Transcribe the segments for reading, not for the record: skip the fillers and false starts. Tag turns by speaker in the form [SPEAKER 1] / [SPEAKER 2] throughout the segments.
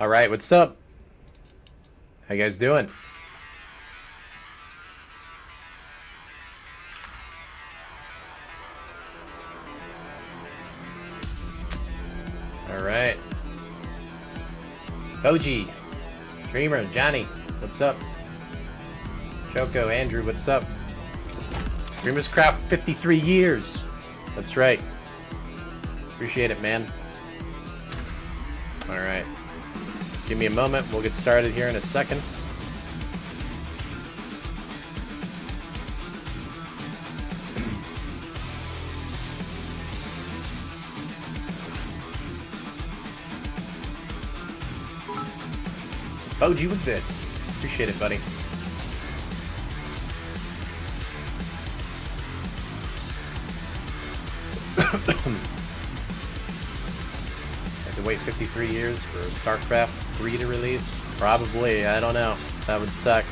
[SPEAKER 1] Alright, what's up? How you guys doing? Alright. Boji, Dreamer, Johnny, what's up? Choco, Andrew, what's up? Dreamers Craft 53 years. That's right. Appreciate it, man. Alright. Give me a moment. We'll get started here in a second. Boji with bits. Appreciate it, buddy. Have to wait 53 years for StarCraft 3 to release? Probably. I don't know. That would suck.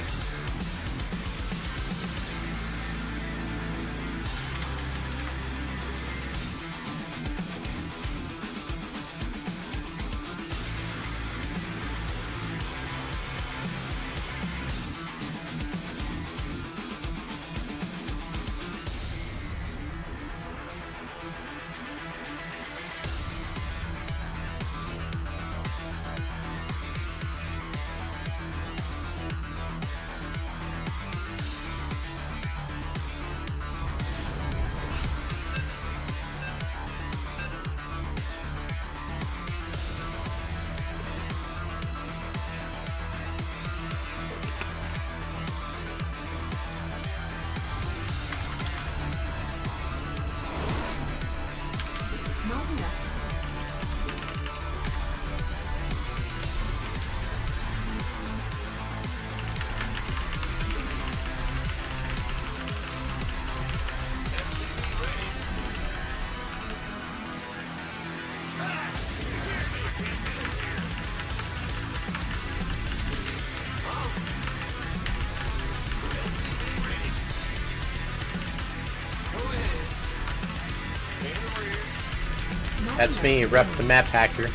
[SPEAKER 1] That's me, RuFF the map hacker.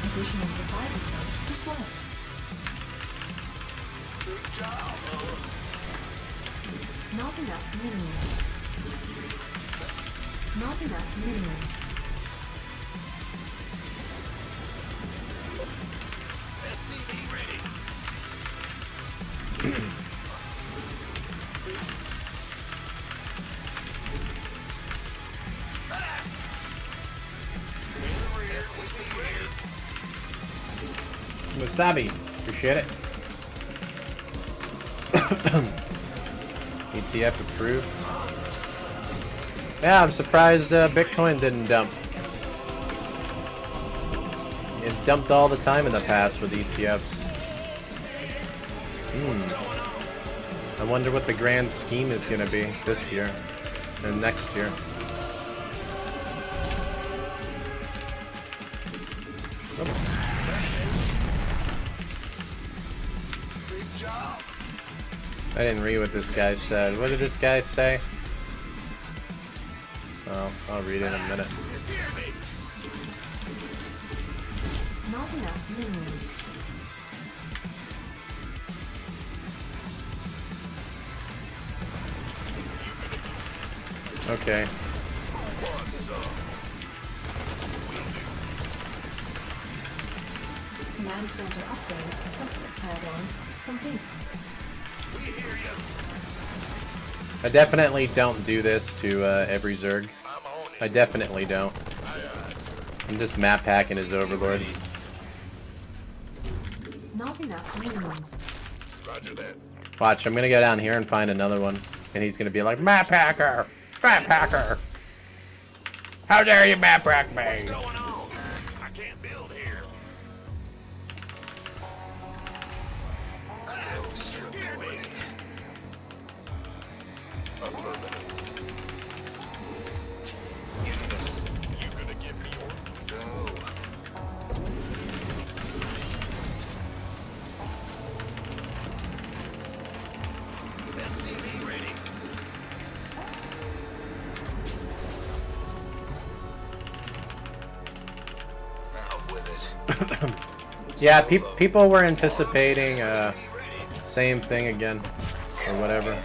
[SPEAKER 2] Additional supply depots deployed. Not enough minerals. Not enough minerals.
[SPEAKER 1] Wasabi, appreciate it. ETF approved. Yeah, I'm surprised Bitcoin didn't dump. It dumped all the time in the past with ETFs. I wonder what the grand scheme is going to be this year and next year. Oops. I didn't read what this guy said. What did this guy say? Oh, I'll read it in a minute.
[SPEAKER 2] Not enough minerals.
[SPEAKER 1] Okay.
[SPEAKER 2] Command center upgrade. Add-on complete.
[SPEAKER 1] I definitely don't do this to every Zerg. I definitely don't. I'm just map hacking his overlord.
[SPEAKER 2] Not enough minerals.
[SPEAKER 3] Roger that.
[SPEAKER 1] Watch, I'm gonna go down here and find another one. And he's gonna be like, map hacker! Map hacker! How dare you map hack me?
[SPEAKER 3] What's going on? I can't build here. Hear me. Affirmative. You gonna give me your go? SCV ready.
[SPEAKER 1] Yeah, people were anticipating same thing again, or whatever.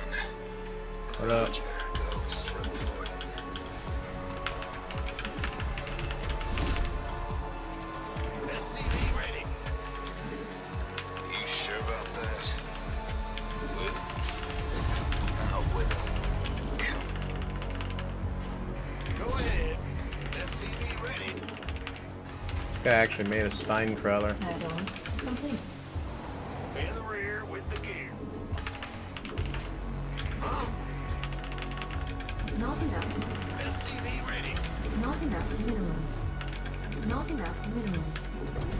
[SPEAKER 1] What up?
[SPEAKER 3] You sure about that? Out with it. Go ahead. SCV ready.
[SPEAKER 1] This guy actually made a spine crawler.
[SPEAKER 2] Add-on complete.
[SPEAKER 3] In the rear with the gear.
[SPEAKER 2] Not enough.
[SPEAKER 3] SCV ready.
[SPEAKER 2] Not enough minerals. Not enough minerals.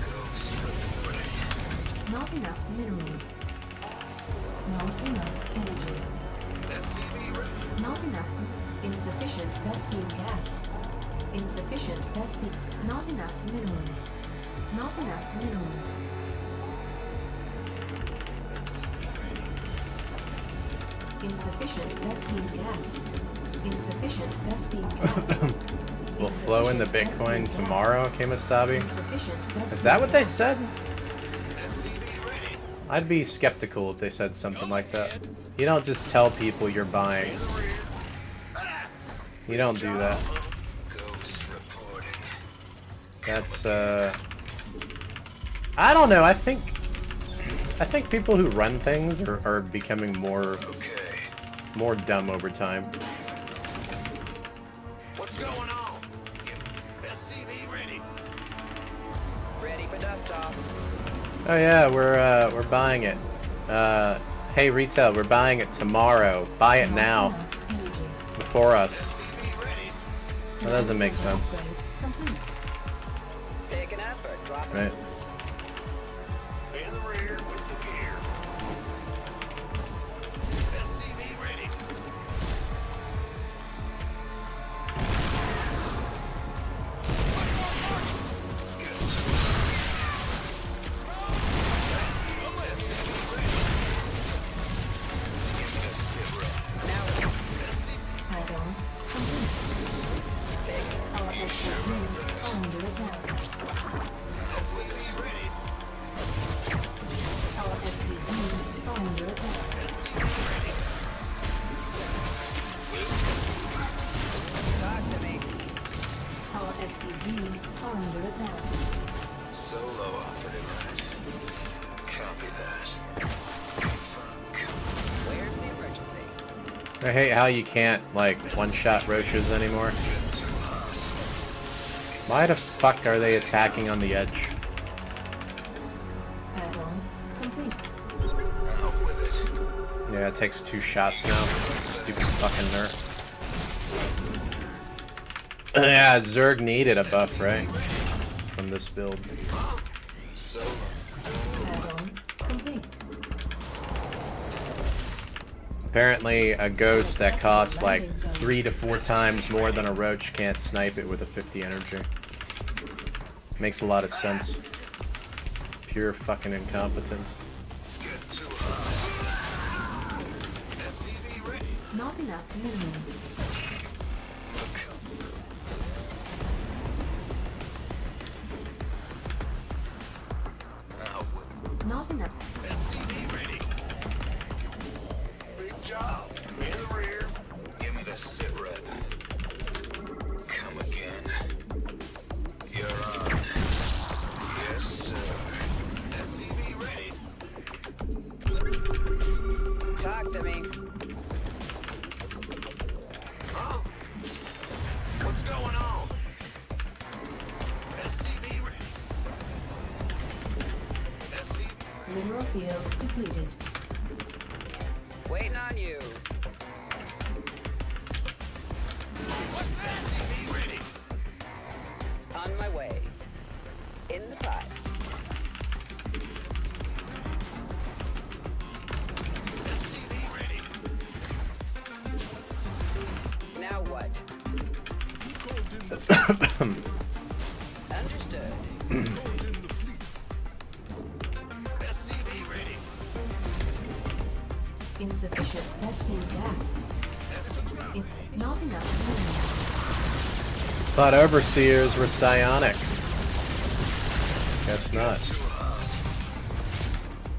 [SPEAKER 3] Ghost reporting.
[SPEAKER 2] Not enough minerals. Not enough energy.
[SPEAKER 3] SCV ready.
[SPEAKER 2] Not enough. Insufficient Vespene gas. Insufficient Vespene. Not enough minerals. Not enough minerals. Insufficient Vespene gas. Insufficient Vespene gas.
[SPEAKER 1] Will flow into Bitcoin tomorrow, Kemosabe.
[SPEAKER 2] Insufficient
[SPEAKER 1] Is that what they said?
[SPEAKER 3] SCV ready.
[SPEAKER 1] I'd be skeptical if they said something like that. You don't just tell people you're buying.
[SPEAKER 3] In the rear.
[SPEAKER 1] You don't do that.
[SPEAKER 3] Ghost reporting.
[SPEAKER 1] That's I don't know. I think people who run things are becoming more dumb over time.
[SPEAKER 3] What's going on? SCV ready.
[SPEAKER 4] Ready for dust-off.
[SPEAKER 1] Oh yeah, we're buying it. Hey retail, we're buying it tomorrow. Buy it now
[SPEAKER 2] Enough energy.
[SPEAKER 1] before us.
[SPEAKER 3] SCV ready.
[SPEAKER 1] That doesn't make sense,
[SPEAKER 2] Upgrade complete.
[SPEAKER 4] Picking up or dropping?
[SPEAKER 1] right?
[SPEAKER 3] In the rear with the gear. SCV ready. Let's get to it. Give me a sit rep.
[SPEAKER 2] Add-on complete. Our SCVs are under attack.
[SPEAKER 3] SCV ready.
[SPEAKER 2] Our SCVs are under attack.
[SPEAKER 4] Talk to me.
[SPEAKER 2] Our SCVs are under attack.
[SPEAKER 3] Solo operative right. Copy that. Confirm.
[SPEAKER 4] Where's the emergency?
[SPEAKER 1] I hate how you can't like one-shot roaches anymore.
[SPEAKER 3] Getting too hot.
[SPEAKER 1] Why the fuck are they attacking on the edge?
[SPEAKER 2] Add-on complete.
[SPEAKER 3] Out with it.
[SPEAKER 1] Yeah, it takes 2 shots now. Stupid fucking nerf. Yeah, Zerg needed a buff, right? From this build.
[SPEAKER 3] Solo.
[SPEAKER 2] Add-on complete.
[SPEAKER 1] Apparently, a ghost that costs like 3 to 4 times more than a roach can't snipe it with a 50 energy. Makes a lot of sense. Pure fucking incompetence.
[SPEAKER 3] It's getting too hot. SCV ready.
[SPEAKER 2] Not enough minerals.
[SPEAKER 3] Out with
[SPEAKER 2] Not enough.
[SPEAKER 3] SCV ready. Big job. In the rear. Give me the sit rep. Come again. You're on. Yes, sir. SCV ready.
[SPEAKER 4] Talk to me.
[SPEAKER 3] Huh? What's going on? SCV ready. SCV.
[SPEAKER 2] Mineral field depleted.
[SPEAKER 4] Waiting on you.
[SPEAKER 3] SCV ready.
[SPEAKER 4] On my way. In the pipe.
[SPEAKER 3] SCV ready.
[SPEAKER 4] Now what? Understood.
[SPEAKER 3] SCV ready.
[SPEAKER 2] Insufficient Vespene gas. It's not enough minerals.
[SPEAKER 1] Thought overseers were psionic. Guess not.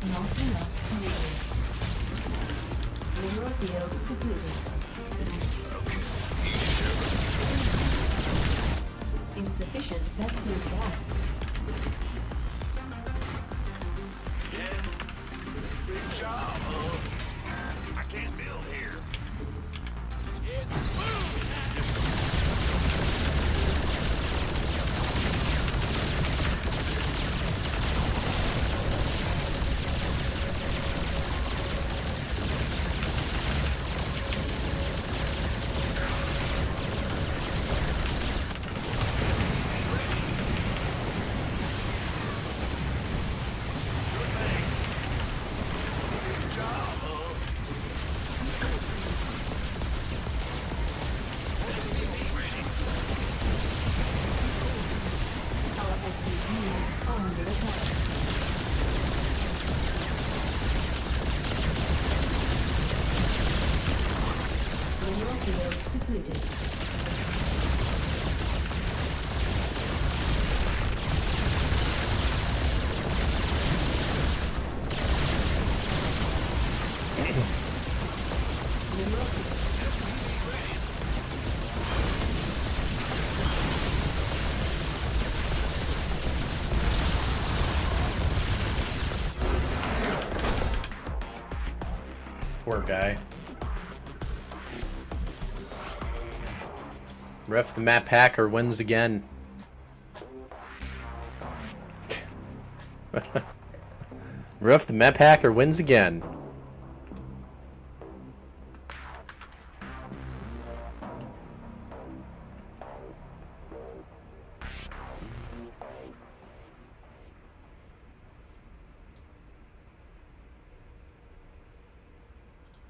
[SPEAKER 2] Not enough minerals. Mineral field depleted. Insufficient best food gas.
[SPEAKER 3] Big job, huh? I can't build here.
[SPEAKER 2] Our SCVs are under attack. Mineral field depleted. Mineral field.
[SPEAKER 1] Poor guy. RuFF the map hacker wins again. RuFF the map hacker wins again.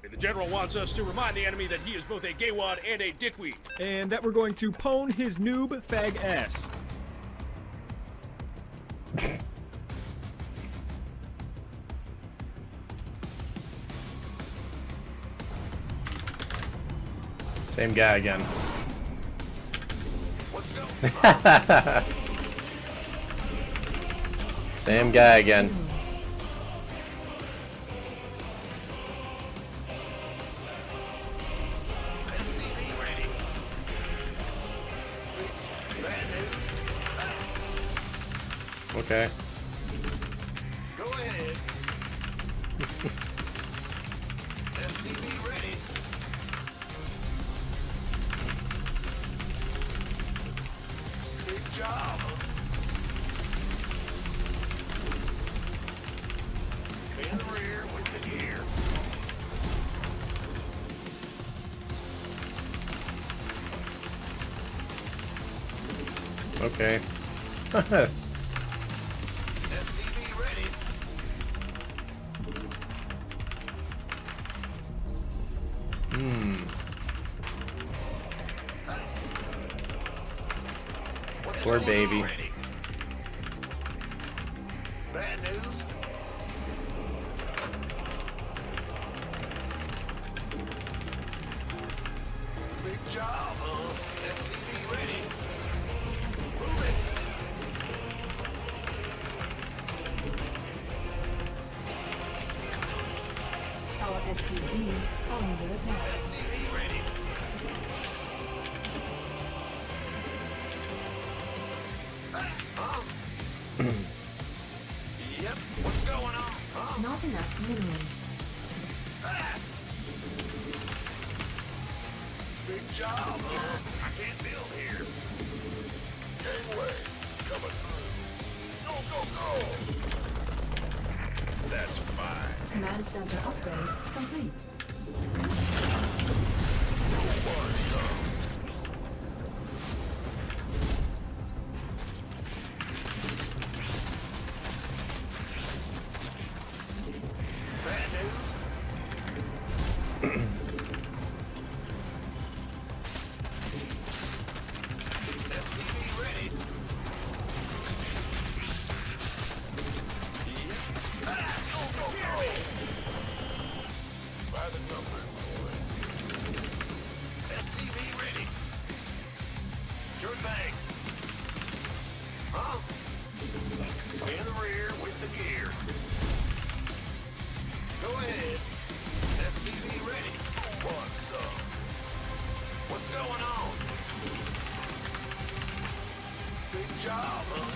[SPEAKER 5] The general wants us to remind the enemy that he is both a gaywad and a dickweed.
[SPEAKER 6] And that we're going to pwn his noob fag ass.
[SPEAKER 1] Same guy again. Same guy again. Okay.
[SPEAKER 3] Go ahead. SCV ready. Big job. In the rear with the gear.
[SPEAKER 1] Okay.
[SPEAKER 3] SCV ready.
[SPEAKER 1] Poor baby.
[SPEAKER 3] Ready. Bad news. Big job, huh? SCV ready. Move it.
[SPEAKER 2] Our SCVs are under attack.
[SPEAKER 3] SCV ready. Yep. What's going on? Huh?
[SPEAKER 2] Not enough minerals.
[SPEAKER 3] Big job, huh? I can't build here. Gangway, coming through. Go, go, go! That's fine.
[SPEAKER 2] Command center upgrade complete.
[SPEAKER 3] Bad news. SCV ready. Go, go, go! By the numbers, boys. SCV ready. Sure thing. Huh? rear with the gear. Go ahead. SPV ready. What's up? What's going on? Big job, huh?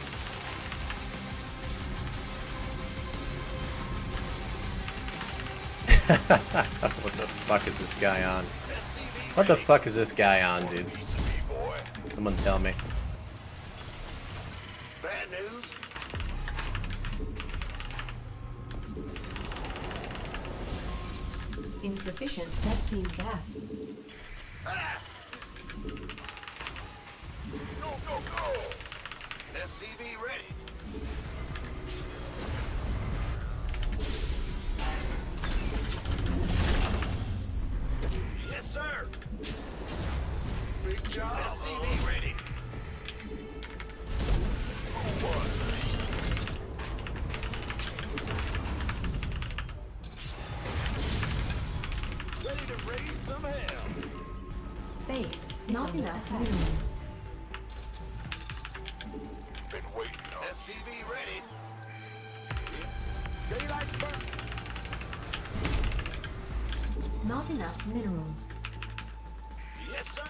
[SPEAKER 1] What the fuck is this guy on? What the fuck is this guy on, dudes?
[SPEAKER 3] Boy.
[SPEAKER 1] Someone tell me.
[SPEAKER 3] Bad news?
[SPEAKER 2] Insufficient best beam gas.
[SPEAKER 3] Ah! Go, go, go! SCV ready. Yes, sir. Big job. SCV ready. Ready to raise some hell.
[SPEAKER 2] Base is Not under enough attack. minerals.
[SPEAKER 3] Been waiting on SCV ready. Daylight burn.
[SPEAKER 2] Not enough minerals.
[SPEAKER 3] Yes, sir.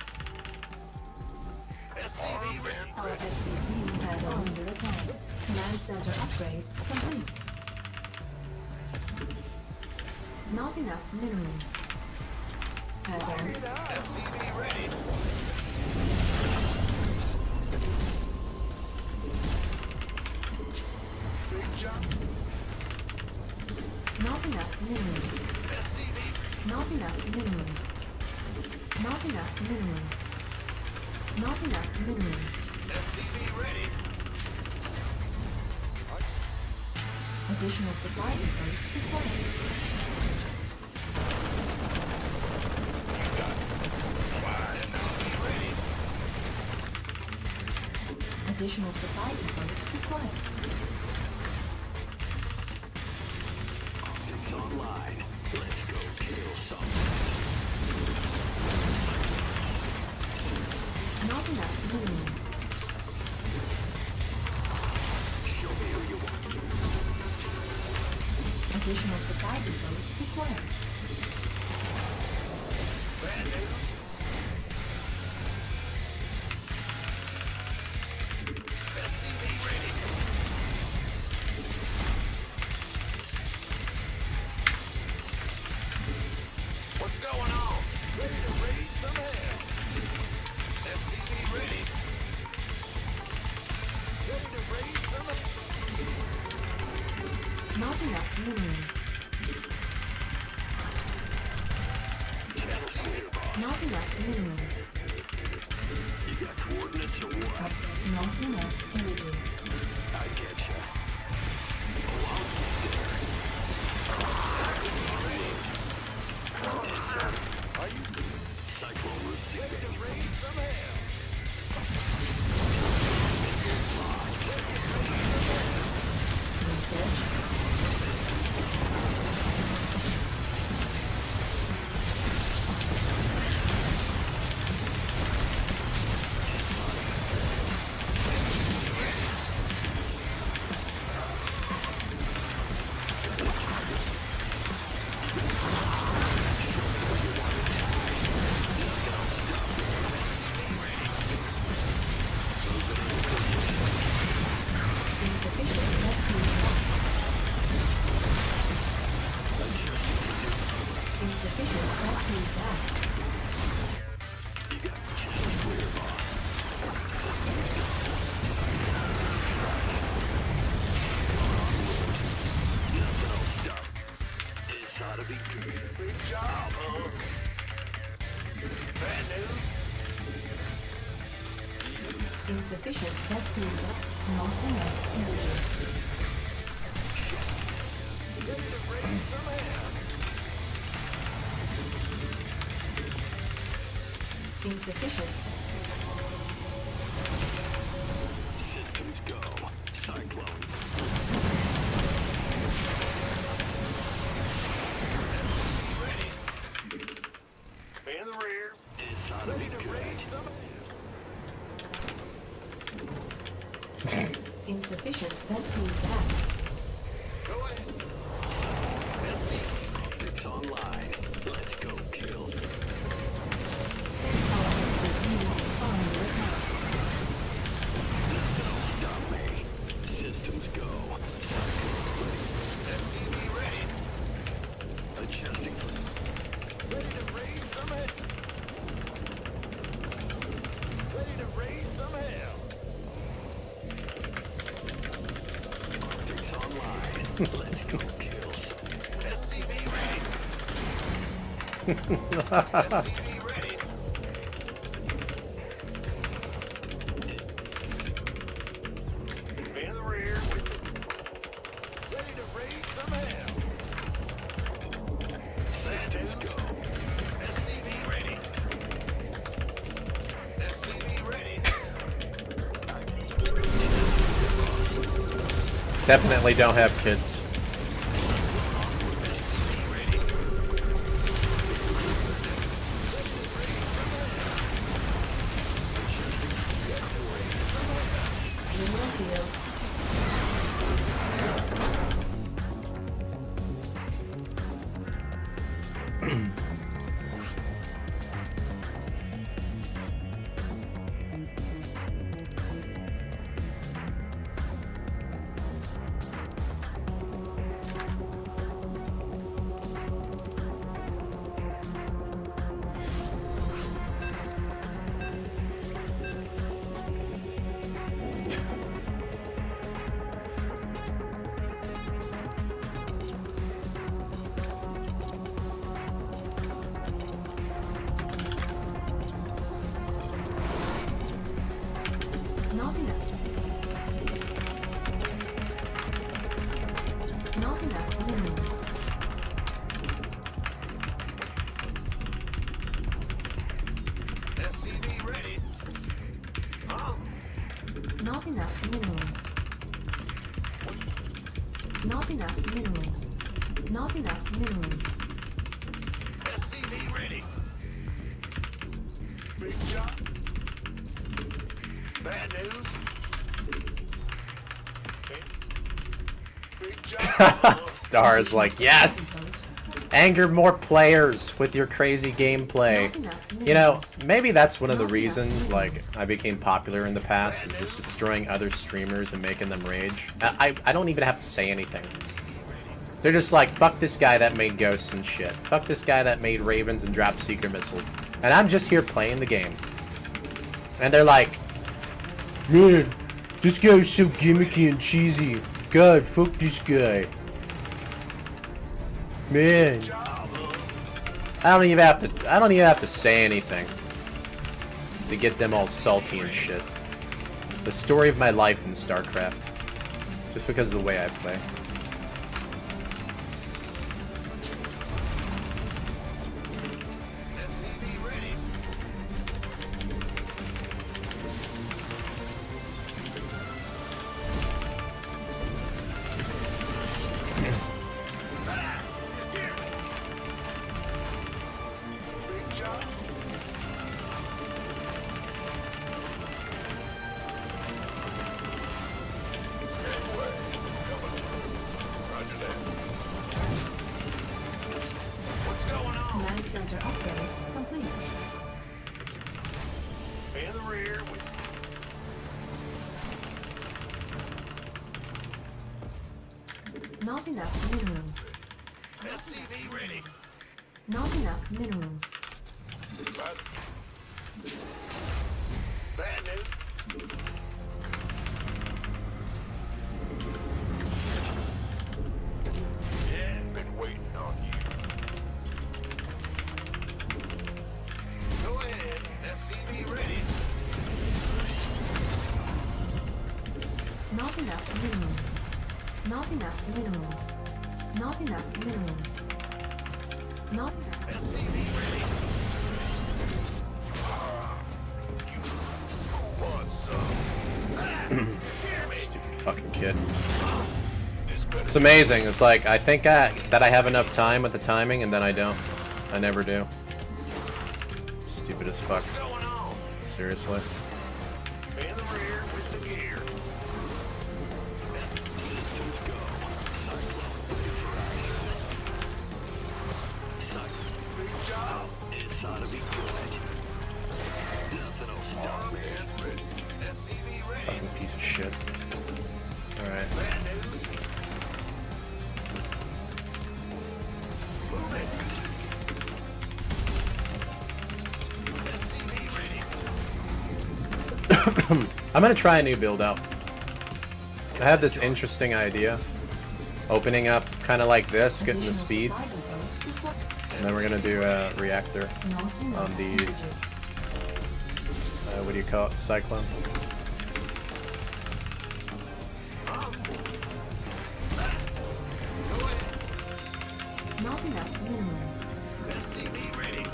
[SPEAKER 3] SCV ready.
[SPEAKER 2] Our SCVs are under attack. Command center upgrade complete. Not enough minerals. Add-on.
[SPEAKER 3] SCV ready. Big jump.
[SPEAKER 2] Not enough minerals.
[SPEAKER 3] SCV.
[SPEAKER 2] Not enough minerals. Not enough minerals. Not enough minerals.
[SPEAKER 3] SCV ready.
[SPEAKER 2] Additional supply depots required.
[SPEAKER 3] SCV ready.
[SPEAKER 2] Additional supply depots required.
[SPEAKER 3] It's online. Let's go kill some.
[SPEAKER 2] Not enough minerals.
[SPEAKER 3] Show me who you want.
[SPEAKER 2] Additional supply depots required.
[SPEAKER 3] Bad news. SCV ready. What's going on? Ready to raise some hell. SCV ready. Ready to raise some hell.
[SPEAKER 2] Not enough minerals. Not enough minerals.
[SPEAKER 3] You got coordinates or what?
[SPEAKER 2] Not enough energy.
[SPEAKER 3] I get ya. Are you Cyclone Roof ready to raise some hell?
[SPEAKER 2] Research. Insufficient rescue gas. Insufficient rescue gas.
[SPEAKER 3] This ought to be good. Big job, huh? Bad news?
[SPEAKER 2] Insufficient rescue gas. Not enough energy.
[SPEAKER 3] Ready to raise some hell.
[SPEAKER 2] Insufficient.
[SPEAKER 3] Systems go. Cyclone. Ready. In the rear. This ought to be good.
[SPEAKER 2] Insufficient Insufficient rescue gas.
[SPEAKER 3] Go ahead. Optics online. Let's go kill.
[SPEAKER 2] Our SCVs are under attack.
[SPEAKER 3] Stop me. Systems go. FTV ready. Adjusting. Ready to raise some hell. Ready to raise some hell. Optics online. Let's go kill. SCV ready. SCV ready. In the rear. Ready to raise some hell. Let's go. SCV ready. SCV ready.
[SPEAKER 1] Definitely don't have kids.
[SPEAKER 2] Mineral field. Not enough. Not enough minerals.
[SPEAKER 3] SCV ready. Huh?
[SPEAKER 2] Not enough minerals. Not enough minerals. Not enough minerals.
[SPEAKER 3] SCV ready. Big shot. Bad news. Big job.
[SPEAKER 1] Stars like, yes! Anger more players with your crazy gameplay.
[SPEAKER 2] Not enough minerals.
[SPEAKER 1] You know, maybe that's one of the reasons, like, I became popular in the past, is just destroying other streamers and making them rage. I don't even have to say anything. They're just like, fuck this guy that made ghosts and shit. Fuck this guy that made ravens and dropped seeker missiles. And I'm just here playing the game. And they're like, man, this guy's so gimmicky and cheesy. God, fuck this guy. Man. I don't even have to say anything to get them all salty and shit. The story of my life in StarCraft. Just because of the way I play.
[SPEAKER 3] SCV ready. Big shot. Roger that. What's going on?
[SPEAKER 2] Command center upgrade complete.
[SPEAKER 3] In the rear.
[SPEAKER 2] Not enough minerals.
[SPEAKER 3] SCV ready.
[SPEAKER 2] Not enough minerals.
[SPEAKER 3] Bad news. Yeah, been waiting on you. Go ahead. SCV ready.
[SPEAKER 2] Not enough minerals. Not enough minerals. Not enough minerals. Not enough.
[SPEAKER 3] SCV ready. Who wants some?
[SPEAKER 1] Stupid fucking kid.
[SPEAKER 3] This better
[SPEAKER 1] It's amazing. It's like, I think that I have enough time with the timing, and then I don't. I never do. Stupid as fuck.
[SPEAKER 3] going on.
[SPEAKER 1] Seriously.
[SPEAKER 3] In the rear with the gear. It's ought to be good. Nothing'll stop me. SCV ready.
[SPEAKER 1] Fucking piece of shit. Alright. I'm gonna try a new build out. I have this interesting idea. Opening up kind of like this, getting the speed. And then we're gonna do a reactor on the, what do you call it? Cyclone.
[SPEAKER 2] Not enough minerals.
[SPEAKER 3] SCV ready.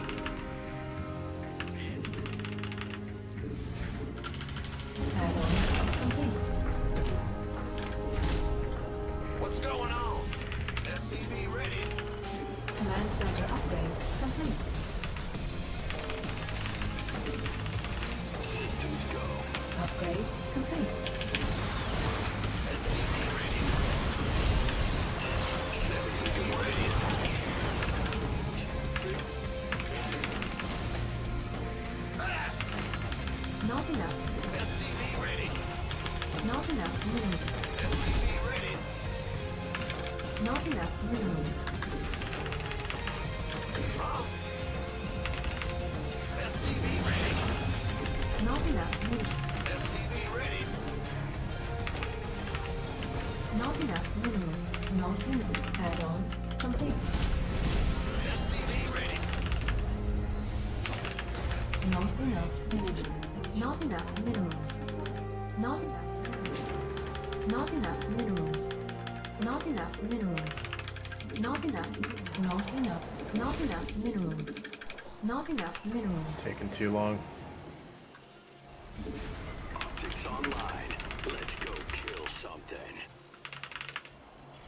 [SPEAKER 2] Add-on complete.
[SPEAKER 3] What's going on? SCV ready.
[SPEAKER 2] Command center upgrade complete.
[SPEAKER 3] Systems go.
[SPEAKER 2] Upgrade complete. Not enough.
[SPEAKER 3] SCV ready.
[SPEAKER 2] Not enough minerals.
[SPEAKER 3] SCV ready.
[SPEAKER 2] Not enough minerals.
[SPEAKER 3] SCV ready.
[SPEAKER 2] Not enough minerals.
[SPEAKER 3] SCV ready.
[SPEAKER 2] Not enough minerals. Not enough. Add-on complete.
[SPEAKER 3] SCV ready.
[SPEAKER 2] Not enough energy. Not enough minerals. Not enough. Not enough minerals. Not enough minerals. Not enough. Not enough. Not enough minerals. Not enough minerals.
[SPEAKER 1] It's taking too long.
[SPEAKER 3] Optics online. Let's go kill something.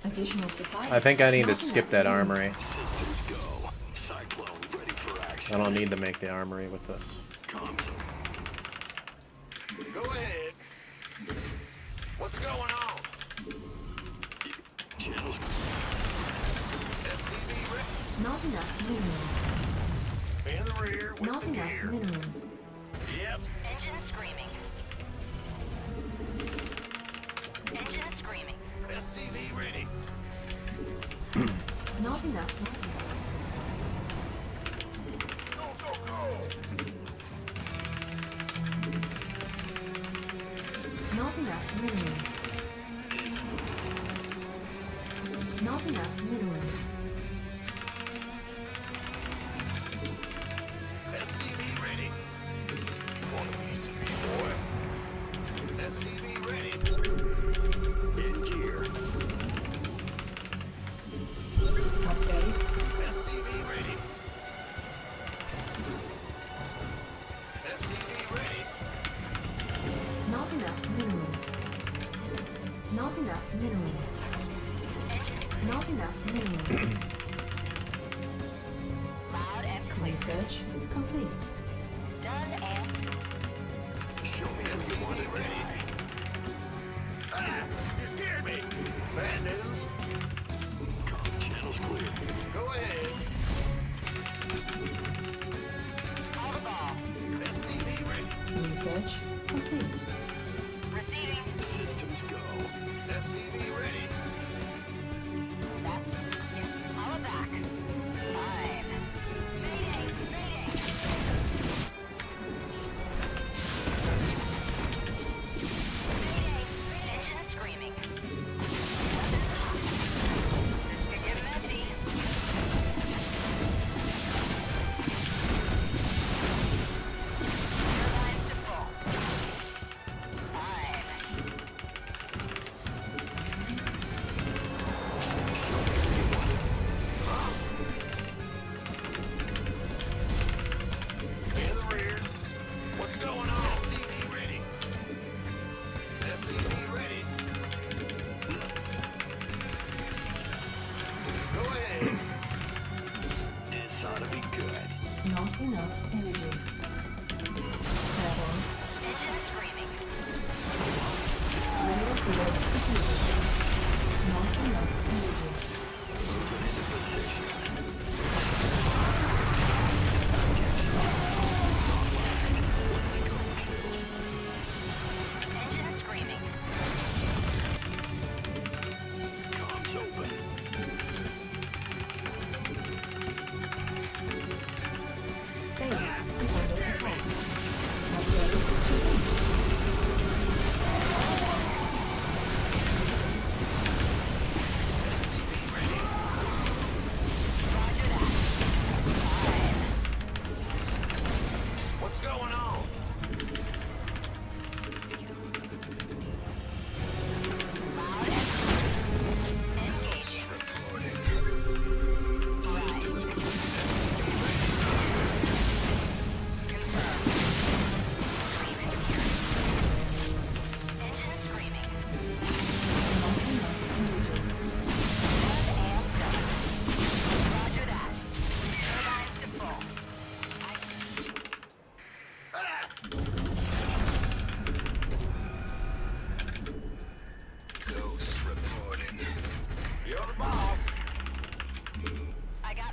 [SPEAKER 2] Additional supply.
[SPEAKER 1] I think I need to
[SPEAKER 2] Not
[SPEAKER 1] skip
[SPEAKER 2] enough
[SPEAKER 1] that
[SPEAKER 2] minerals.
[SPEAKER 1] armory.
[SPEAKER 3] Systems go. Cyclone ready for action.
[SPEAKER 1] I don't need to make the armory with this.
[SPEAKER 3] Comms. Go ahead. What's going on? Channels. SCV ready.
[SPEAKER 2] Not enough minerals.
[SPEAKER 3] In the rear with
[SPEAKER 2] Not
[SPEAKER 3] the
[SPEAKER 2] enough
[SPEAKER 3] gear.
[SPEAKER 2] minerals.
[SPEAKER 3] Yep.
[SPEAKER 7] Engine screaming. Engine screaming.
[SPEAKER 3] SCV ready.
[SPEAKER 2] Not enough.
[SPEAKER 3] Go, go, go.
[SPEAKER 2] Not enough minerals. Not enough minerals.
[SPEAKER 3] SCV ready. Want a piece of me, boy? SCV ready. In gear.
[SPEAKER 2] Upgrade.
[SPEAKER 3] SCV ready. SCV ready.
[SPEAKER 2] Not enough minerals. Not enough minerals. Not enough minerals.
[SPEAKER 7] Loud and clear.
[SPEAKER 2] Research complete.
[SPEAKER 7] Done and
[SPEAKER 3] Show me how you want it ready. Ah! You scared me! Bad news. Comm channel's clear. Go ahead.
[SPEAKER 7] call the ball.
[SPEAKER 3] SCV ready.
[SPEAKER 2] Research complete.
[SPEAKER 7] Receiving.
[SPEAKER 3] Systems go. SCV ready.
[SPEAKER 7] That's it. Call it back. Fine. Mayday. Mayday. Mayday. Engine screaming. Get messy. Turbines to full.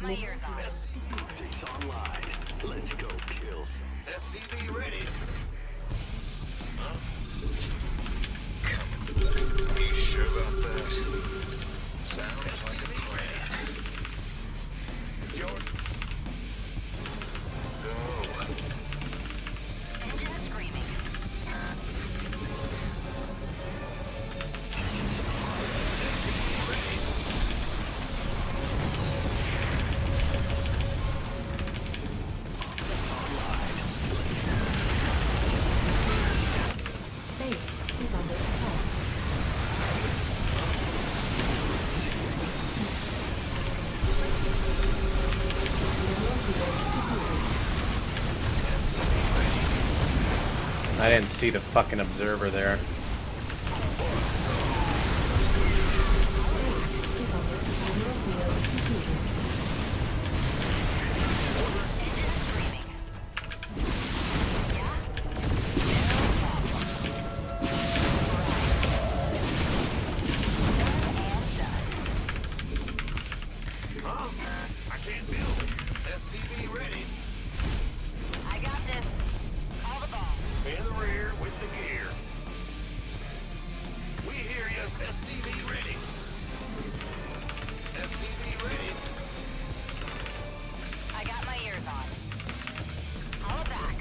[SPEAKER 7] my ears on.
[SPEAKER 3] It's online. Let's go kill. SCV ready. Huh? Come. Are you sure about that? Sounds like a plan. Your go.
[SPEAKER 7] Engine is screaming.
[SPEAKER 2] Base is under attack.
[SPEAKER 1] I didn't see the fucking observer there.
[SPEAKER 2] Base is under attack.
[SPEAKER 3] Huh? I can't build. SCV ready.
[SPEAKER 7] I got this. All the balls.
[SPEAKER 3] In the rear with the gear. We hear you. SCV ready. SCV ready.
[SPEAKER 7] I got my ears on. All back.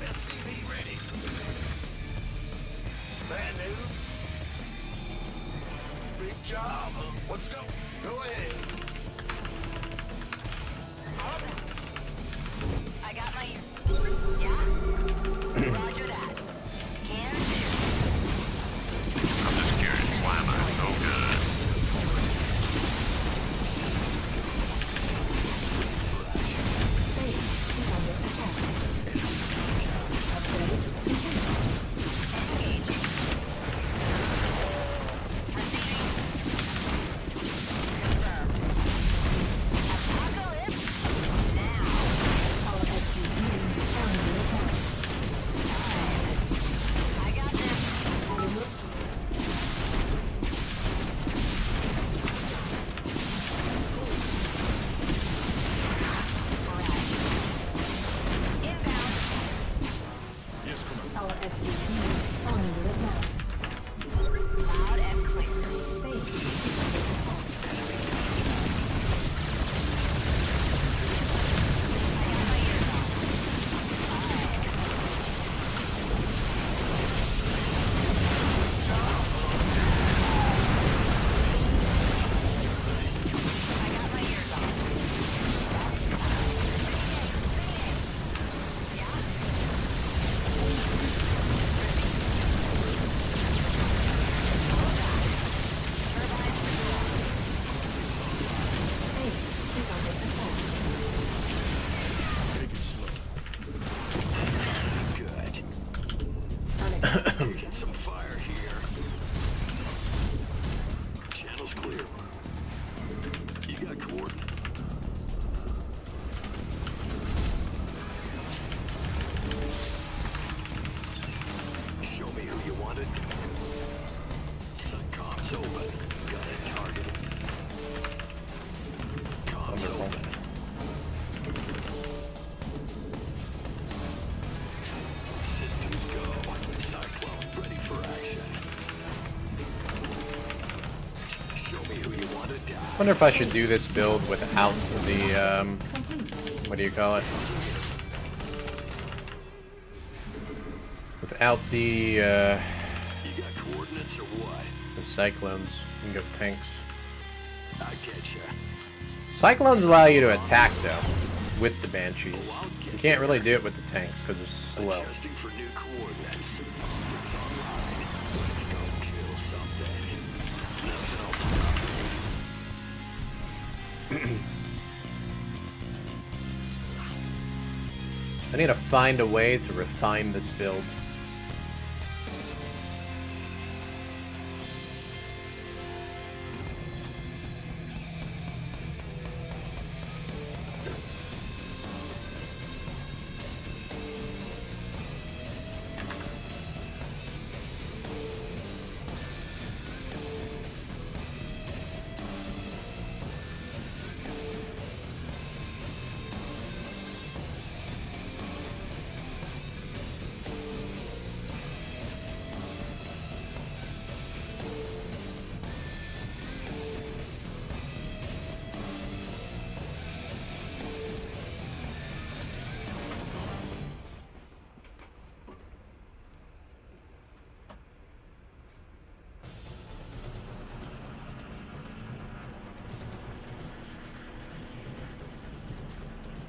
[SPEAKER 3] SCV ready. Bad news. Big job. Let's go. Go ahead.
[SPEAKER 7] All back. I got my ears. Yeah? Roger that. Can do.
[SPEAKER 3] I'm just curious, why am I so good?
[SPEAKER 2] Base is under attack. Upgrade continues.
[SPEAKER 7] Apocalypse now.
[SPEAKER 2] All SCVs are under attack.
[SPEAKER 7] I got this. Inbound.
[SPEAKER 2] Our SCVs are under attack.
[SPEAKER 7] Loud and clear.
[SPEAKER 2] Base is under attack.
[SPEAKER 7] I got my ears on. I got my ears on.
[SPEAKER 2] Base is under attack.
[SPEAKER 3] Good.
[SPEAKER 2] Unexpected.
[SPEAKER 3] Get some fire here. Channel's clear. You got coordinates. Show me who you wanted. Comms open. Got it targeted. Comms
[SPEAKER 1] Wonderful.
[SPEAKER 3] open. Systems go. Cyclone ready for action. Show me who you want to die.
[SPEAKER 1] Wonder if I should do this build without the
[SPEAKER 2] Complete.
[SPEAKER 1] what do you call it? Without the
[SPEAKER 3] You got coordinates or what?
[SPEAKER 1] the cyclones. You can go tanks.
[SPEAKER 3] I get you.
[SPEAKER 1] Cyclones allow you to attack though, with the banshees. You can't really do it with the tanks because they're slow.
[SPEAKER 3] Adjusting for new coordinates. It's online. Let's go kill something. Nothing else.
[SPEAKER 1] I need to find a way to refine this build.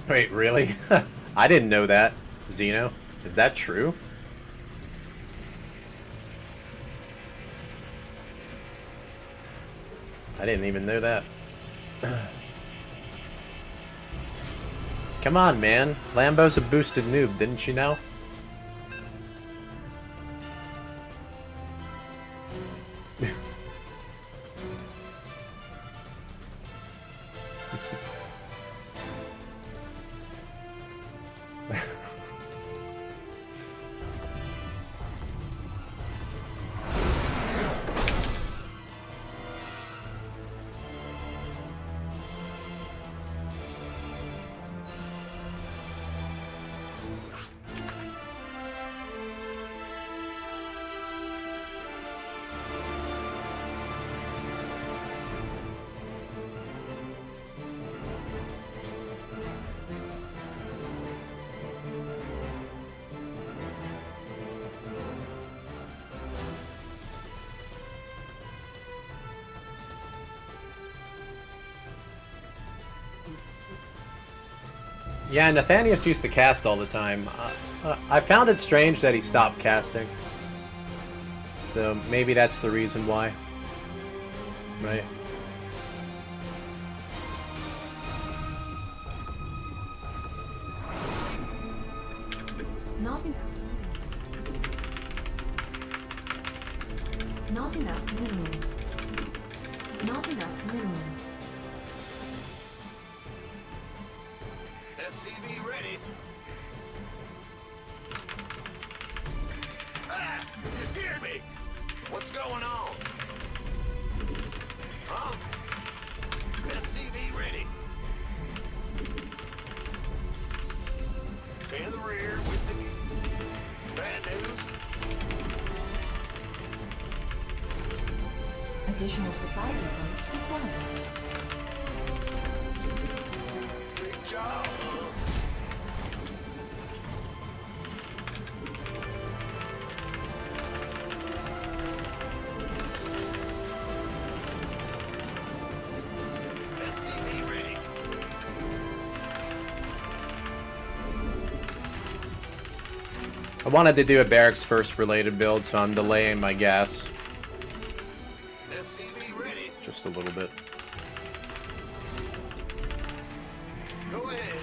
[SPEAKER 1] Wait, really? I didn't know that. Xeno, is that true? I didn't even know that. Come on, man. Lambo's a boosted noob, didn't you know? Yeah, Nathanius used to cast all the time. I found it strange that he stopped casting. So maybe that's the reason why. Right?
[SPEAKER 2] Not enough. Not enough minerals. Not enough minerals.
[SPEAKER 3] SCV ready. Ah! You scared me! What's going on? Huh? SCV ready. In the rear with the bad news.
[SPEAKER 2] Additional supply depots required.
[SPEAKER 3] Big job. SCV ready.
[SPEAKER 1] I wanted to do a barracks first related build, so I'm delaying my gas
[SPEAKER 3] SCV ready.
[SPEAKER 1] just a little bit.
[SPEAKER 3] Go ahead.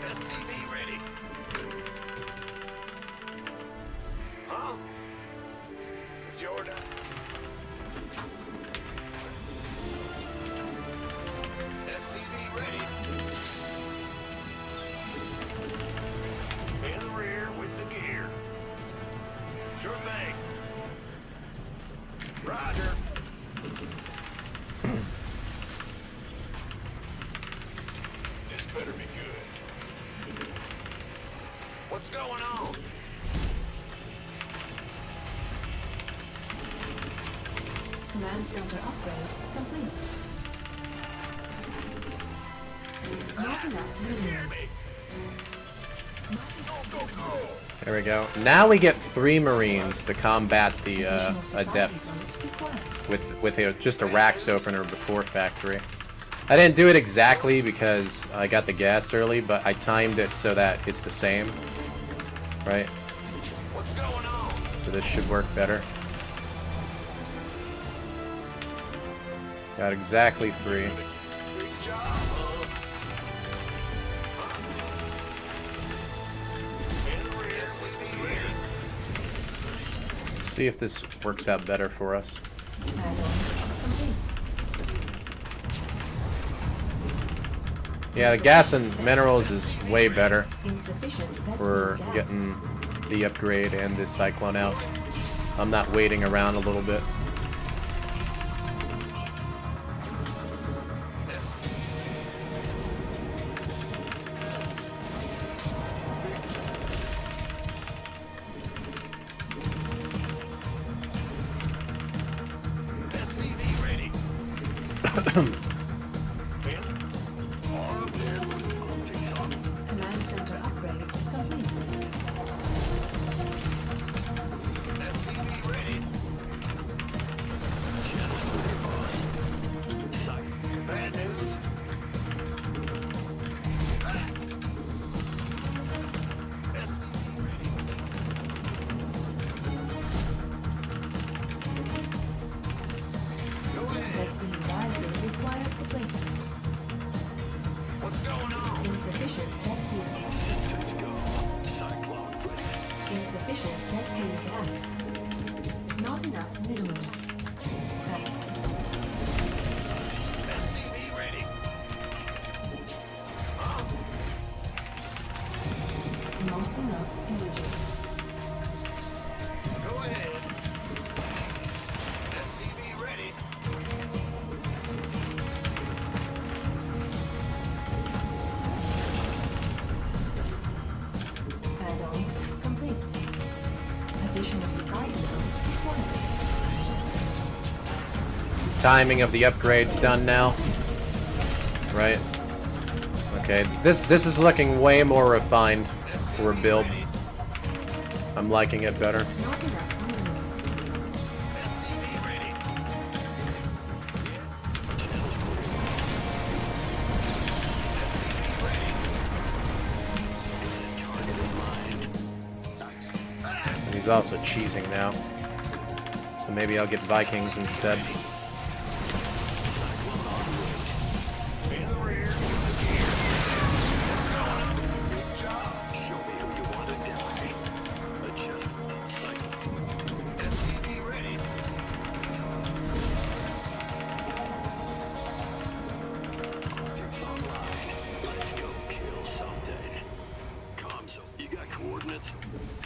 [SPEAKER 3] SCV ready. Huh? It's your turn. SCV ready. In the rear with the gear. Sure thing. Roger. This better be good. What's going on?
[SPEAKER 2] Command center upgrade complete. Not enough minerals.
[SPEAKER 3] Go, go, go!
[SPEAKER 1] There we go. Now we get 3 Marines to combat the
[SPEAKER 2] Additional supply
[SPEAKER 1] Adept
[SPEAKER 2] depots required.
[SPEAKER 1] with just a Rax opener before factory. I didn't do it exactly because I got the gas early, but I timed it so that it's the same. Right?
[SPEAKER 3] What's going on?
[SPEAKER 1] So this should work better. Got exactly 3.
[SPEAKER 3] Big job. In the rear with the gear.
[SPEAKER 1] See if this works out better for us.
[SPEAKER 2] Add-on complete.
[SPEAKER 1] Yeah, the gas and minerals is way better.
[SPEAKER 2] Insufficient
[SPEAKER 1] We're
[SPEAKER 2] Vespene gas.
[SPEAKER 1] getting the upgrade and the cyclone out. I'm not waiting around a little bit.
[SPEAKER 3] SCV ready.
[SPEAKER 2] Command center upgrade complete.
[SPEAKER 3] SCV ready.
[SPEAKER 2] Insufficient rescue gas. Not enough minerals.
[SPEAKER 5] SCV ready.
[SPEAKER 2] Not enough energy.
[SPEAKER 5] Go ahead. SCV ready.
[SPEAKER 2] Add-on complete. Additional supply depots required.
[SPEAKER 1] Timing of the upgrade's done now. Right. Okay, this is looking way more refined for a build. I'm liking it better.
[SPEAKER 2] Not enough minerals.
[SPEAKER 5] SCV ready.
[SPEAKER 1] And he's also cheesing now. So maybe I'll get Vikings instead.
[SPEAKER 5] In the rear. SCV ready.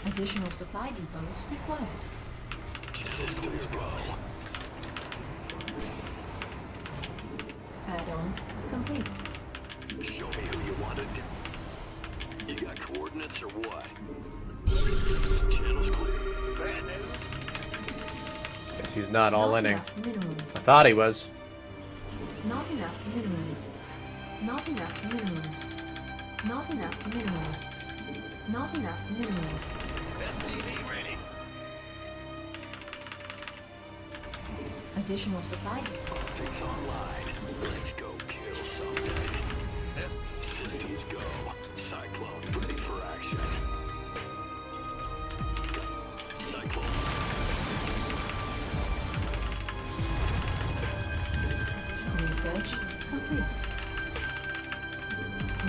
[SPEAKER 2] Additional supply depots required. Add-on complete.
[SPEAKER 3] Show me who you wanted. You got coordinates or what? Channel's clear.
[SPEAKER 5] Bad news.
[SPEAKER 1] Guess he's not all
[SPEAKER 2] Not
[SPEAKER 1] inning.
[SPEAKER 2] enough minerals.
[SPEAKER 1] I thought he was.
[SPEAKER 2] Not enough minerals. Not enough minerals. Not enough minerals. Not enough minerals.
[SPEAKER 5] SCV ready.
[SPEAKER 2] Additional supply depots.
[SPEAKER 3] Optics online. Let's go kill something. Systems go. Cyclone ready for action. Cyclone.
[SPEAKER 2] Research complete.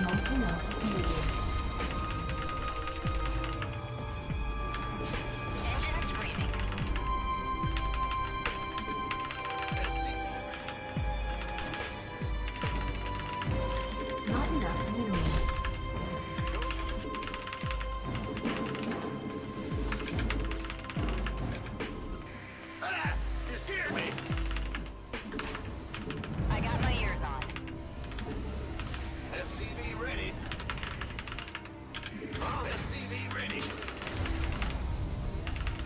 [SPEAKER 2] Not enough energy.
[SPEAKER 7] Engines breathing.
[SPEAKER 2] Not enough minerals.
[SPEAKER 5] Ah! You scared me.
[SPEAKER 7] I got my ears on.
[SPEAKER 5] SCV ready. SCV ready.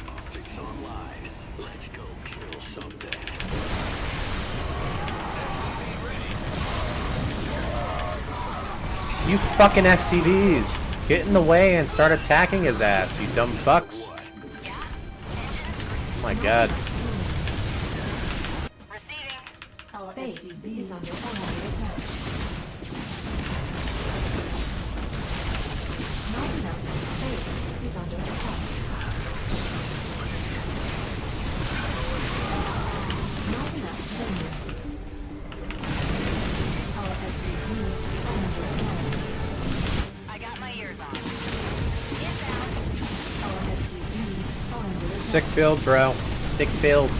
[SPEAKER 3] Optics online. Let's go kill something.
[SPEAKER 5] SCV ready.
[SPEAKER 1] You fucking SCVs! Get in the way and start attacking his ass, you dumb fucks. Oh my god.
[SPEAKER 7] Receiving.
[SPEAKER 2] Our base is under attack. Not enough. Base is under attack. Not enough minerals. Our SCVs are under attack.
[SPEAKER 7] I got my ears on. Inbound.
[SPEAKER 2] Our SCVs are under attack.
[SPEAKER 1] Sick build, bro. Sick build.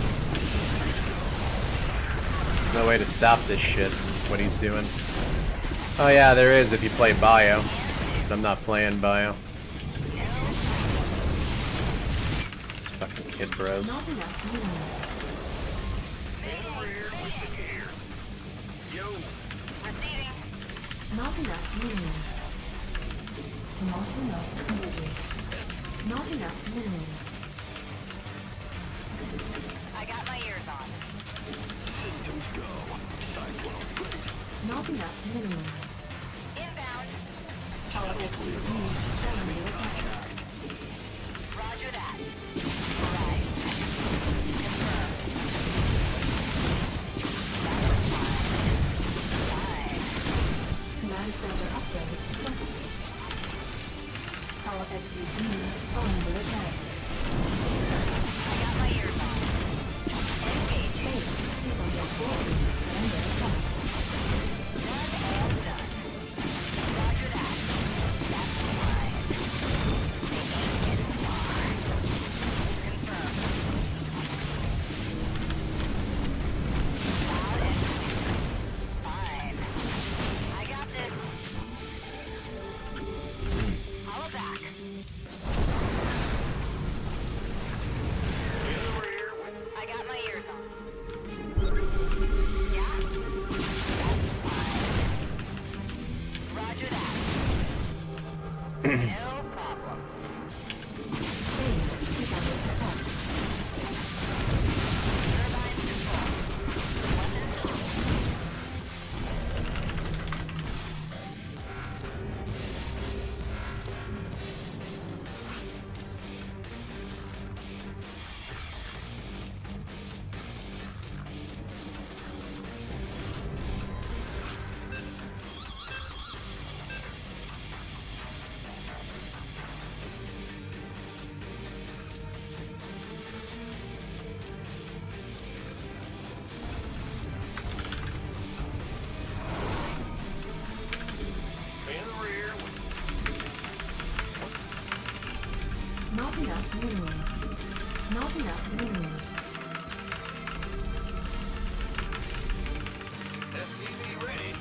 [SPEAKER 1] There's no way to stop this shit, what he's doing. Oh yeah, there is if you play Bio. But I'm not playing Bio. These fucking kid bros.
[SPEAKER 2] Not enough minerals.
[SPEAKER 5] In the rear with the gear. Yo.
[SPEAKER 7] Receiving.
[SPEAKER 2] Not enough minerals. Not enough energy. Not enough minerals.
[SPEAKER 7] I got my ears on.
[SPEAKER 3] Systems go. Cyclone ready.
[SPEAKER 2] Not enough minerals.
[SPEAKER 7] Inbound.
[SPEAKER 2] Our SCVs are under attack.
[SPEAKER 7] Roger that. Right. Confirmed. Right.
[SPEAKER 2] Command center upgrade complete. Our SCVs are under attack.
[SPEAKER 7] I got my ears on. Engage.
[SPEAKER 2] Base is under forces under attack.
[SPEAKER 7] Done and done. Roger that. That's fine. Taking it far. No problem.
[SPEAKER 2] Base is under attack.
[SPEAKER 7] Turbines to full. Weapons
[SPEAKER 3] In the rear.
[SPEAKER 2] Not enough minerals. Not enough minerals.
[SPEAKER 3] SCV ready.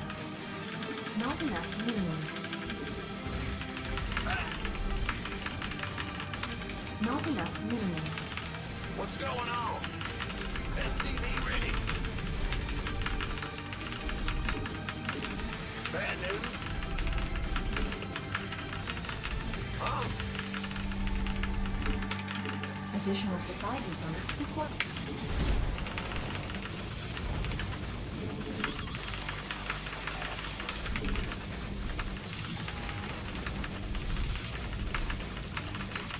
[SPEAKER 2] Not enough minerals. Not enough minerals.
[SPEAKER 3] What's going on? SCV ready. Bad news. Huh?
[SPEAKER 2] Additional supply depots required.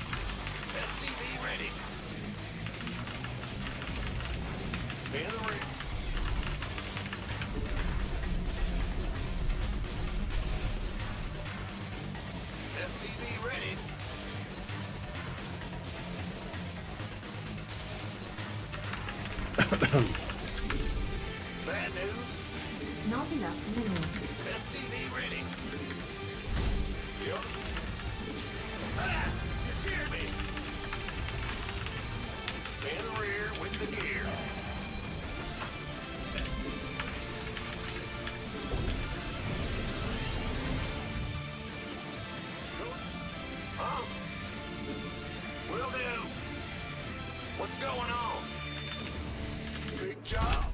[SPEAKER 3] SCV ready. In the rear. SCV ready. Bad news.
[SPEAKER 2] Not enough minerals.
[SPEAKER 3] SCV ready. Yup. Ah! You scared me. In the rear with the gear. Huh? Will do. What's going on? Big job.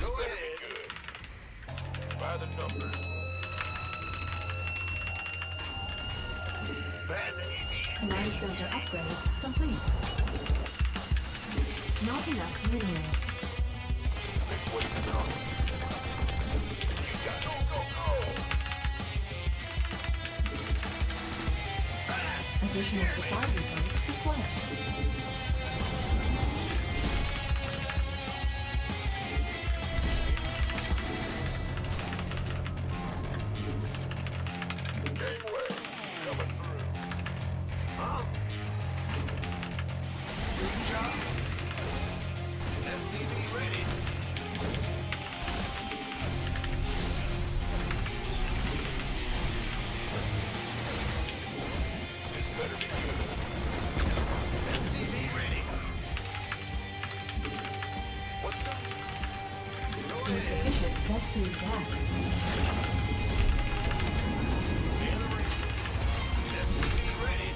[SPEAKER 3] Go ahead. Good. By the numbers. Bad news.
[SPEAKER 2] Command center upgrade complete. Not enough minerals.
[SPEAKER 3] Big way to go. You got go, go, go.
[SPEAKER 2] Additional supply depots required.
[SPEAKER 3] Gateway coming through. Huh? Big job. SCV ready. This better be good. SCV ready. What's up? Go ahead.
[SPEAKER 2] Insufficient rescue gas.
[SPEAKER 3] SCV ready.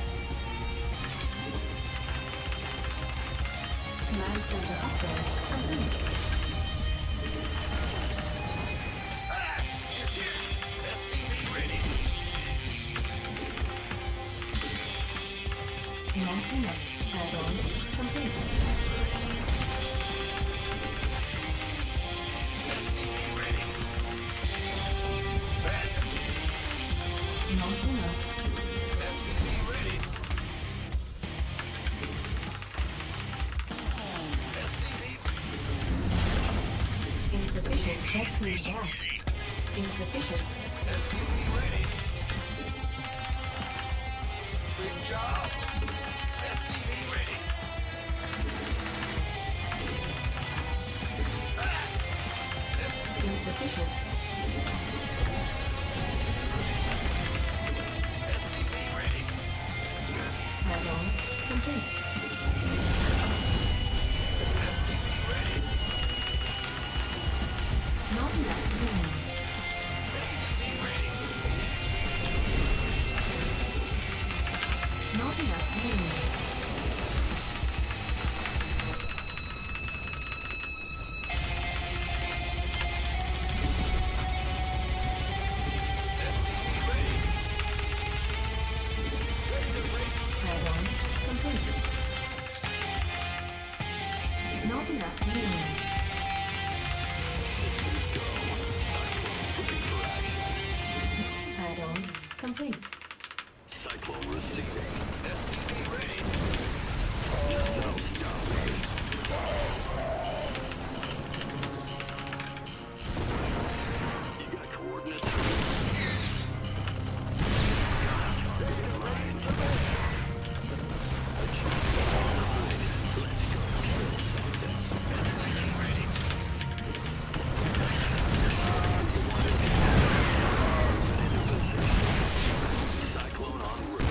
[SPEAKER 2] Command center upgrade complete.
[SPEAKER 3] Ah! You're here. SCV ready.
[SPEAKER 2] Not enough add-on complete.
[SPEAKER 3] SCV ready. Bad.
[SPEAKER 2] Not enough.
[SPEAKER 3] SCV ready. SCV.
[SPEAKER 2] Insufficient rescue gas. Insufficient.
[SPEAKER 3] SCV ready. Good job. SCV ready.
[SPEAKER 2] Insufficient.
[SPEAKER 3] SCV ready.
[SPEAKER 2] Add-on complete.
[SPEAKER 3] SCV ready.
[SPEAKER 2] Not enough minerals.
[SPEAKER 3] SCV ready.
[SPEAKER 2] Not enough minerals. complete.
[SPEAKER 3] Cyclone receiving. SCV ready. You got coordinates? Cyclone en route.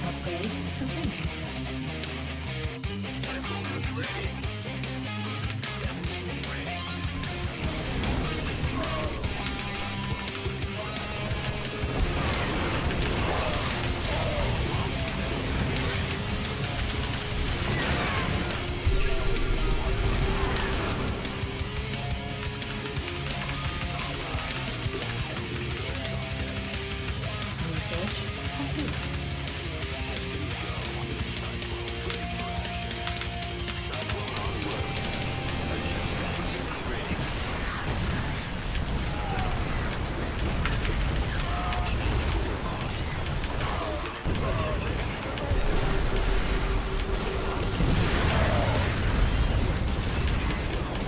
[SPEAKER 2] Upgrade complete. Research complete.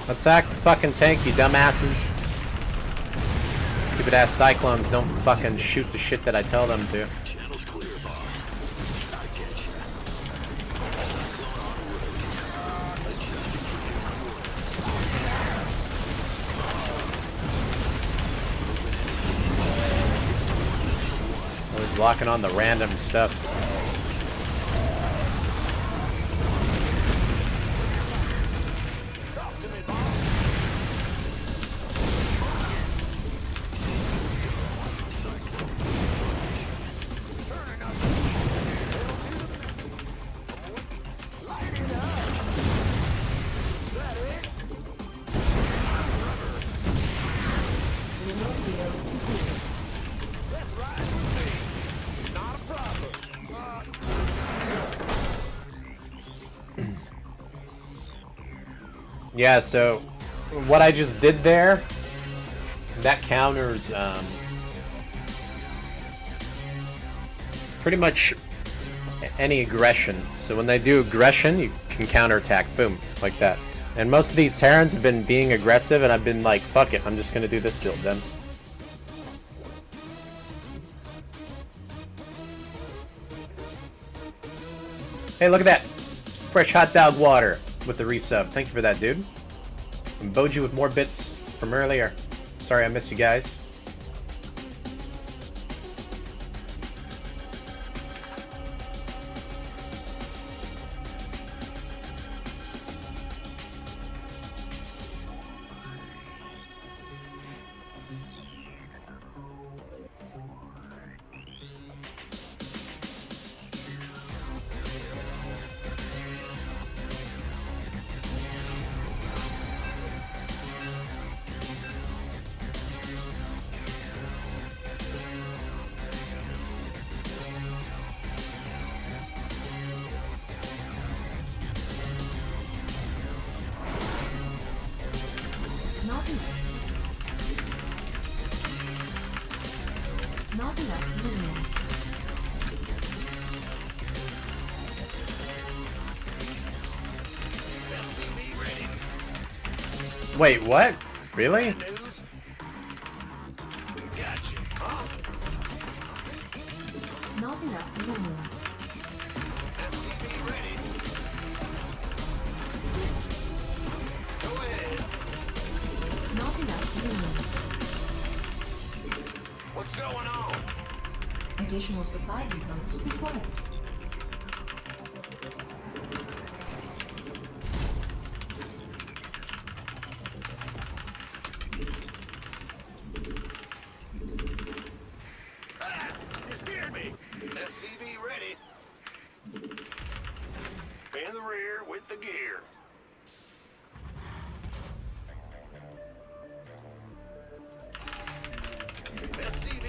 [SPEAKER 1] Attack the fucking tank, you dumbasses. Stupid ass cyclones don't fucking shoot the shit that I tell them to.
[SPEAKER 3] Channel's clear, boss. I get you.
[SPEAKER 1] Always locking on the random stuff. Yeah, so what I just did there, that counters pretty much any aggression. So when they do aggression, you can counterattack, boom, like that. And most of these Terrans have been being aggressive, and I've been like, fuck it, I'm just gonna do this build then. Hey, look at that! Fresh hot dog water with the resub. Thank you for that, dude. And Boji with more bits from earlier. Sorry I missed you guys.
[SPEAKER 2] Not enough. Not enough minerals.
[SPEAKER 1] Wait, what? Really?
[SPEAKER 2] Not enough minerals. Not enough minerals.
[SPEAKER 3] What's going on?
[SPEAKER 2] Additional supply depots required.
[SPEAKER 3] You scared me. SCV ready. In the rear with the gear. SCV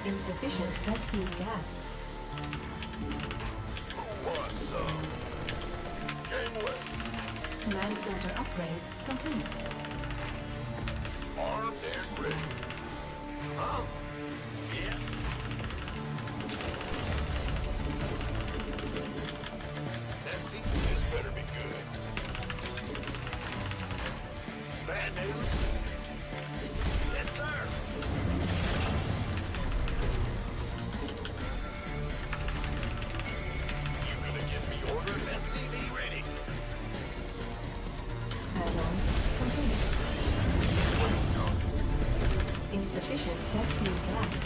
[SPEAKER 2] Insufficient rescue gas.
[SPEAKER 3] What's up? Gangway.
[SPEAKER 2] Command center upgrade complete.
[SPEAKER 3] Armed and ready. Huh? Yeah. This better be good. Bad news? Yes, sir. You gonna give me orders? SCV ready.
[SPEAKER 2] Add-on complete. Insufficient rescue gas.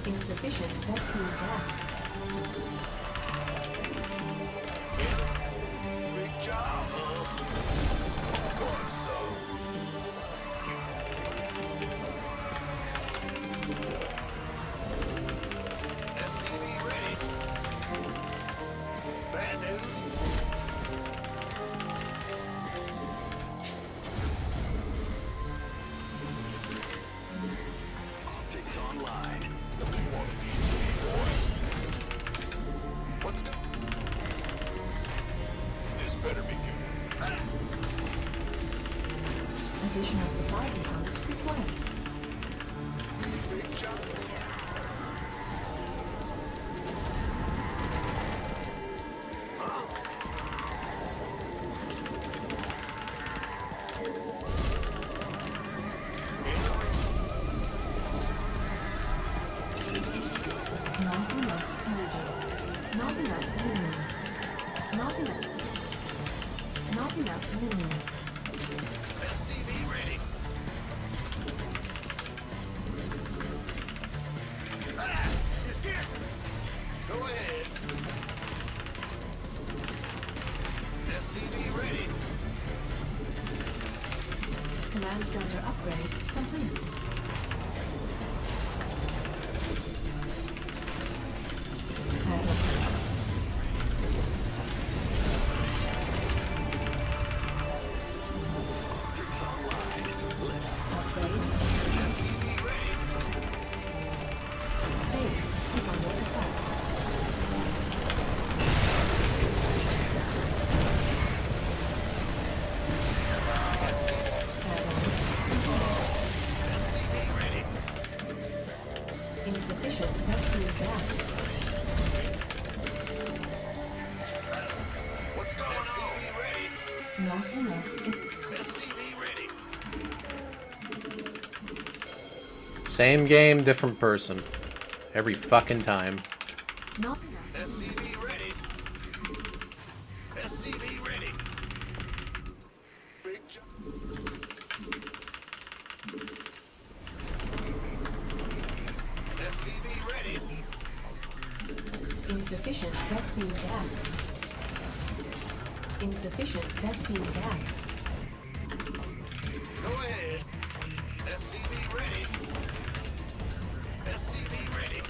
[SPEAKER 2] Insufficient rescue gas.
[SPEAKER 3] Big job, huh? What's up? SCV ready. Bad news? Optics online. Nobody want a piece of me, boy. What's up? This better be good.
[SPEAKER 2] Additional supply depots required.
[SPEAKER 3] Big job.
[SPEAKER 2] Not enough energy. Not enough minerals. Not enough. Not enough minerals.
[SPEAKER 3] SCV ready. It's here. Go ahead. SCV ready.
[SPEAKER 2] Command center upgrade complete. Add-on. Upgrade. Base is under attack. Add-on. Insufficient rescue gas.
[SPEAKER 3] What's going on? SCV ready.
[SPEAKER 2] Not enough.
[SPEAKER 3] SCV ready.
[SPEAKER 1] Same game, different person. Every fucking time.
[SPEAKER 2] Not enough.
[SPEAKER 3] SCV ready. SCV ready. Big job. SCV ready.
[SPEAKER 2] Insufficient rescue gas. Insufficient rescue gas.
[SPEAKER 3] Go ahead. SCV ready. SCV ready.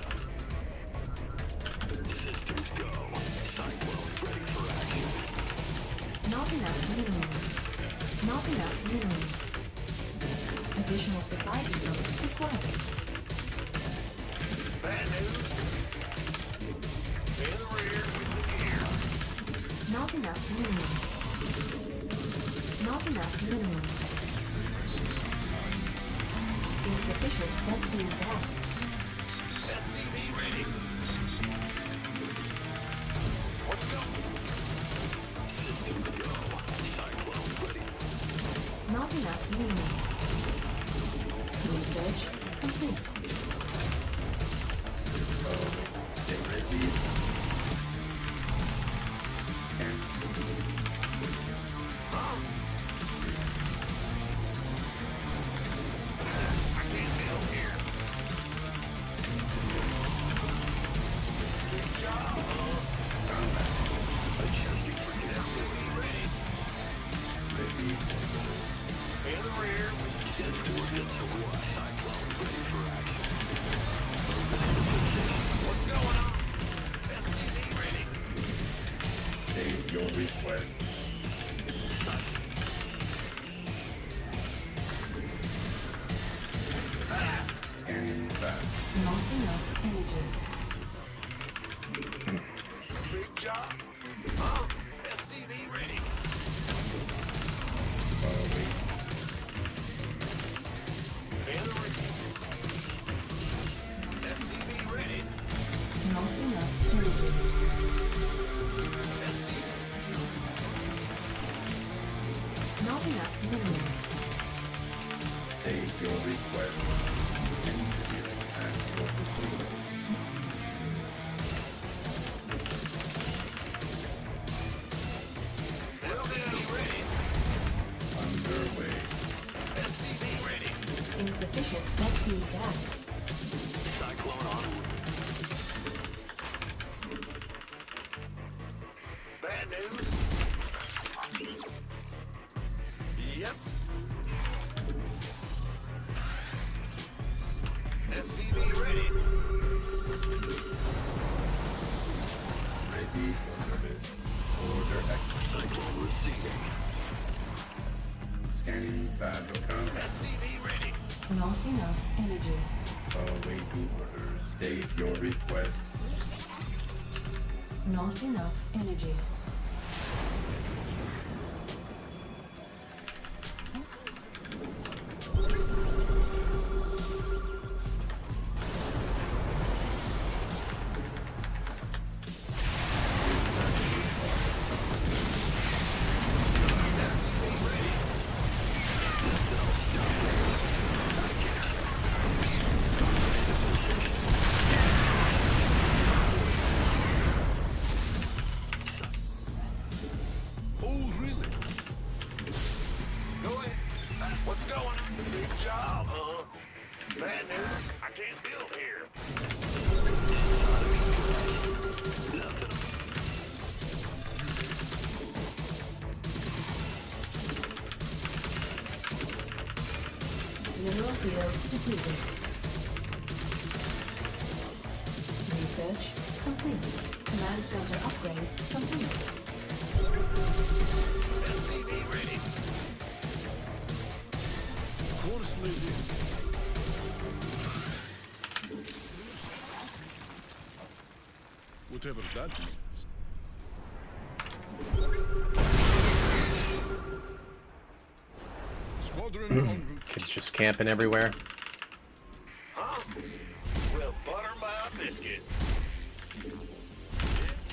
[SPEAKER 3] Systems go. Cyclone ready for action.
[SPEAKER 2] Not enough minerals. Not enough minerals. Additional supply depots required.
[SPEAKER 3] Bad news. In the rear. Here.
[SPEAKER 2] Not enough minerals. Not enough minerals. Insufficient rescue gas.
[SPEAKER 3] SCV ready. What's up? Systems go. Cyclone ready.
[SPEAKER 2] Not enough minerals. Research complete.
[SPEAKER 3] Stay ready. I can't help here.
[SPEAKER 2] Not enough energy.
[SPEAKER 3] Big job. Huh? SCV ready. SCV ready.
[SPEAKER 2] Not enough energy. Not enough minerals.
[SPEAKER 8] State your request. Engineering at your disposal.
[SPEAKER 3] LDD ready.
[SPEAKER 8] Underway.
[SPEAKER 3] SCV ready.
[SPEAKER 2] Insufficient rescue gas.
[SPEAKER 3] Cyclone on. Bad news. Yep. SCV ready.
[SPEAKER 8] Ready for service. Order exit.
[SPEAKER 3] Cyclone receiving.
[SPEAKER 8] Scanning battle contact.
[SPEAKER 3] SCV ready.
[SPEAKER 2] Not enough energy.
[SPEAKER 8] Awaiting orders. State your request.
[SPEAKER 2] Not enough energy.
[SPEAKER 3] Oh, really? Go ahead. What's going? Big job, huh? Bad news. I can't build here.
[SPEAKER 2] Mineral field depleted. Research complete. Command center upgrade complete.
[SPEAKER 3] SCV ready.
[SPEAKER 5] Course lady. Whatever that means. Squadron en route.
[SPEAKER 1] Kids just camping everywhere.
[SPEAKER 3] Huh? Well, butter my biscuit.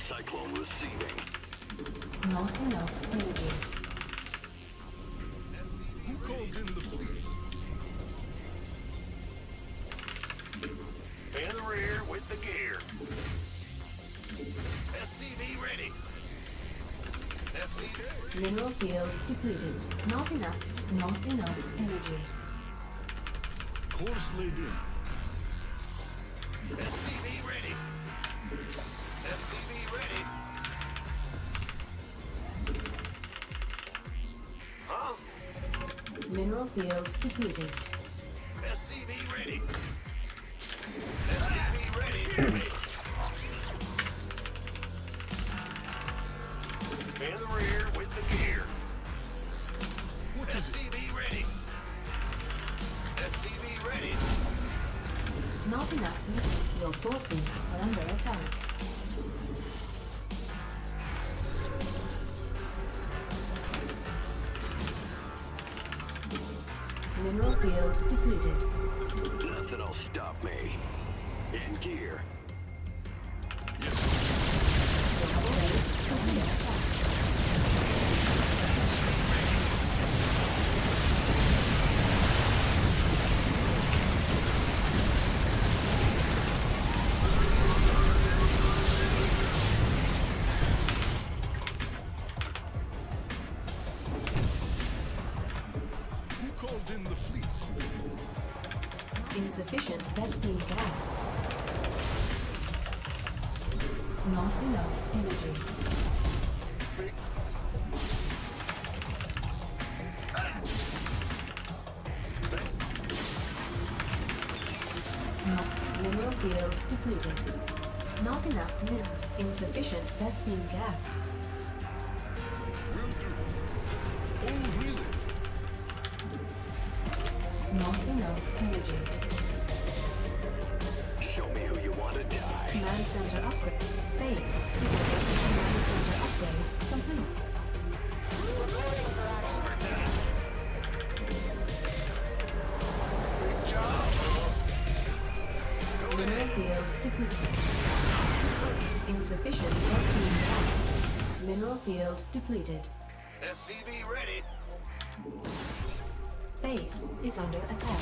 [SPEAKER 3] Cyclone receiving.
[SPEAKER 2] Not enough energy.
[SPEAKER 5] Who called in the fleet?
[SPEAKER 3] In the rear with the gear. SCV ready. SCV ready.
[SPEAKER 2] Mineral field depleted. Not enough energy.
[SPEAKER 5] Course laid in.
[SPEAKER 3] SCV ready. SCV ready. Huh?
[SPEAKER 2] Mineral field depleted.
[SPEAKER 3] SCV ready. SCV ready. In the rear with the gear.
[SPEAKER 5] What is it?
[SPEAKER 3] SCV ready. SCV ready.
[SPEAKER 2] Not enough. Your forces are under attack. Mineral field depleted.
[SPEAKER 3] Nothing'll stop me. In gear.
[SPEAKER 2] Your upgrades are under attack.
[SPEAKER 5] Who called in the fleet?
[SPEAKER 2] Insufficient Vespine gas. Not enough energy. Mineral field depleted. Not enough mineral. Insufficient Vespine gas.
[SPEAKER 5] Will do. Oh, really?
[SPEAKER 2] Not enough energy. center upgrade. Base is under command center upgrade complete.
[SPEAKER 7] Reporting for action.
[SPEAKER 2] Mineral field depleted. Insufficient S-beam gas. Mineral field depleted.
[SPEAKER 3] SCV ready.
[SPEAKER 2] Base is under attack.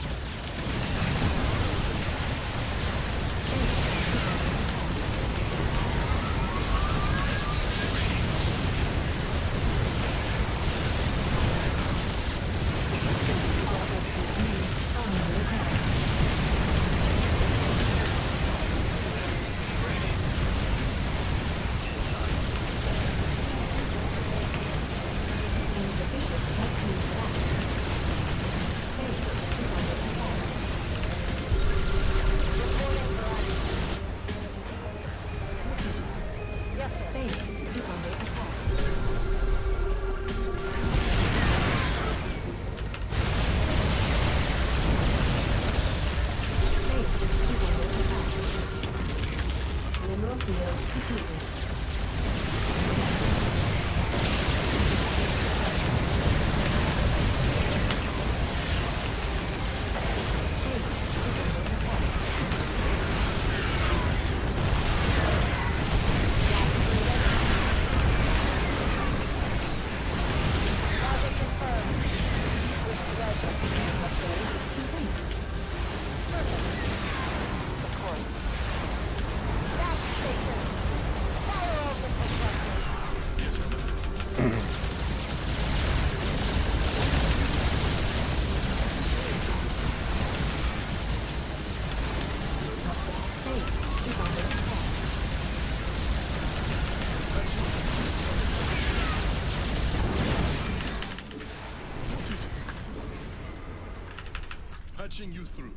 [SPEAKER 9] Patching you through.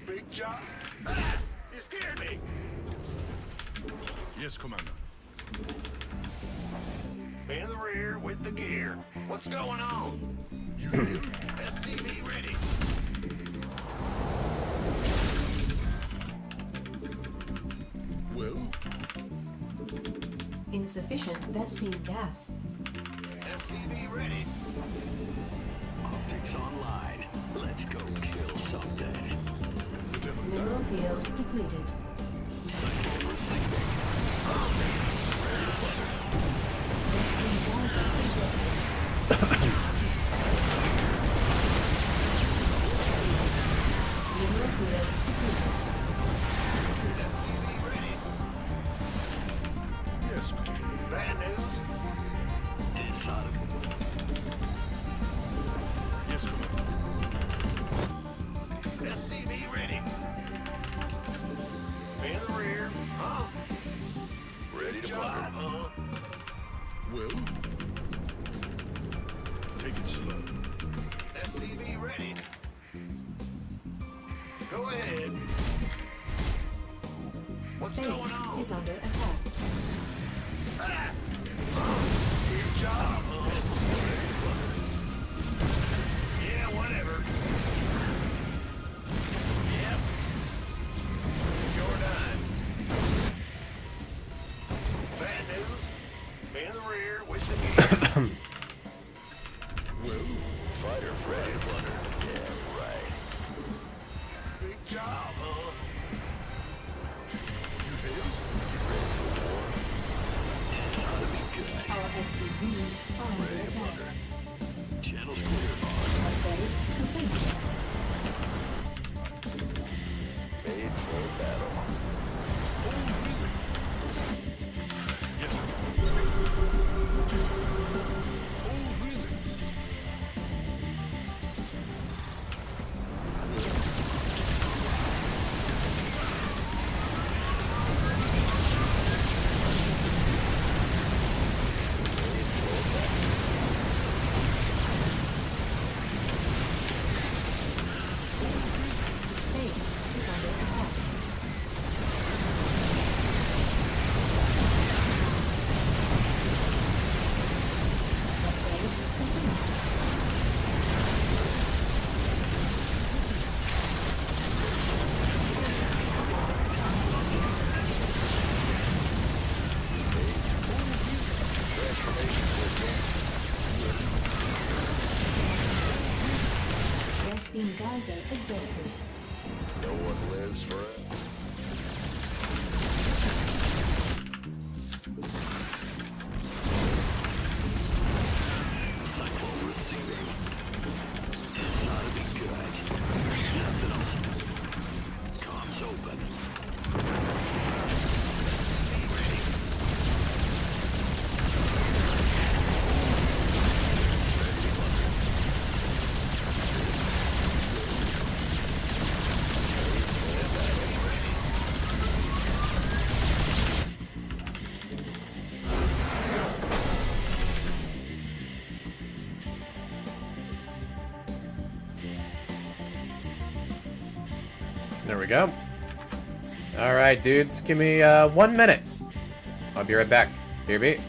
[SPEAKER 3] Big job. Ah, you scared me.
[SPEAKER 9] Yes, Commander.
[SPEAKER 3] In the rear with the gear. What's going on?
[SPEAKER 9] You here?
[SPEAKER 3] SCV ready.
[SPEAKER 9] Well,
[SPEAKER 2] Insufficient Vespine gas.
[SPEAKER 3] SCV ready.
[SPEAKER 8] Optics online. Let's go kill something.
[SPEAKER 2] Mineral field depleted. Vespine gas existing. Mineral field depleted.
[SPEAKER 3] SCV ready.
[SPEAKER 9] yes, Commander.
[SPEAKER 3] Bad news.
[SPEAKER 9] Yes, Commander.
[SPEAKER 3] SCV ready. In the rear. Huh?
[SPEAKER 8] Ready to
[SPEAKER 3] Job, huh?
[SPEAKER 9] Well, take it slow.
[SPEAKER 3] SCV ready. Go ahead. What's going
[SPEAKER 2] Base
[SPEAKER 3] on?
[SPEAKER 2] is under attack.
[SPEAKER 3] Good job, huh? Yeah, whatever. Yep. You're done. Bad news. In the rear with the gear.
[SPEAKER 9] Well,
[SPEAKER 8] Fighter ready, Flutter. Yeah, right.
[SPEAKER 3] Good job, huh?
[SPEAKER 9] you hail?
[SPEAKER 2] Our SCVs are under attack.
[SPEAKER 8] Channel's clear, boss.
[SPEAKER 2] Upgrade complete.
[SPEAKER 8] Made for battle.
[SPEAKER 9] Yes, sir. What is it? Oh, really?
[SPEAKER 2] Base is under attack. Geyser exhausted.
[SPEAKER 3] No one lives forever.
[SPEAKER 1] There we go. All right, dudes. Give me 1 minute. I'll be right back. BRB.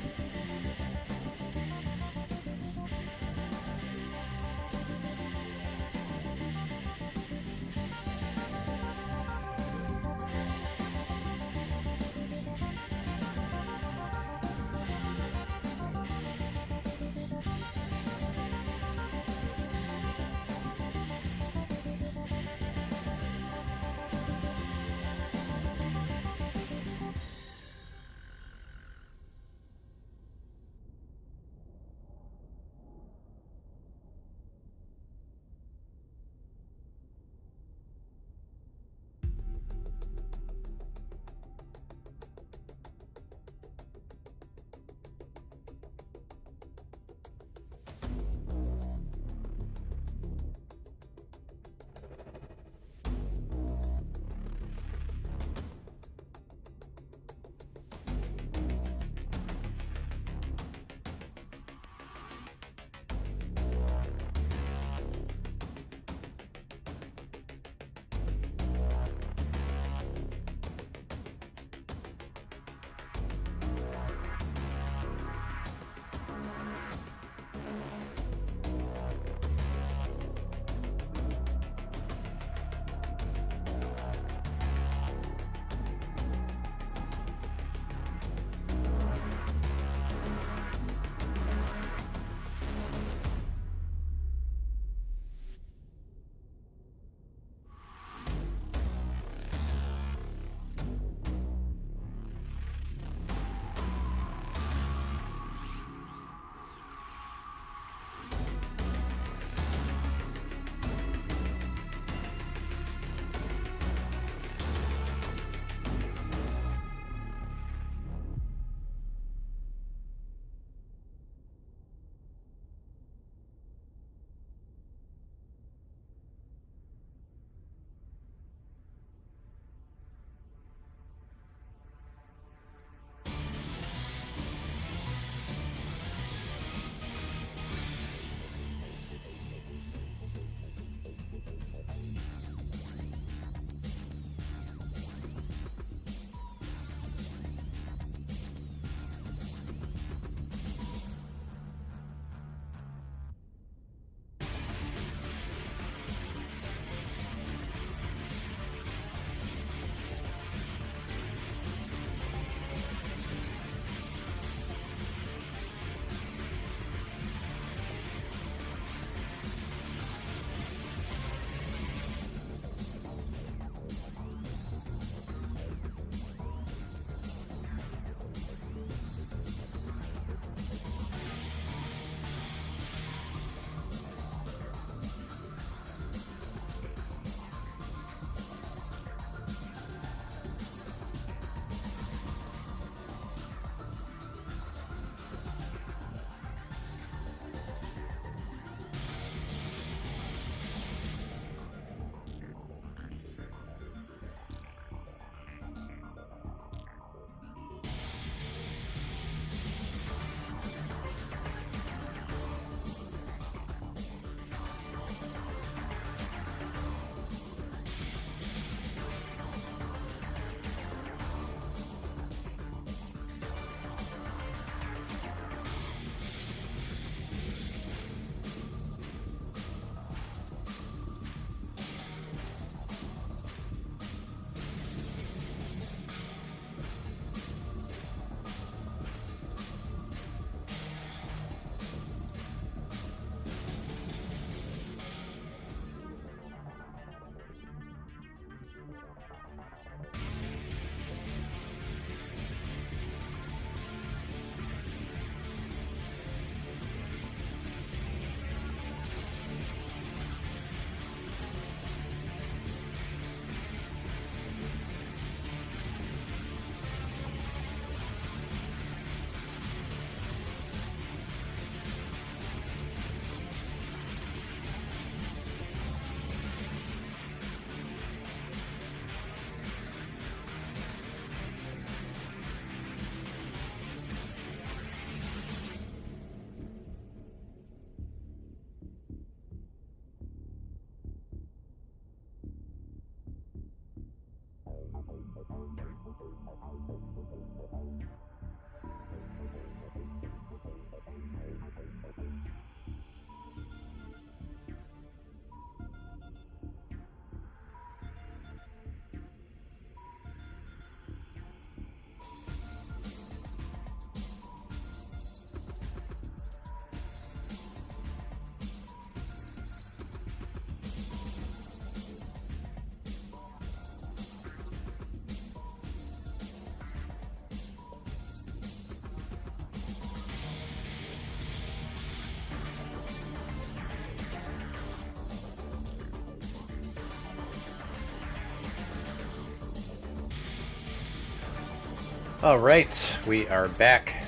[SPEAKER 1] All right, we are back.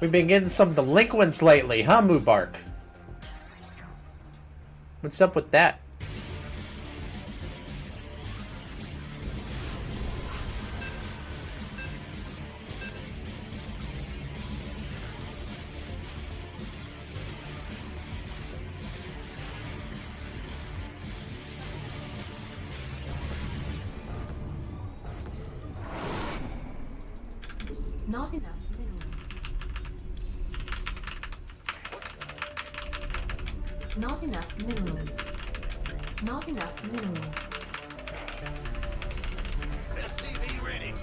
[SPEAKER 1] We've been getting some delinquents lately, huh, Mubark? What's up with that?
[SPEAKER 2] Not enough minerals. Not enough minerals. Not enough minerals.
[SPEAKER 3] SCV ready.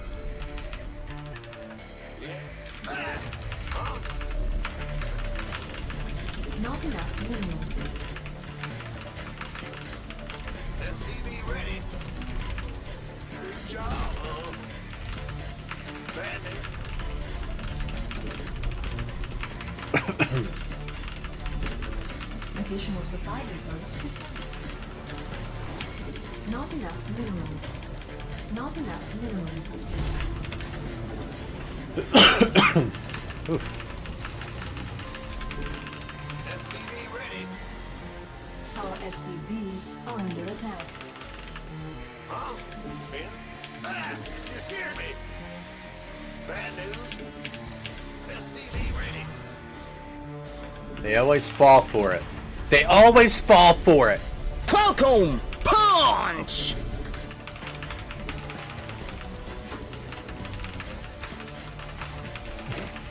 [SPEAKER 2] Not enough minerals.
[SPEAKER 3] SCV ready. Good job, Bad news.
[SPEAKER 2] Additional supply depots. Not enough minerals. Not enough minerals.
[SPEAKER 3] SCV ready.
[SPEAKER 2] Our SCVs are under attack.
[SPEAKER 3] Huh? Ben? You scared me. Bad news. SCV ready.
[SPEAKER 1] They always fall for it. They always fall for it.
[SPEAKER 10] Welcome! Punch!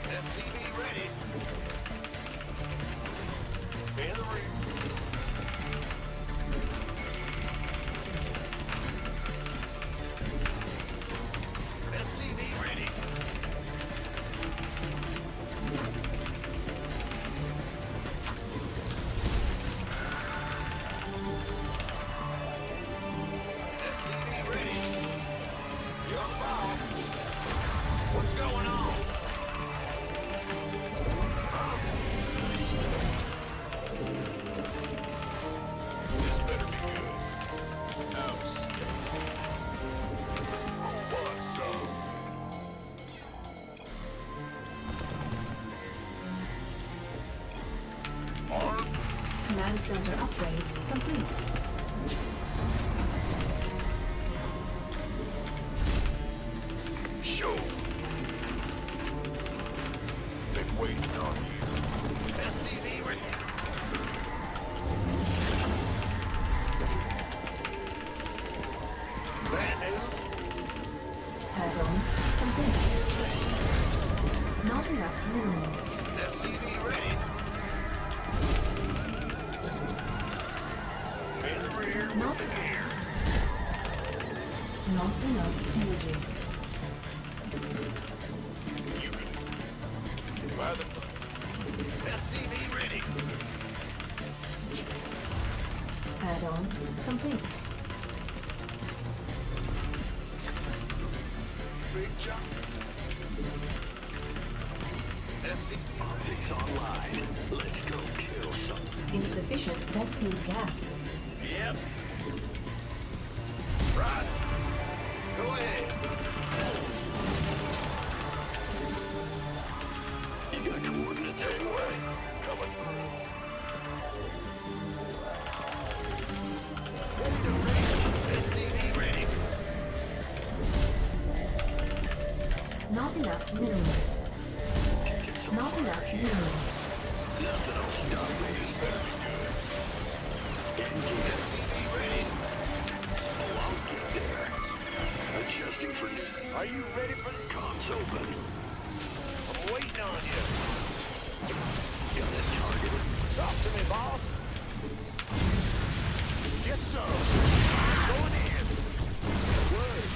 [SPEAKER 3] SCV ready. In the rear. SCV ready. SCV ready. Your boss. What's going on? This better be good. House. What's up? Arm.
[SPEAKER 2] Command center upgrade complete.
[SPEAKER 3] Show. Been waiting on you. SCV ready. Bad news.
[SPEAKER 2] Add-on complete. Not enough minerals.
[SPEAKER 3] SCV ready. In the rear.
[SPEAKER 2] Not,
[SPEAKER 3] Here.
[SPEAKER 2] not enough energy.
[SPEAKER 3] You can. By the. SCV ready.
[SPEAKER 2] Add-on complete.
[SPEAKER 3] Big jump. SCV. Optics online. Let's go kill something.
[SPEAKER 2] Insufficient Vespene gas.
[SPEAKER 3] Yep. Right. Go ahead. You got coordinates anyway. Coming through. SCV ready.
[SPEAKER 2] Not enough minerals. Not enough minerals.
[SPEAKER 3] Nothing will stop me. This better be good. SCV ready. Oh, I'll get there. Adjusting for new. Are you ready for the comms open? I'm waiting on you. Got it targeted. Talk to me, boss. Get some. Going in. Word.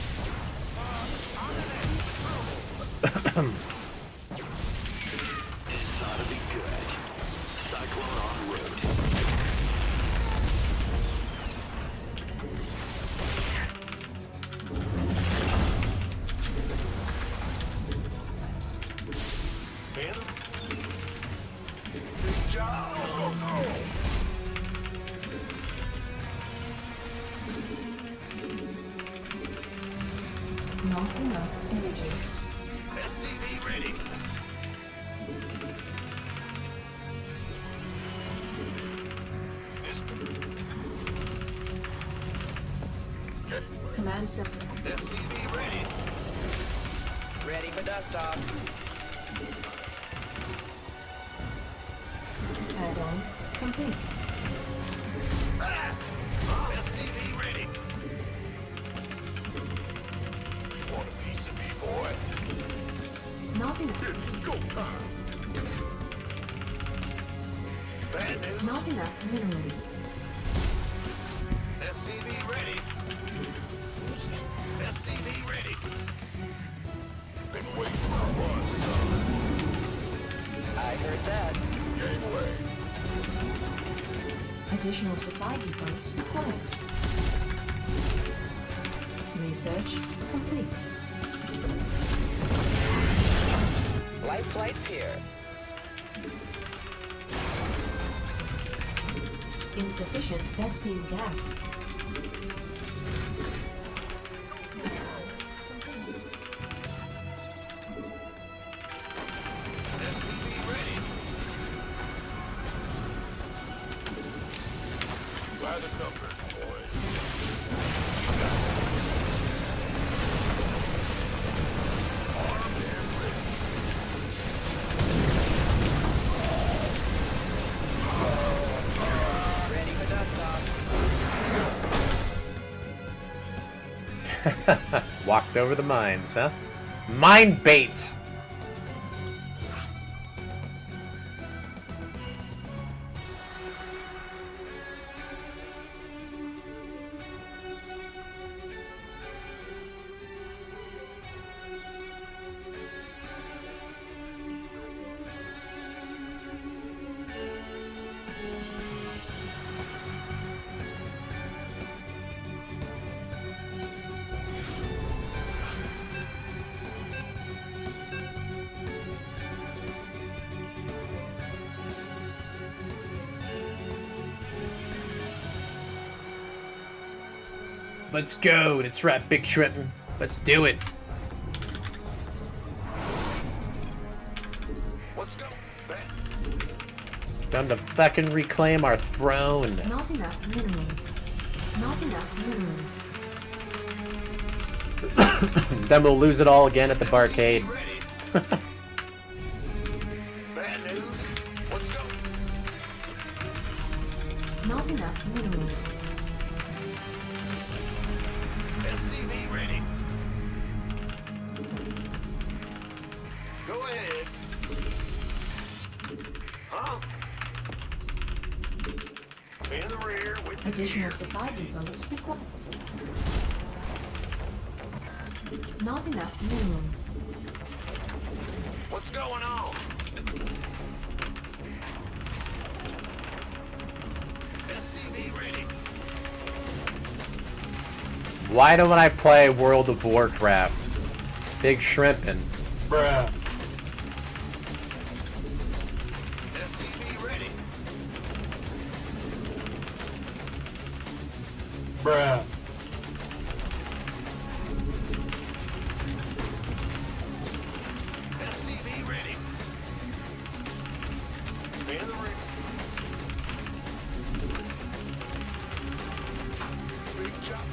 [SPEAKER 3] I'm in trouble.
[SPEAKER 2] energy.
[SPEAKER 3] SCV ready.
[SPEAKER 2] Command center.
[SPEAKER 3] SCV ready.
[SPEAKER 4] Ready for dust off.
[SPEAKER 2] Add-on complete.
[SPEAKER 3] SCV ready. Want a piece of me, boy?
[SPEAKER 2] Not enough.
[SPEAKER 3] Go time. Bad news.
[SPEAKER 2] Not enough minerals.
[SPEAKER 3] SCV ready. SCV ready. Been waiting for us, son.
[SPEAKER 4] I heard that.
[SPEAKER 3] Gateway.
[SPEAKER 2] Additional supply depots required. Research complete.
[SPEAKER 4] Life flight's here.
[SPEAKER 2] Insufficient Vespine gas.
[SPEAKER 3] SCV ready. By the numbers, boys. Armed and ready.
[SPEAKER 4] Ready for dust off.
[SPEAKER 1] Walked over the mines, huh? Mine bait! Let's go. That's right, Big Shrimpin'. Let's do it.
[SPEAKER 3] Let's go. Back.
[SPEAKER 1] Time to fucking reclaim our throne.
[SPEAKER 2] Not enough minerals. Not enough minerals.
[SPEAKER 1] Then we'll lose it all again at the barcade.
[SPEAKER 3] Ready. Bad news. Let's go.
[SPEAKER 2] Not enough minerals.
[SPEAKER 3] SCV ready. Go ahead. Huh? In the rear with the
[SPEAKER 2] Additional
[SPEAKER 3] gear.
[SPEAKER 2] supply depots required. Not enough minerals.
[SPEAKER 3] What's going on? SCV ready.
[SPEAKER 1] Why don't I play World of Warcraft? Big Shrimpin'. Bruh.
[SPEAKER 3] SCV ready.
[SPEAKER 1] Bruh.
[SPEAKER 3] SCV ready. In the rear. Big chop.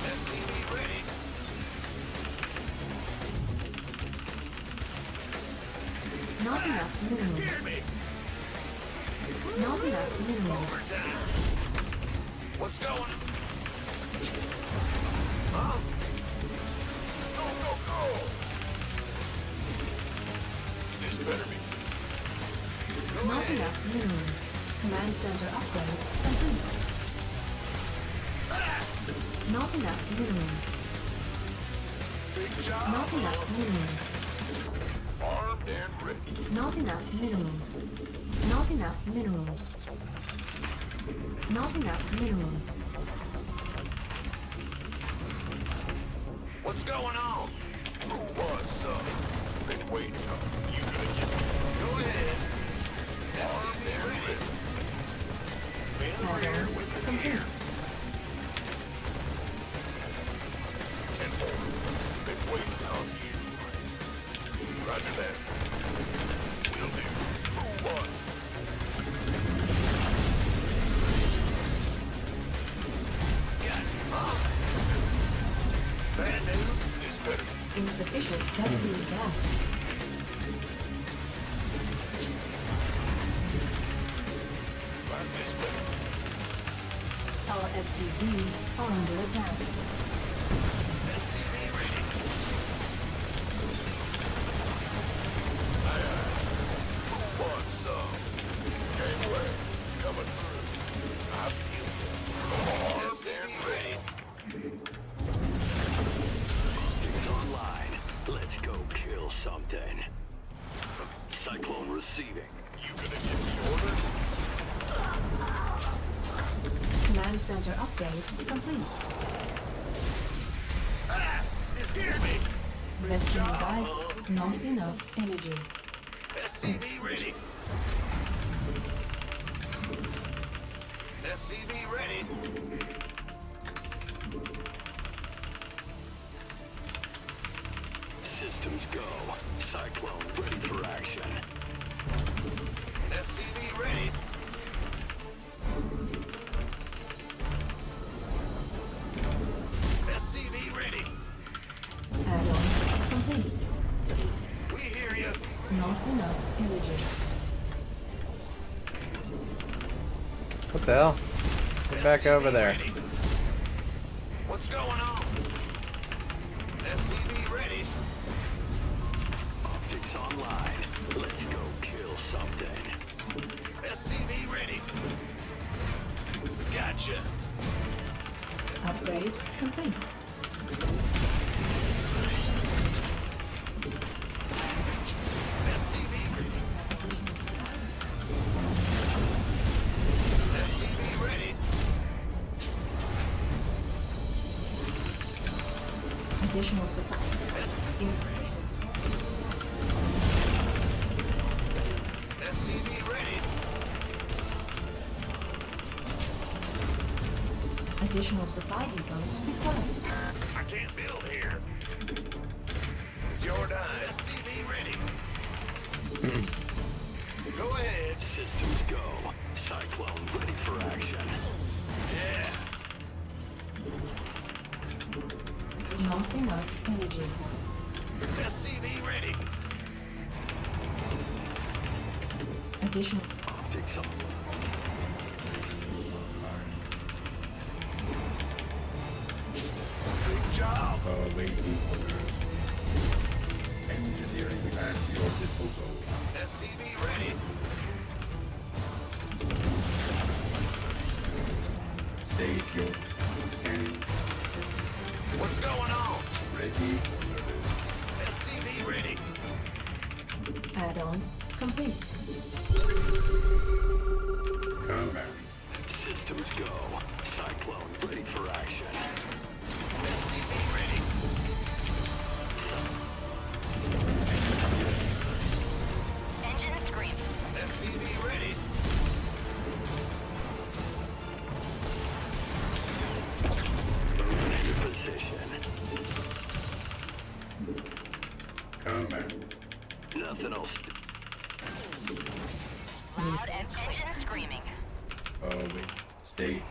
[SPEAKER 3] SCV ready.
[SPEAKER 2] Not enough minerals.
[SPEAKER 3] Hear me.
[SPEAKER 2] Not enough minerals.
[SPEAKER 3] Overtime. What's going on? Huh? Go, go, go! This better be. Go
[SPEAKER 2] Not
[SPEAKER 3] ahead.
[SPEAKER 2] enough minerals. Command center upgrade complete. Not enough minerals.
[SPEAKER 3] Big job.
[SPEAKER 2] Not enough minerals.
[SPEAKER 3] Armed and ready.
[SPEAKER 2] Not enough minerals. Not enough minerals. Not enough minerals.
[SPEAKER 3] What's going on? What's up? Been waiting. You gonna get me? Go ahead. Armed and ready. In the rear
[SPEAKER 2] Add-on
[SPEAKER 3] with the
[SPEAKER 2] complete.
[SPEAKER 3] gear. And Roger that. Will do. Move on. Bad news is better.
[SPEAKER 2] Insufficient gasoline gas.
[SPEAKER 3] Find this better.
[SPEAKER 2] Our SCVs are under attack.
[SPEAKER 3] SCV ready. Who wants some? Gateway coming through. I feel you. Come on, SCV ready.
[SPEAKER 11] It's online. Let's go kill something. Cyclone receiving.
[SPEAKER 3] You gonna give me orders?
[SPEAKER 2] Command center upgrade complete.
[SPEAKER 3] Ah! You scared me!
[SPEAKER 2] Rescuing guys, not enough energy.
[SPEAKER 3] SCV ready. SCV ready.
[SPEAKER 11] Systems go. Cyclone ready for action.
[SPEAKER 3] SCV ready. SCV ready.
[SPEAKER 2] Add-on complete.
[SPEAKER 3] We hear you.
[SPEAKER 2] Not enough energy.
[SPEAKER 1] What the hell? Get back over there.
[SPEAKER 3] What's going on? SCV ready.
[SPEAKER 11] Optics online. Let's go kill something.
[SPEAKER 3] SCV ready. Gotcha.
[SPEAKER 2] Upgrade complete.
[SPEAKER 3] SCV ready. SCV ready.
[SPEAKER 2] Additional supply.
[SPEAKER 3] SCV ready.
[SPEAKER 2] Additional supply depots required.
[SPEAKER 3] I can't build here. It's your dime. SCV ready. Go ahead.
[SPEAKER 11] Systems go. Cyclone ready for action.
[SPEAKER 3] Yeah.
[SPEAKER 2] Not enough energy.
[SPEAKER 3] SCV ready.
[SPEAKER 2] Additional
[SPEAKER 11] Optics on.
[SPEAKER 3] Good job.
[SPEAKER 8] Awaiting orders. Engineering at your disposal.
[SPEAKER 3] SCV ready.
[SPEAKER 8] State your scanning.
[SPEAKER 3] What's going on?
[SPEAKER 8] Ready.
[SPEAKER 3] SCV ready.
[SPEAKER 2] add-on complete.
[SPEAKER 8] Combat.
[SPEAKER 11] Systems go. Cyclone ready for action.
[SPEAKER 3] SCV ready.
[SPEAKER 7] Engine scream.
[SPEAKER 3] SCV ready.
[SPEAKER 11] Moving into position.
[SPEAKER 8] Combat.
[SPEAKER 11] Nothing else.
[SPEAKER 7] Loud and engine screaming.
[SPEAKER 8] Await. State.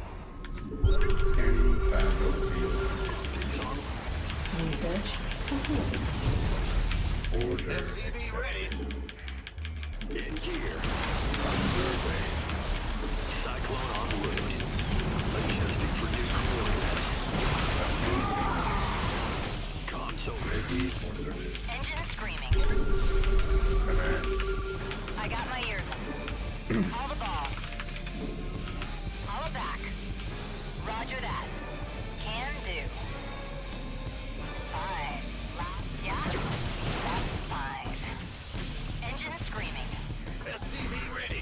[SPEAKER 8] Scanning battlefield.
[SPEAKER 2] Research complete.
[SPEAKER 8] Order
[SPEAKER 3] SCV
[SPEAKER 8] accepted.
[SPEAKER 3] ready.
[SPEAKER 11] In gear.
[SPEAKER 8] Underway.
[SPEAKER 11] Cyclone en route. Adjusting for new coordinates. Console
[SPEAKER 8] Ready for service.
[SPEAKER 7] Engine screaming.
[SPEAKER 8] Command.
[SPEAKER 7] I got my ears on. Call the ball. Call it back. Roger that. Can do. Fine. Yeah? That's fine. Engine screaming.
[SPEAKER 3] SCV ready.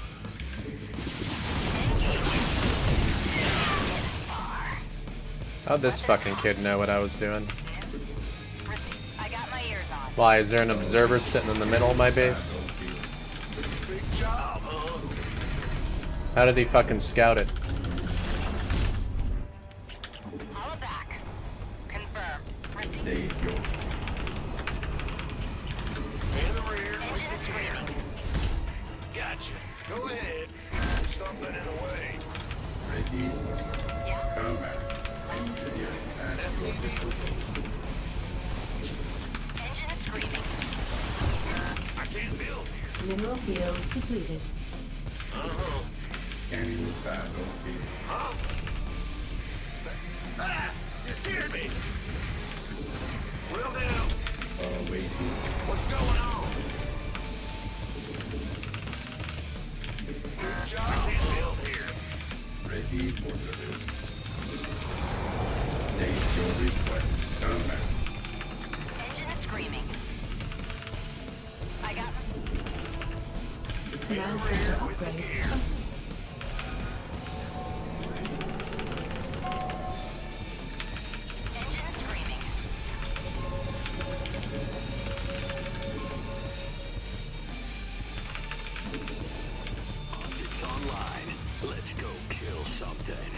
[SPEAKER 1] How'd this fucking kid know what I was doing?
[SPEAKER 7] I got my ears on.
[SPEAKER 1] Why, is there an observer sitting in the middle of my base?
[SPEAKER 3] Big job, huh?
[SPEAKER 1] How did he fucking scout it?
[SPEAKER 7] Call it back. Confirmed.
[SPEAKER 8] State your
[SPEAKER 3] In the rear.
[SPEAKER 2] Mineral field depleted.
[SPEAKER 8] Scanning with fast OK.
[SPEAKER 11] Huh? Ah! You scared me! Will do!
[SPEAKER 8] Waiting.
[SPEAKER 11] What's going on? Good job. I can't build here.
[SPEAKER 8] Ready for service. State your request. Combat.
[SPEAKER 7] Engine is screaming. I got
[SPEAKER 2] Command center upgrade.
[SPEAKER 7] engine is screaming.
[SPEAKER 11] Objects online. Let's go kill something.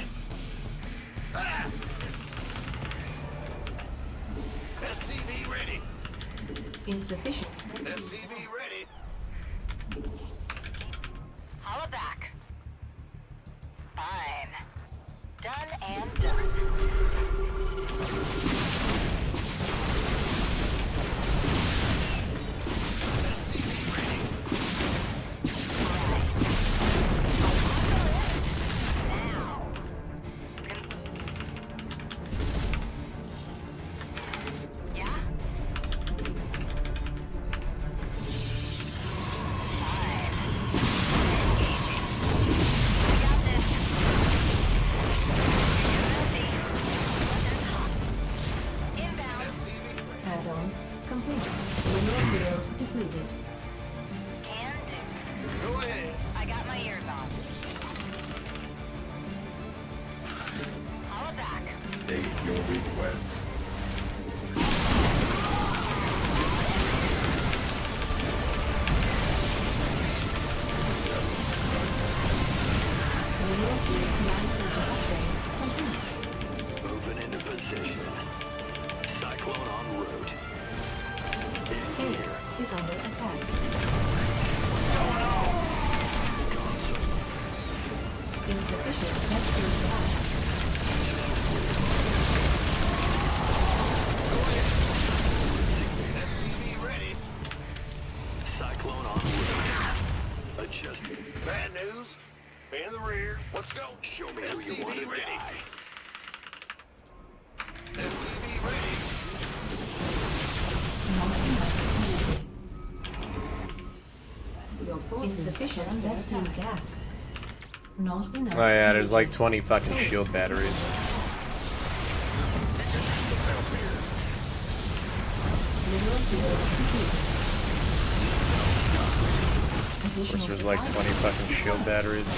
[SPEAKER 11] Ah! SCV ready.
[SPEAKER 2] Insufficient.
[SPEAKER 11] SCV ready.
[SPEAKER 7] Holla back. Fine. Done and done. Yeah?
[SPEAKER 2] Add-on complete. Mineral field depleted.
[SPEAKER 7] Can do.
[SPEAKER 11] Go ahead.
[SPEAKER 7] I got my ears on. Holla back.
[SPEAKER 8] State your request.
[SPEAKER 2] Mineral field command center upgrade complete.
[SPEAKER 11] Moving into position. Cyclone en route.
[SPEAKER 2] Base is under attack. Insufficient rescue gas.
[SPEAKER 11] SCV ready. Cyclone en route. Adjusting. Bad news. In the rear. Let's go. Show me who you want to ready. SCV ready.
[SPEAKER 2] Your forces insufficient rescue gas. Not enough.
[SPEAKER 1] Oh yeah, there's like 20 fucking shield batteries.
[SPEAKER 2] Mineral field completed.
[SPEAKER 1] Of course, there's like 20 fucking shield batteries.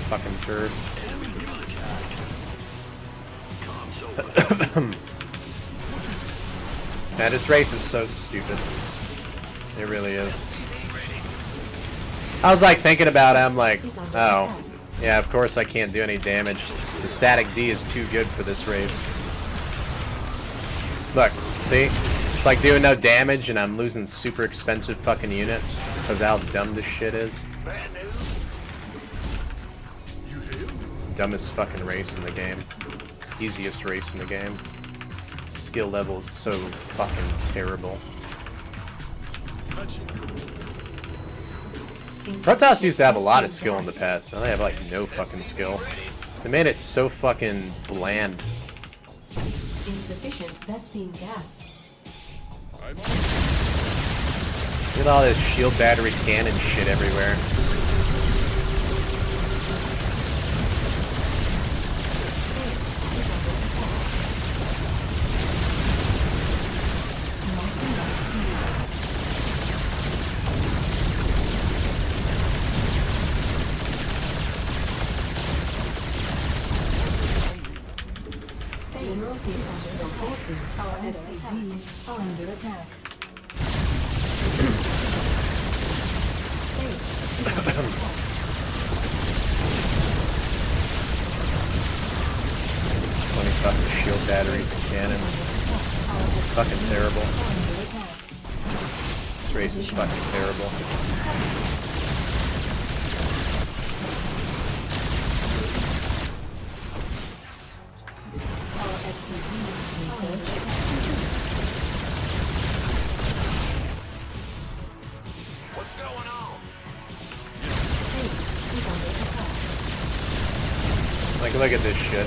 [SPEAKER 1] Fucking turd. Man, this race is so stupid. It really is. I was like thinking about it, I'm like, oh, yeah, of course I can't do any damage. The static D is too good for this race. Look, see? It's like doing no damage and I'm losing super expensive fucking units because how dumb this shit is.
[SPEAKER 11] Bad news.
[SPEAKER 1] Dumbest fucking race in the game. Easiest race in the game. Skill level is so fucking terrible. Protoss used to have a lot of skill in the past. Now they have like no fucking skill. They made it so fucking bland.
[SPEAKER 2] Insufficient Vespine gas.
[SPEAKER 1] Look at all this shield battery cannon shit everywhere.
[SPEAKER 2] Our SCVs are under attack. Base is under attack.
[SPEAKER 1] 20 fucking shield batteries and cannons. Fucking terrible. This race is fucking terrible.
[SPEAKER 2] Our SCVs research.
[SPEAKER 11] What's going on?
[SPEAKER 1] Look at this shit.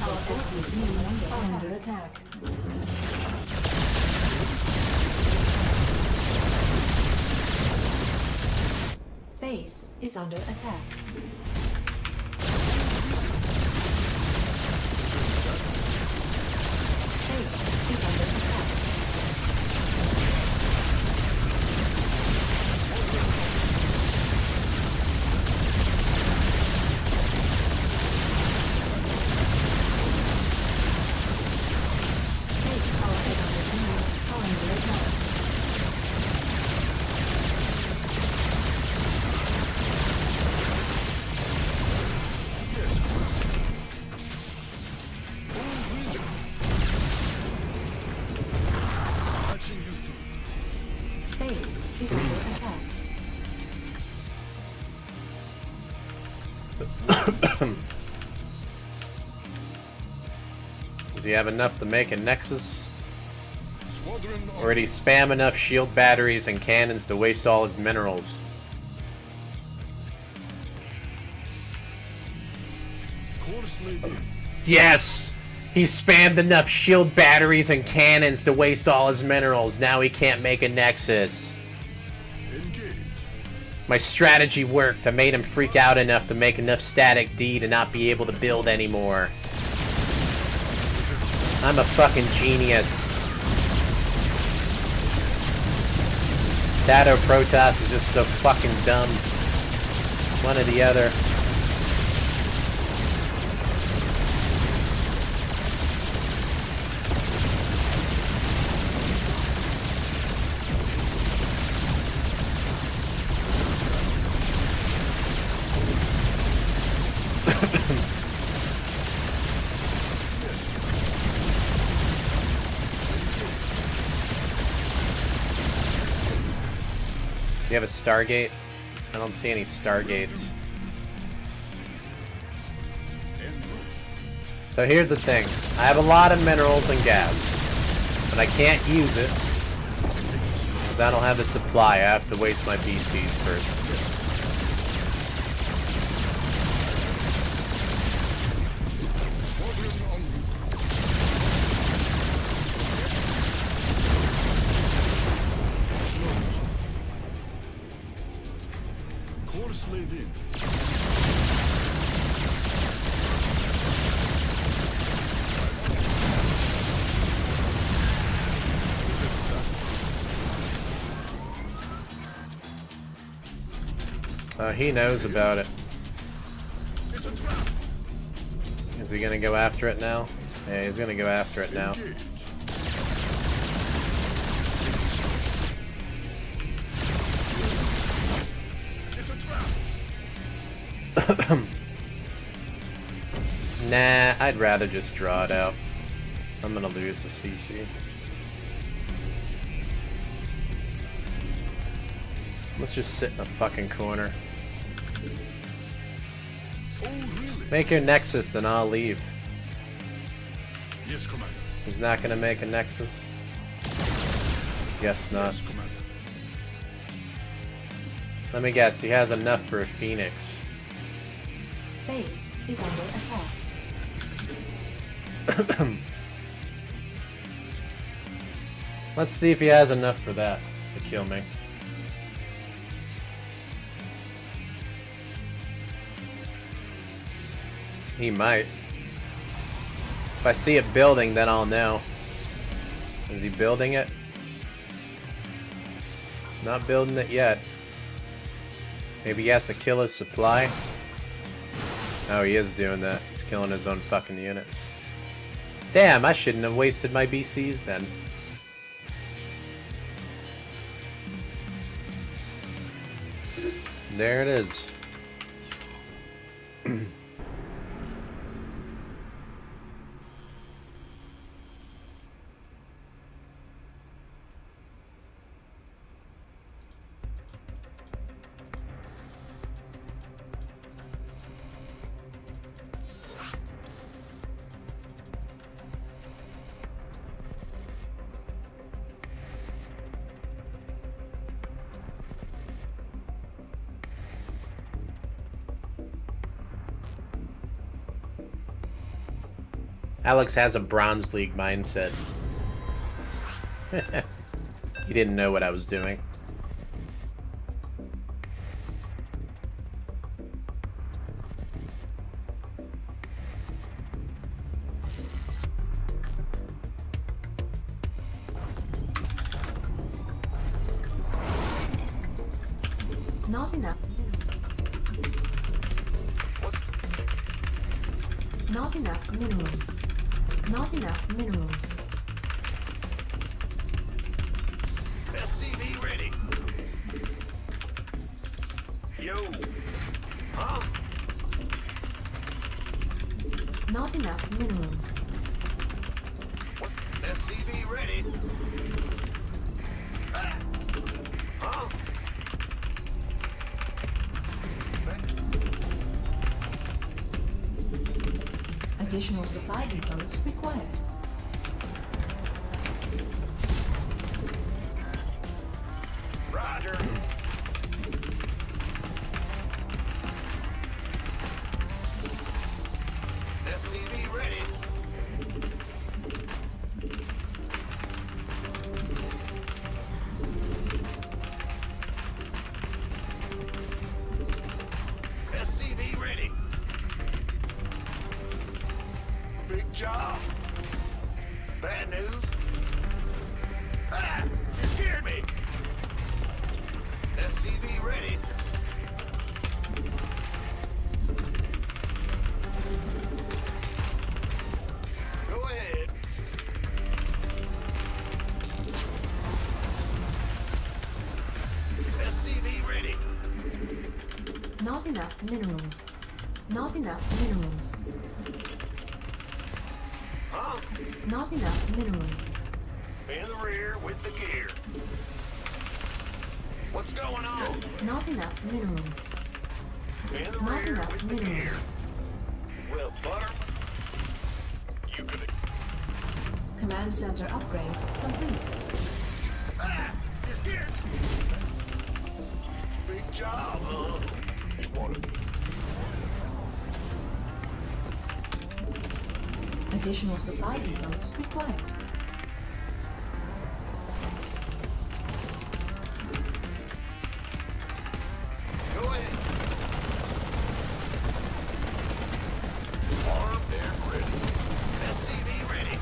[SPEAKER 2] Our SCVs are under attack. Base is under attack. Base is under attack. Base are under attack.
[SPEAKER 9] Patching you through.
[SPEAKER 2] Base is under attack.
[SPEAKER 1] Does he have enough to make a Nexus?
[SPEAKER 9] Squadron
[SPEAKER 1] Or did he spam enough shield batteries and cannons to waste all his minerals?
[SPEAKER 9] course laid in.
[SPEAKER 1] Yes! He spammed enough shield batteries and cannons to waste all his minerals. Now he can't make a Nexus.
[SPEAKER 9] Engage.
[SPEAKER 1] My strategy worked. I made him freak out enough to make enough static D to not be able to build anymore. I'm a fucking genius. That or Protoss is just so fucking dumb. One or the other. Does he have a Stargate? I don't see any Stargates. So here's the thing. I have a lot of minerals and gas, but I can't use it because I don't have the supply. I have to waste my BCs first.
[SPEAKER 9] Course laid in.
[SPEAKER 1] He knows about it.
[SPEAKER 9] It's a trap.
[SPEAKER 1] Is he gonna go after it now? Yeah, he's gonna go after it now.
[SPEAKER 9] Engage. It's a trap.
[SPEAKER 1] Nah, I'd rather just draw it out. I'm gonna lose the CC. Let's just sit in a fucking corner.
[SPEAKER 9] Oh, really?
[SPEAKER 1] Make your Nexus, then I'll leave.
[SPEAKER 9] Yes, Commander.
[SPEAKER 1] He's not gonna make a Nexus? Guess not.
[SPEAKER 9] Yes, Commander.
[SPEAKER 1] Let me guess, he has enough for a Phoenix.
[SPEAKER 2] Base is under attack.
[SPEAKER 1] Let's see if he has enough for that to kill me. He might. If I see it building, then I'll know. Is he building it? Not building it yet. Maybe he has to kill his supply? Oh, he is doing that. He's killing his own fucking units. Damn, I shouldn't have wasted my BCs then. There it is. Alex has a Bronze League mindset. He didn't know what I was doing.
[SPEAKER 2] Not enough minerals. Not enough minerals. Not enough minerals.
[SPEAKER 11] SCV ready. Yo. Huh?
[SPEAKER 2] Not enough minerals.
[SPEAKER 11] What? SCV ready. Ah. Huh?
[SPEAKER 2] Additional supply depots required.
[SPEAKER 11] Roger. SCV ready. SCV ready. Big job. Bad news. Ah! You scared me. SCV ready. Go ahead. SCV ready.
[SPEAKER 2] Not enough minerals. Not enough minerals.
[SPEAKER 11] Huh?
[SPEAKER 2] Not enough minerals.
[SPEAKER 11] In the rear with the gear. What's going on?
[SPEAKER 2] Not enough minerals.
[SPEAKER 11] In the
[SPEAKER 2] Not
[SPEAKER 11] rear
[SPEAKER 2] enough
[SPEAKER 11] with the gear.
[SPEAKER 2] minerals.
[SPEAKER 11] Well, butter. You could have.
[SPEAKER 2] Command center upgrade complete.
[SPEAKER 11] Ah! You scared? Big job, huh? You want to.
[SPEAKER 2] Additional supply depots required.
[SPEAKER 11] Go ahead. Armed and ready. SCV ready.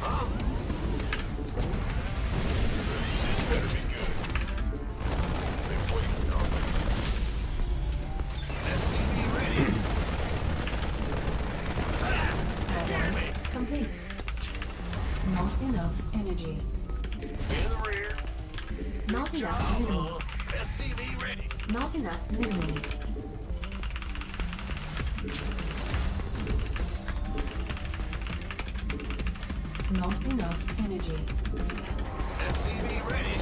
[SPEAKER 11] Huh? This better be good. They're waiting on me. SCV ready. Ah! Scared me.
[SPEAKER 2] Complete. Not enough energy.
[SPEAKER 11] In the rear.
[SPEAKER 2] Not enough minerals.
[SPEAKER 11] SCV ready.
[SPEAKER 2] Not enough minerals. Not enough energy.
[SPEAKER 11] SCV ready.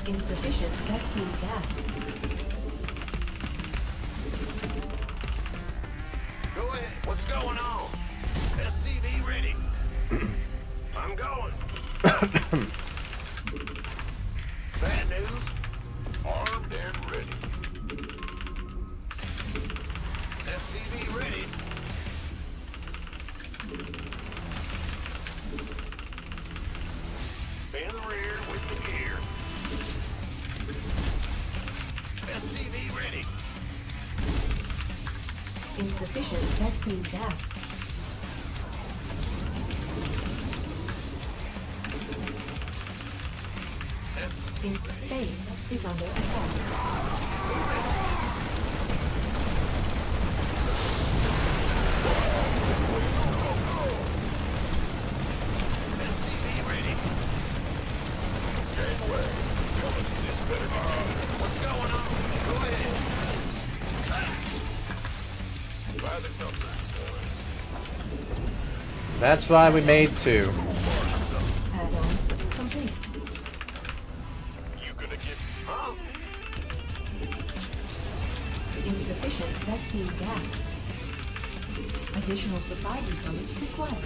[SPEAKER 2] Insufficient rescue gas.
[SPEAKER 11] Go ahead. What's going on? SCV ready. I'm going. Bad news. Armed and ready. SCV ready. In the rear with the gear. SCV ready.
[SPEAKER 2] Insufficient rescue gas. Base is under attack.
[SPEAKER 11] SCV ready. Gateway. Coming. This better be good. What's going on? Go ahead. By the numbers, boy.
[SPEAKER 1] That's why we made two.
[SPEAKER 2] Add-on complete.
[SPEAKER 11] You gonna get... Huh?
[SPEAKER 2] Insufficient rescue gas. Additional supply depots required.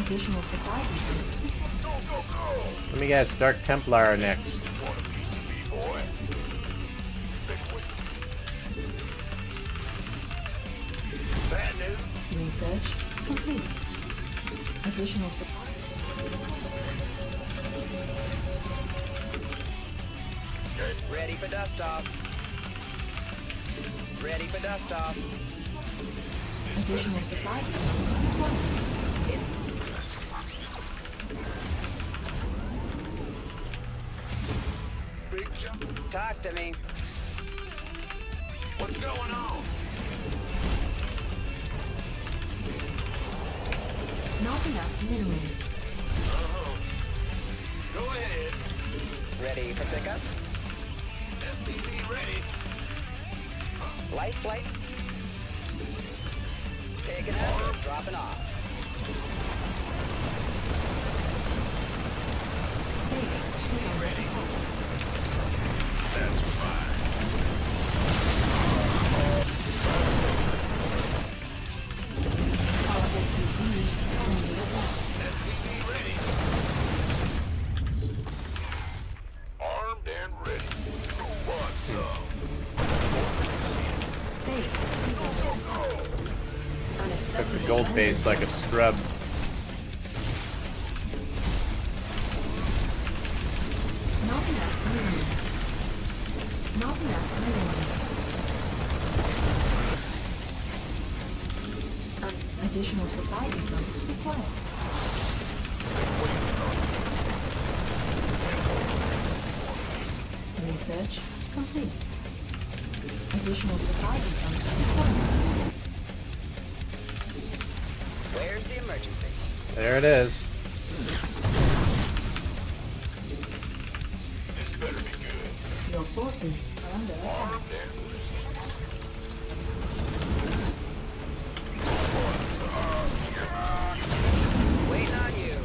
[SPEAKER 2] Additional supply depots required.
[SPEAKER 11] Go, go, go!
[SPEAKER 1] Let me guess, Dark Templar next.
[SPEAKER 11] Want a piece of me, boy? Big win.
[SPEAKER 2] Research complete. Additional supply.
[SPEAKER 4] Ready for dust off. Ready for dust off.
[SPEAKER 2] Additional supply depots required.
[SPEAKER 11] Big jump.
[SPEAKER 4] Talk to me.
[SPEAKER 11] What's going on?
[SPEAKER 2] Not enough minerals.
[SPEAKER 11] Go ahead.
[SPEAKER 4] Ready for pickup.
[SPEAKER 11] SCV ready.
[SPEAKER 4] Light flight. Taking out, dropping off.
[SPEAKER 2] Base is under attack.
[SPEAKER 11] That's fine.
[SPEAKER 2] Our SCVs are under attack.
[SPEAKER 11] SCV ready. Armed and ready. Who wants some?
[SPEAKER 2] Base is under attack.
[SPEAKER 1] Took
[SPEAKER 2] Unacceptable
[SPEAKER 1] the gold base like a scrub.
[SPEAKER 2] Not enough minerals. Not enough minerals. Additional supply depots required. Research complete. Additional supply depots required.
[SPEAKER 4] Where's the emergency?
[SPEAKER 1] There it is.
[SPEAKER 11] This better be good.
[SPEAKER 2] Your forces are under attack.
[SPEAKER 11] Armed and
[SPEAKER 4] Waiting on you.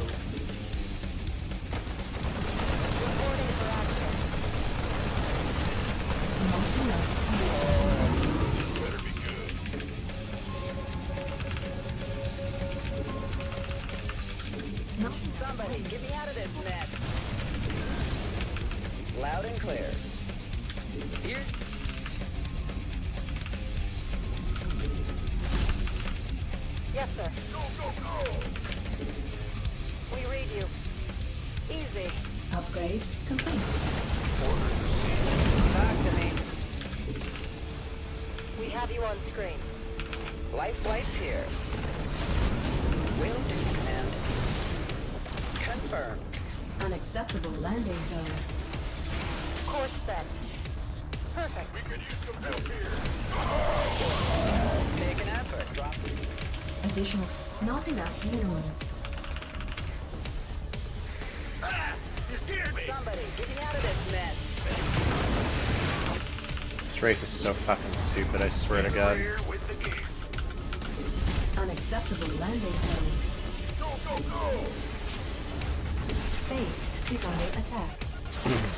[SPEAKER 7] Reporting for action.
[SPEAKER 2] Not enough minerals.
[SPEAKER 11] this better be good.
[SPEAKER 2] Not
[SPEAKER 4] Somebody, get me out of this mess. Loud and clear. Here.
[SPEAKER 7] Yes, sir.
[SPEAKER 11] Go, go, go!
[SPEAKER 7] We read you. Easy.
[SPEAKER 2] upgrade complete.
[SPEAKER 4] Talk to me.
[SPEAKER 7] We have you on screen.
[SPEAKER 4] Life flight's here. Will do, command. Confirm.
[SPEAKER 2] Unacceptable landing zone.
[SPEAKER 7] Course set. Perfect.
[SPEAKER 11] Could use some help here.
[SPEAKER 4] Make an effort. Drop.
[SPEAKER 2] Additional. Not enough minerals.
[SPEAKER 11] Ah! You scared me!
[SPEAKER 4] Somebody, get me out of this mess.
[SPEAKER 1] This race is so fucking stupid, I swear to God.
[SPEAKER 11] Here with the gear.
[SPEAKER 2] Unacceptable landing zone.
[SPEAKER 11] Go, go, go!
[SPEAKER 2] Base is under attack.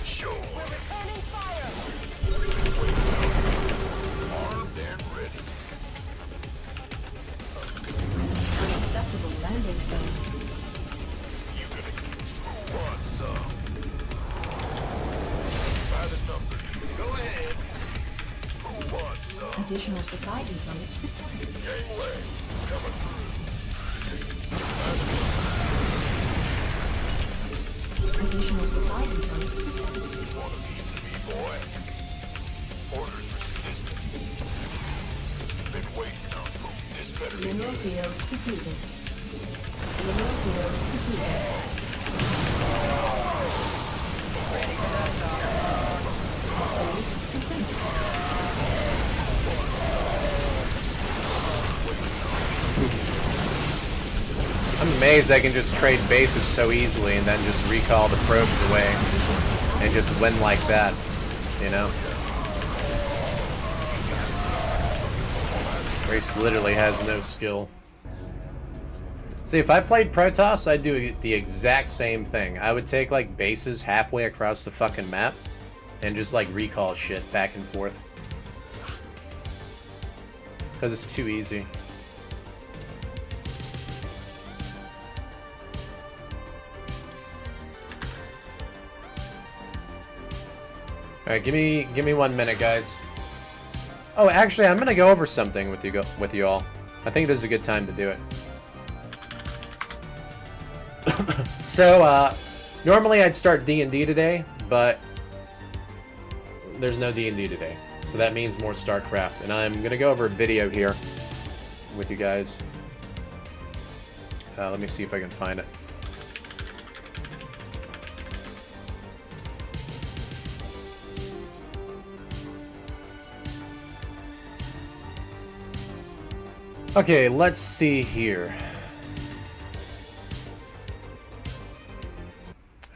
[SPEAKER 11] Sure.
[SPEAKER 7] We're returning fire.
[SPEAKER 11] Armed and ready.
[SPEAKER 2] Unacceptable landing zone.
[SPEAKER 11] You gonna who wants some? By the numbers. Go ahead. Who wants some?
[SPEAKER 2] Additional supply depots required.
[SPEAKER 11] Gangway. Coming through.
[SPEAKER 2] Additional supply depots required.
[SPEAKER 11] Want a piece of me, boy? Orders resistant. Been waiting on them. This better be
[SPEAKER 2] Mineral
[SPEAKER 11] good.
[SPEAKER 2] field depleted. Mineral field depleted.
[SPEAKER 4] Ready for that talk.
[SPEAKER 2] Upgrade complete.
[SPEAKER 1] I'm amazed I can just trade bases so easily and then just recall the probes away and just win like that, you know? Race literally has no skill. See, if I played Protoss, I'd do the exact same thing. I would take, like, bases halfway across the fucking map and just, like, recall shit back and forth. Because it's too easy. Alright, give me 1 minute, guys. Oh, actually, I'm gonna go over something with you all. I think this is a good time to do it. So, normally I'd start D&D today, but there's no D&D today. So that means more StarCraft. And I'm going to go over a video here with you guys. Let me see if I can find it. Okay, let's see here.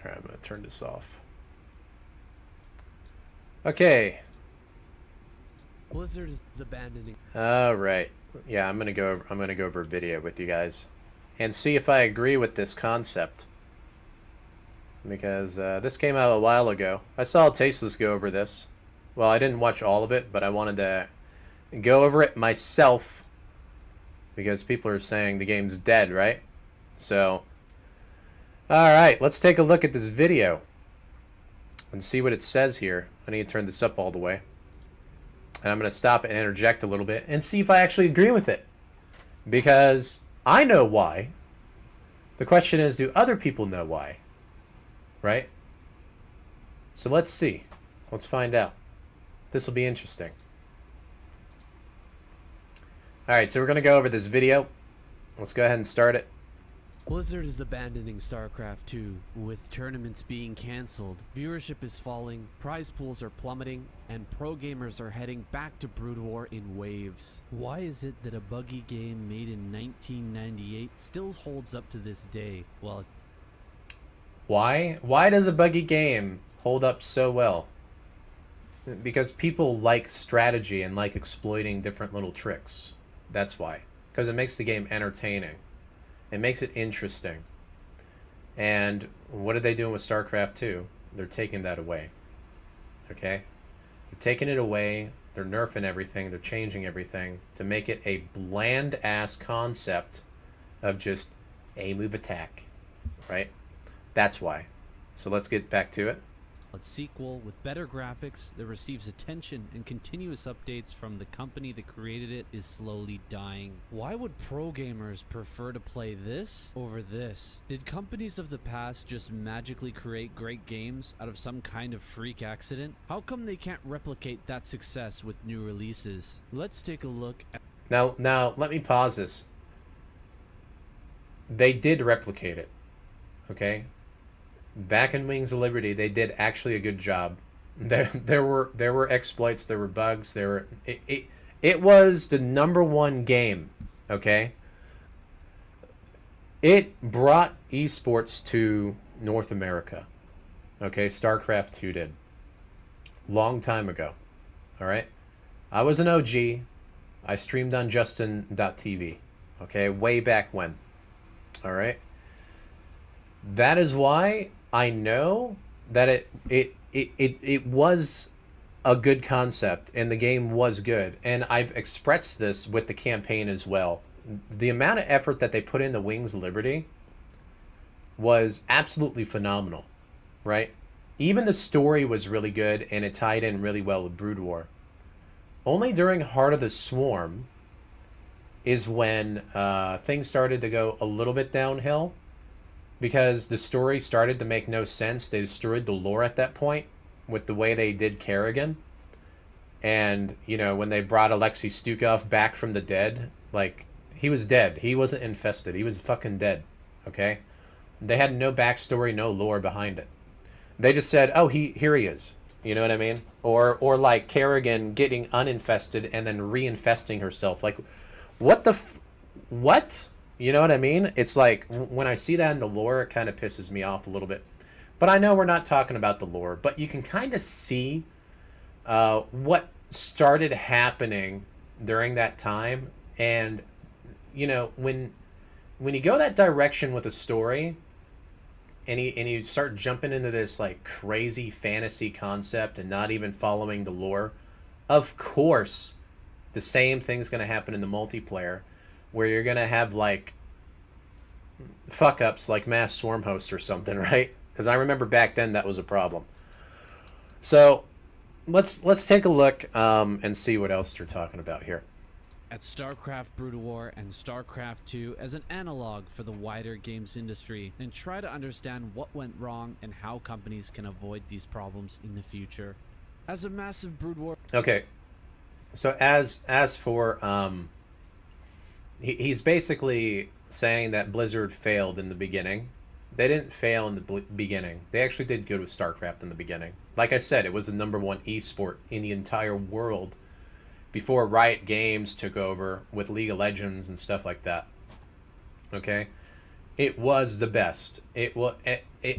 [SPEAKER 1] Alright, I'm going to turn this off. Okay.
[SPEAKER 12] Blizzard is abandoning.
[SPEAKER 1] All right. Yeah, I'm gonna go over a video with you guys, and see if I agree with this concept. Because this came out a while ago. I saw Tasteless go over this. Well, I didn't watch all of it, but I wanted to go over it myself because people are saying the game's dead, right? So, all right, let's take a look at this video and see what it says here. I need to turn this up all the way. And I'm going to stop and interject a little bit and see if I actually agree with it. Because I know why. The question is, do other people know why? Right? So let's see. Let's find out. This will be interesting. Alright, so we're going to go over this video. Let's go ahead and start it.
[SPEAKER 12] Blizzard is abandoning StarCraft 2, with tournaments being cancelled. Viewership is falling, prize pools are plummeting, and pro gamers are heading back to Brood War in waves. Why is it that a buggy game made in 1998 still holds up to this day? Well,
[SPEAKER 1] why? Why does a buggy game hold up so well? Because people like strategy and like exploiting different little tricks. That's why. Because it makes the game entertaining. It makes it interesting. And what are they doing with StarCraft 2? They're taking that away. Okay? They're taking it away. They're nerfing everything. They're changing everything to make it a bland-ass concept of just a move attack. Right? That's why. So let's get back to it.
[SPEAKER 12] a sequel with better graphics that receives attention and continuous updates from the company that created it is slowly dying. Why would pro gamers prefer to play this over this? Did companies of the past just magically create great games out of some kind of freak accident? How come they can't replicate that success with new releases? Let's take a look at...
[SPEAKER 1] Now, let me pause this. They did replicate it, okay? Back in Wings of Liberty, they did actually a good job. There were exploits, there were bugs, it was the #1 game, okay? It brought esports to North America, okay? StarCraft 2 did. Long time ago, all right? I was an OG. I streamed on Justin.tv, okay? Way back when, all right? That is why I know that it was a good concept and the game was good. And I've expressed this with the campaign as well. The amount of effort that they put into Wings of Liberty was absolutely phenomenal, right? Even the story was really good and it tied in really well with Brood War. Only during Heart of the Swarm is when things started to go a little bit downhill, because the story started to make no sense. They destroyed the lore at that point with the way they did Kerrigan. And, you know, when they brought Alexei Stukov back from the dead, like, he was dead. He wasn't infested. He was fucking dead, okay? They had no backstory, no lore behind it. They just said, oh, here he is. You know what I mean? Or like Kerrigan getting uninfested and then reinfesting herself. Like, what the what? You know what I mean? It's like, when I see that in the lore, it kind of pisses me off a little bit. But I know we're not talking about the lore, but you can kind of see what started happening during that time. And, you know, when you go that direction with a story, and you start jumping into this, like, crazy fantasy concept and not even following the lore, of course, the same thing's going to happen in the multiplayer, where you're going to have, like, fuck-ups like Mass Swarm Host or something, right? Because I remember back then that was a problem. So, let's take a look and see what else they're talking about here.
[SPEAKER 12] at StarCraft Brood War and StarCraft 2 as an analog for the wider games industry and try to understand what went wrong and how companies can avoid these problems in the future. As a massive Brood War...
[SPEAKER 1] Okay, so as for he's basically saying that Blizzard failed in the beginning. They didn't fail in the beginning. They actually did good with StarCraft in the beginning. Like I said, it was the #1 esport in the entire world before Riot Games took over with League of Legends and stuff like that. Okay, it was the best.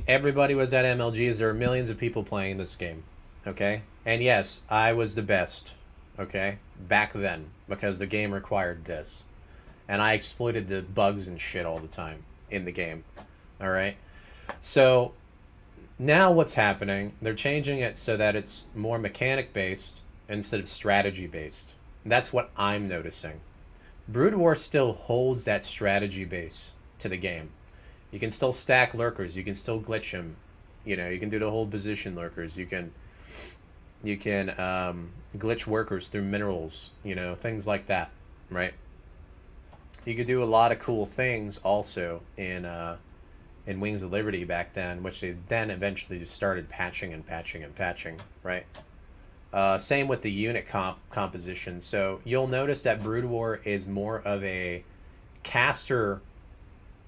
[SPEAKER 1] Everybody was at MLGs. There were millions of people playing this game. Okay, and yes, I was the best. Okay, back then, because the game required this, and I exploited the bugs and shit all the time in the game. All right, so now what's happening? They're changing it so that it's more mechanic based instead of strategy based. That's what I'm noticing. Brood War still holds that strategy base to the game. You can still stack lurkers. You can still glitch them. You know, you can do the whole position lurkers. You can glitch workers through minerals. You know, things like that, right? You could do a lot of cool things also in Wings of Liberty back then, which they then eventually just started patching, right? Same with the unit composition. So you'll notice that Brood War is more of a caster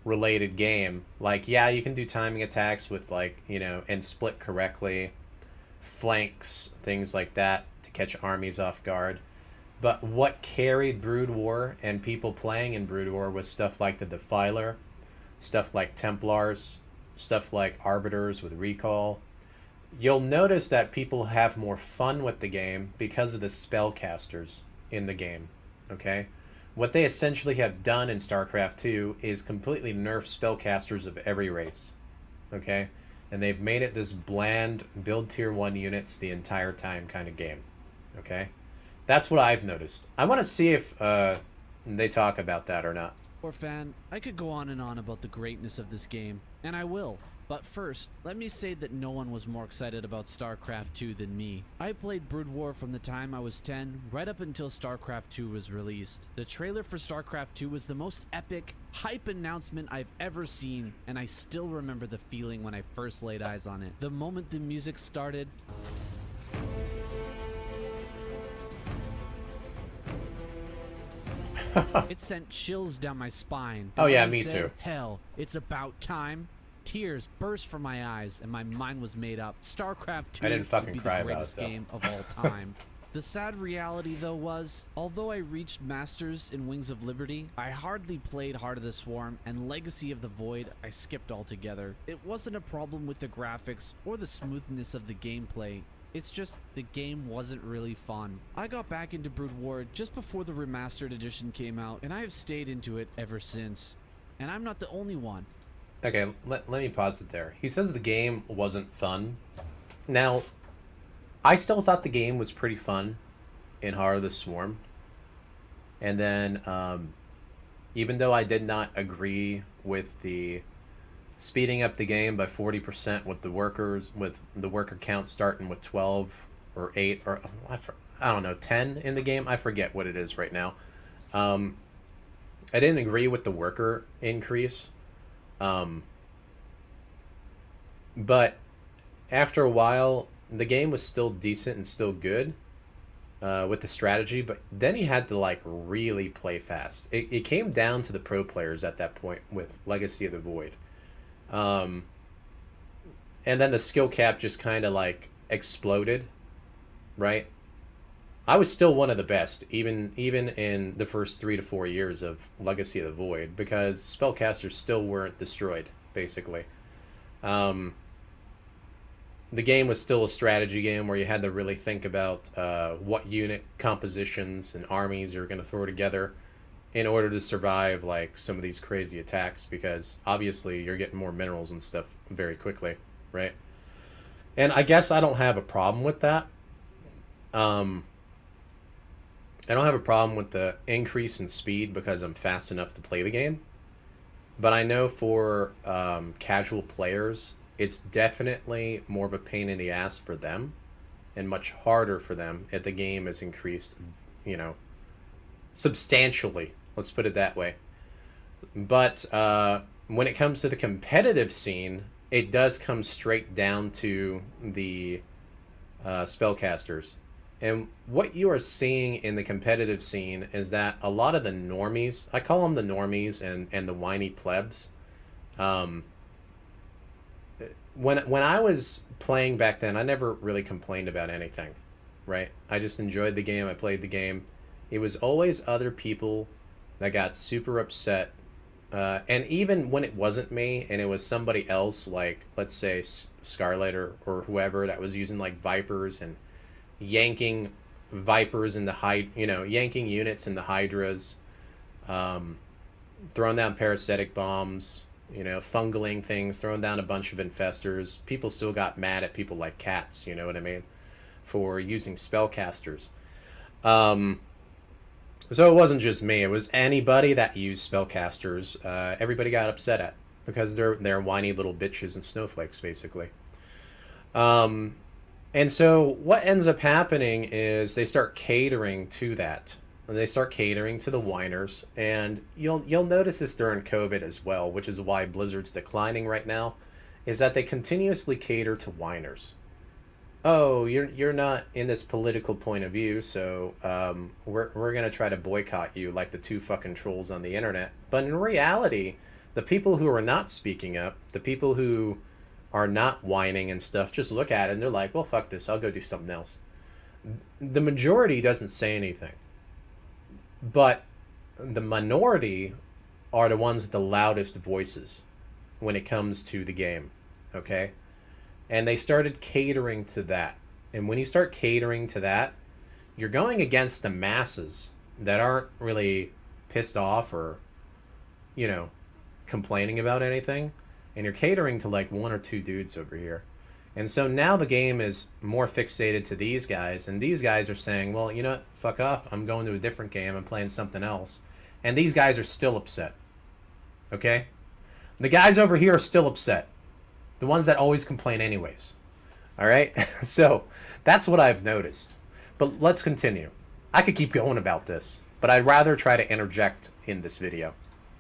[SPEAKER 1] related game. Like, yeah, you can do timing attacks with, like, you know, and split correctly, flanks, things like that to catch armies off guard. But what carried Brood War and people playing in Brood War was stuff like the Defiler, stuff like Templars, stuff like Arbiters with recall. You'll notice that people have more fun with the game because of the spellcasters in the game, okay? What they essentially have done in StarCraft 2 is completely nerf spellcasters of every race, okay? And they've made it this bland, build tier 1 units the entire time kind of game, okay? That's what I've noticed. I want to see if they talk about that or not.
[SPEAKER 12] Fan, I could go on and on about the greatness of this game, and I will. But first, let me say that no one was more excited about StarCraft 2 than me. I played Brood War from the time I was 10, right up until StarCraft 2 was released. The trailer for StarCraft 2 was the most epic, hype announcement I've ever seen, and I still remember the feeling when I first laid eyes on it. The moment the music started... it sent chills down my spine.
[SPEAKER 1] Oh yeah,
[SPEAKER 12] I
[SPEAKER 1] me
[SPEAKER 12] said,
[SPEAKER 1] too.
[SPEAKER 12] Hell, it's about time. Tears burst from my eyes, and my mind was made up. StarCraft 2
[SPEAKER 1] I didn't fucking
[SPEAKER 12] would be
[SPEAKER 1] cry
[SPEAKER 12] the
[SPEAKER 1] about
[SPEAKER 12] greatest
[SPEAKER 1] it, though.
[SPEAKER 12] game of all time. The sad reality, though, was, although I reached Masters in Wings of Liberty, I hardly played Heart of the Swarm, and Legacy of the Void I skipped altogether. It wasn't a problem with the graphics or the smoothness of the gameplay. It's just the game wasn't really fun. I got back into Brood War just before the remastered edition came out, and I have stayed into it ever since. And I'm not the only one.
[SPEAKER 1] Okay, let me pause it there. He says the game wasn't fun. Now, I still thought the game was pretty fun in Heart of the Swarm. And then, even though I did not agree with the speeding up the game by 40% with the worker count starting with 12 or 8 or I don't know, 10 in the game. I forget what it is right now. I didn't agree with the worker increase. But after a while, the game was still decent and still good with the strategy, but then you had to like really play fast. It came down to the pro players at that point with Legacy of the Void. And then the skill cap just kind of like exploded, right? I was still one of the best, even in the first 3 to 4 years of Legacy of the Void, because spellcasters still weren't destroyed, basically. The game was still a strategy game where you had to really think about what unit compositions and armies you're going to throw together in order to survive like some of these crazy attacks, because obviously you're getting more minerals and stuff very quickly, right? And I guess I don't have a problem with that. I don't have a problem with the increase in speed because I'm fast enough to play the game. But I know for casual players, it's definitely more of a pain in the ass for them and much harder for them if the game is increased, you know, substantially. Let's put it that way. But when it comes to the competitive scene, it does come straight down to the spellcasters. And what you are seeing in the competitive scene is that a lot of the normies, I call them the normies and the whiny plebs, when I was playing back then, I never really complained about anything, right? I just enjoyed the game. I played the game. It was always other people that got super upset. And even when it wasn't me and it was somebody else, like, let's say Scarlet or whoever that was using, like, Vipers and yanking Vipers into yanking units into Hydras, throwing down parasitic bombs, fungling things, throwing down a bunch of infestors. People still got mad at people like Cats, you know what I mean, for using spellcasters. So it wasn't just me. It was anybody that used spellcasters. Everybody got upset at, because they're whiny little bitches and snowflakes, basically. And so what ends up happening is they start catering to that. They start catering to the whiners, and you'll notice this during COVID as well, which is why Blizzard's declining right now, is that they continuously cater to whiners. Oh, you're not in this political point of view, so we're gonna try to boycott you like the two fucking trolls on the internet. But in reality, the people who are not speaking up, the people who are not whining and stuff, just look at it and they're like, well, fuck this, I'll go do something else. The majority doesn't say anything. But the minority are the ones with the loudest voices when it comes to the game, okay? And they started catering to that. And when you start catering to that, you're going against the masses that aren't really pissed off or, complaining about anything. And you're catering to like one or two dudes over here. And so now the game is more fixated to these guys. And these guys are saying, well, you know what? Fuck off. I'm going to a different game. I'm playing something else. And these guys are still upset. Okay? The guys over here are still upset. The ones that always complain anyways. All right? So that's what I've noticed. But let's continue. I could keep going about this, but I'd rather try to interject in this video.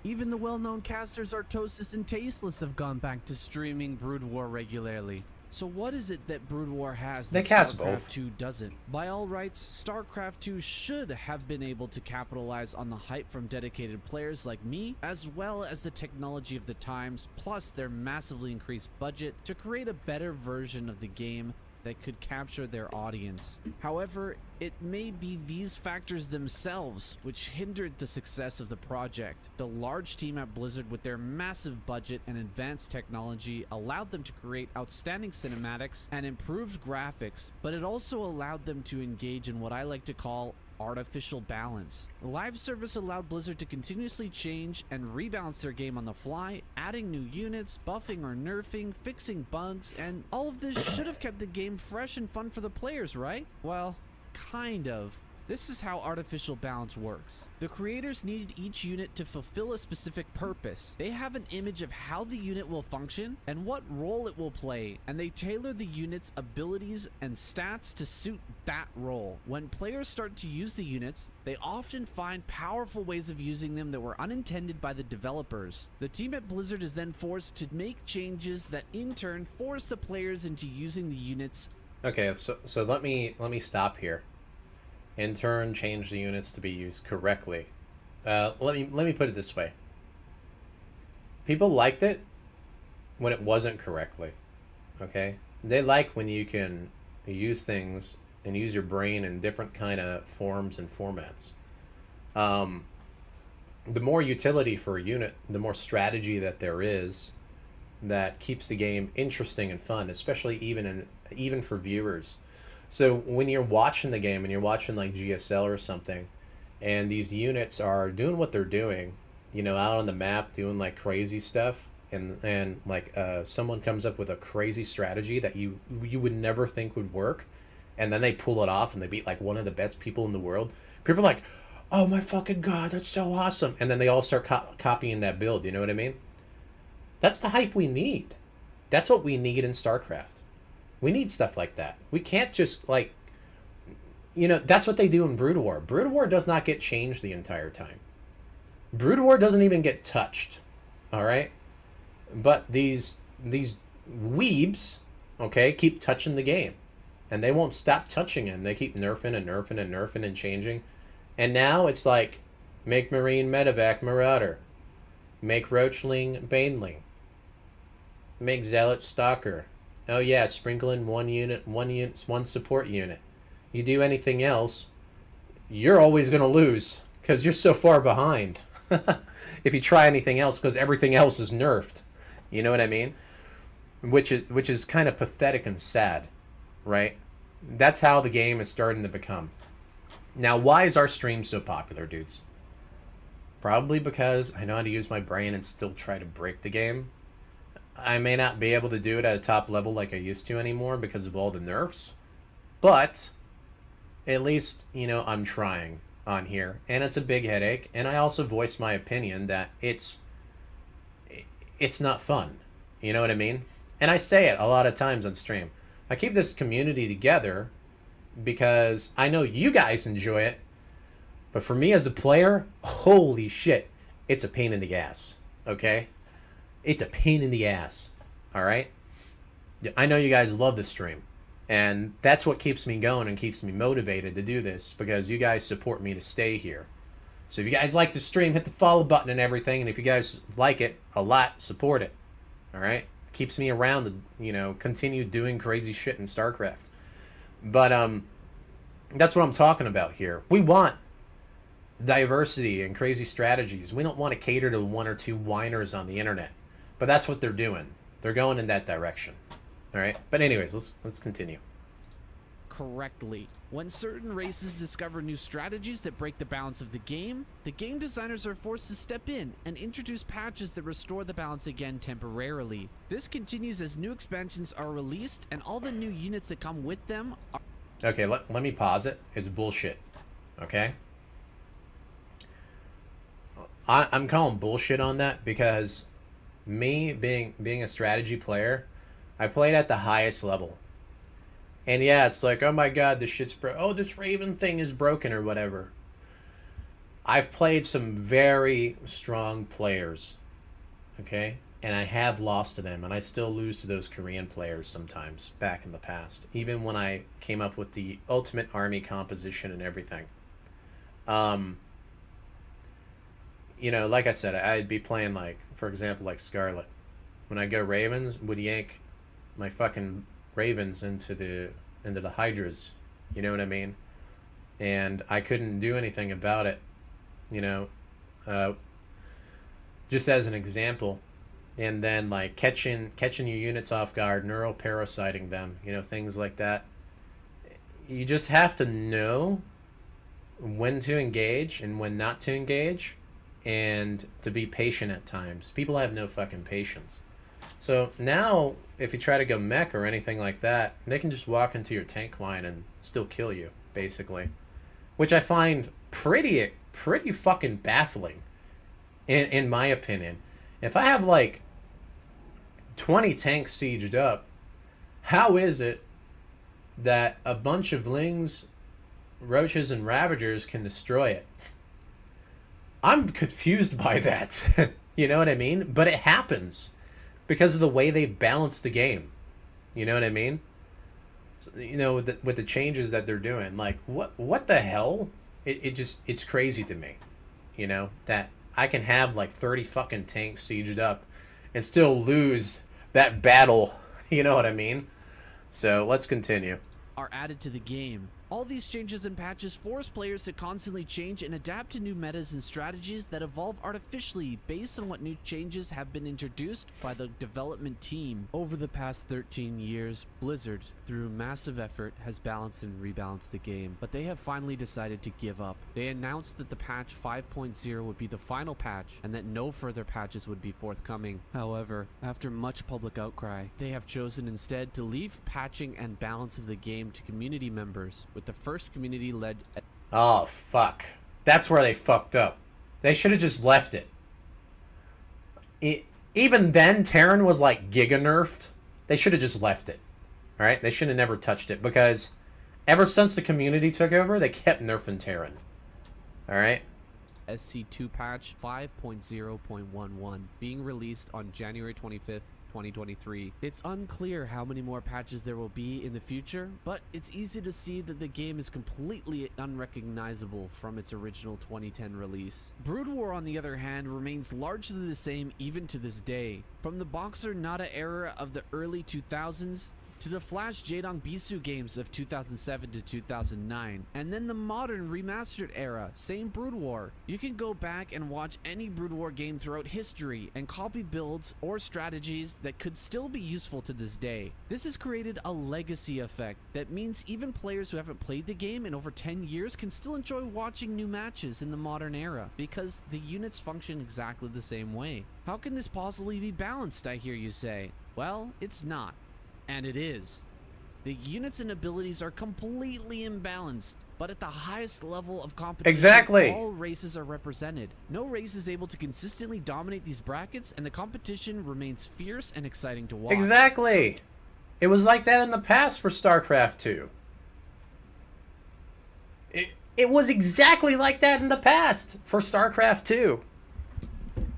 [SPEAKER 12] Even the well-known casters Artosis and Tasteless have gone back to streaming Brood War regularly. So what is it that Brood War has that StarCraft 2 doesn't? By all rights, StarCraft 2 should have been able to capitalize on the hype from dedicated players like me, as well as the technology of the times, plus their massively increased budget to create a better version of the game that could capture their audience. However, it may be these factors themselves which hindered the success of the project. The large team at Blizzard, with their massive budget and advanced technology, allowed them to create outstanding cinematics and improved graphics, but it also allowed them to engage in what I like to call artificial balance. The live service allowed Blizzard to continuously change and rebalance their game on the fly, adding new units, buffing or nerfing, fixing bugs, and all of this should have kept the game fresh and fun for the players, right? Well, kind of. This is how artificial balance works. The creators needed each unit to fulfill a specific purpose. They have an image of how the unit will function and what role it will play, and they tailor the unit's abilities and stats to suit that role. When players start to use the units, they often find powerful ways of using them that were unintended by the developers. The team at Blizzard is then forced to make changes that in turn force the players into using the units.
[SPEAKER 1] Okay, so let me stop here. In turn, change the units to be used correctly. Let me put it this way. People liked it when it wasn't correctly. Okay? They like when you can use things and use your brain in different kind of forms and formats. The more utility for a unit, the more strategy that there is that keeps the game interesting and fun, especially even for viewers. So when you're watching the game and you're watching like GSL or something, and these units are doing what they're doing, out on the map doing like crazy stuff, and like someone comes up with a crazy strategy that you would never think would work, and then they pull it off and they beat like one of the best people in the world. People are like, oh my fucking god, that's so awesome, and then they all start copying that build. You know what I mean? That's the hype we need. That's what we need in StarCraft. We need stuff like that. We can't just, like, you know, that's what they do in Brood War. Brood War does not get changed the entire time. Brood War doesn't even get touched. All right? But these weebs, okay, keep touching the game. And they won't stop touching it. They keep nerfing and nerfing and nerfing and changing. And now it's like, make Marine Medevac Marauder. Make Roachling Baneling. Make Zealot Stalker. Oh yeah, sprinkle in one support unit. You do anything else, you're always going to lose. Because you're so far behind. If you try anything else, because everything else is nerfed. You know what I mean? Which is kind of pathetic and sad. Right? That's how the game is starting to become. Now, why is our stream so popular, dudes? Probably because I know how to use my brain and still try to break the game. I may not be able to do it at a top level like I used to anymore because of all the nerfs. But at least, you know, I'm trying on here. And it's a big headache. And I also voiced my opinion that it's not fun. You know what I mean? And I say it a lot of times on stream. I keep this community together because I know you guys enjoy it. But for me as a player, holy shit, it's a pain in the ass. Okay? It's a pain in the ass. Alright? I know you guys love the stream. And that's what keeps me going and keeps me motivated to do this. Because you guys support me to stay here. So if you guys like the stream, hit the follow button and everything. And if you guys like it a lot, support it. Alright? Keeps me around to, you know, continue doing crazy shit in StarCraft. But that's what I'm talking about here. We want diversity and crazy strategies. We don't want to cater to one or two whiners on the internet. But that's what they're doing. They're going in that direction. All right? But anyways, let's continue.
[SPEAKER 12] Correctly. When certain races discover new strategies that break the balance of the game designers are forced to step in and introduce patches that restore the balance again temporarily. This continues as new expansions are released and all the new units that come with them are...
[SPEAKER 1] Okay, let me pause it. It's bullshit. Okay? I'm calling bullshit on that because me being a strategy player, I played at the highest level. And yeah, it's like, oh my god, this shit's oh, this Raven thing is broken or whatever. I've played some very strong players, okay? And I have lost to them, and I still lose to those Korean players sometimes back in the past. Even when I came up with the ultimate army composition and everything. You know, like I said, I'd be playing like, for example, like Scarlet. When I go Ravens, would yank my fucking Ravens into the Hydras, you know what I mean? And I couldn't do anything about it, you know, just as an example. And then like catching your units off guard, neural parasiting them, you know, things like that. You just have to know when to engage and when not to engage, and to be patient at times. People have no fucking patience. So now, if you try to go mech or anything like that, they can just walk into your tank line and still kill you, basically. Which I find pretty fucking baffling, in my opinion. If I have, like, 20 tanks sieged up, how is it that a bunch of Lings, Roaches, and Ravagers can destroy it? I'm confused by that. You know what I mean? But it happens. Because of the way they balance the game. You know what I mean? So, you know, with the changes that they're doing. Like, what the hell? It's crazy to me. You know? That I can have like 30 fucking tanks sieged up and still lose that battle. You know what I mean? So, let's continue.
[SPEAKER 12] Are added to the game. All these changes and patches force players to constantly change and adapt to new metas and strategies that evolve artificially based on what new changes have been introduced by the development team. Over the past 13 years, Blizzard, through massive effort, has balanced and rebalanced the game, but they have finally decided to give up. They announced that the patch 5.0 would be the final patch and that no further patches would be forthcoming. However, after much public outcry, they have chosen instead to leave patching and balance of the game to community members, with the first community led...
[SPEAKER 1] Oh, fuck. That's where they fucked up. They should have just left it. Even then, Terran was like giga nerfed. They should have just left it. Alright? They should have never touched it because Ever since the community took over, they kept nerfing Terran. Alright?
[SPEAKER 12] SC2 patch 5.0.11 being released on January 25th, 2023. It's unclear how many more patches there will be in the future, but it's easy to see that the game is completely unrecognizable from its original 2010 release. Brood War, on the other hand, remains largely the same even to this day. From the Boxer Nada era of the early 2000s, to the Flash Jaedong Bisu games of 2007 to 2009, and then the modern remastered era, same Brood War. You can go back and watch any Brood War game throughout history and copy builds or strategies that could still be useful to this day. This has created a legacy effect that means even players who haven't played the game in over 10 years can still enjoy watching new matches in the modern era because the units function exactly the same way. How can this possibly be balanced, I hear you say? Well, it's not. And it is. The units and abilities are completely imbalanced, but at the highest level of competition,
[SPEAKER 1] Exactly.
[SPEAKER 12] all races are represented. No race is able to consistently dominate these brackets, and the competition remains fierce and exciting to watch.
[SPEAKER 1] Exactly. It was like that in the past for StarCraft 2. It was exactly like that in the past for StarCraft 2.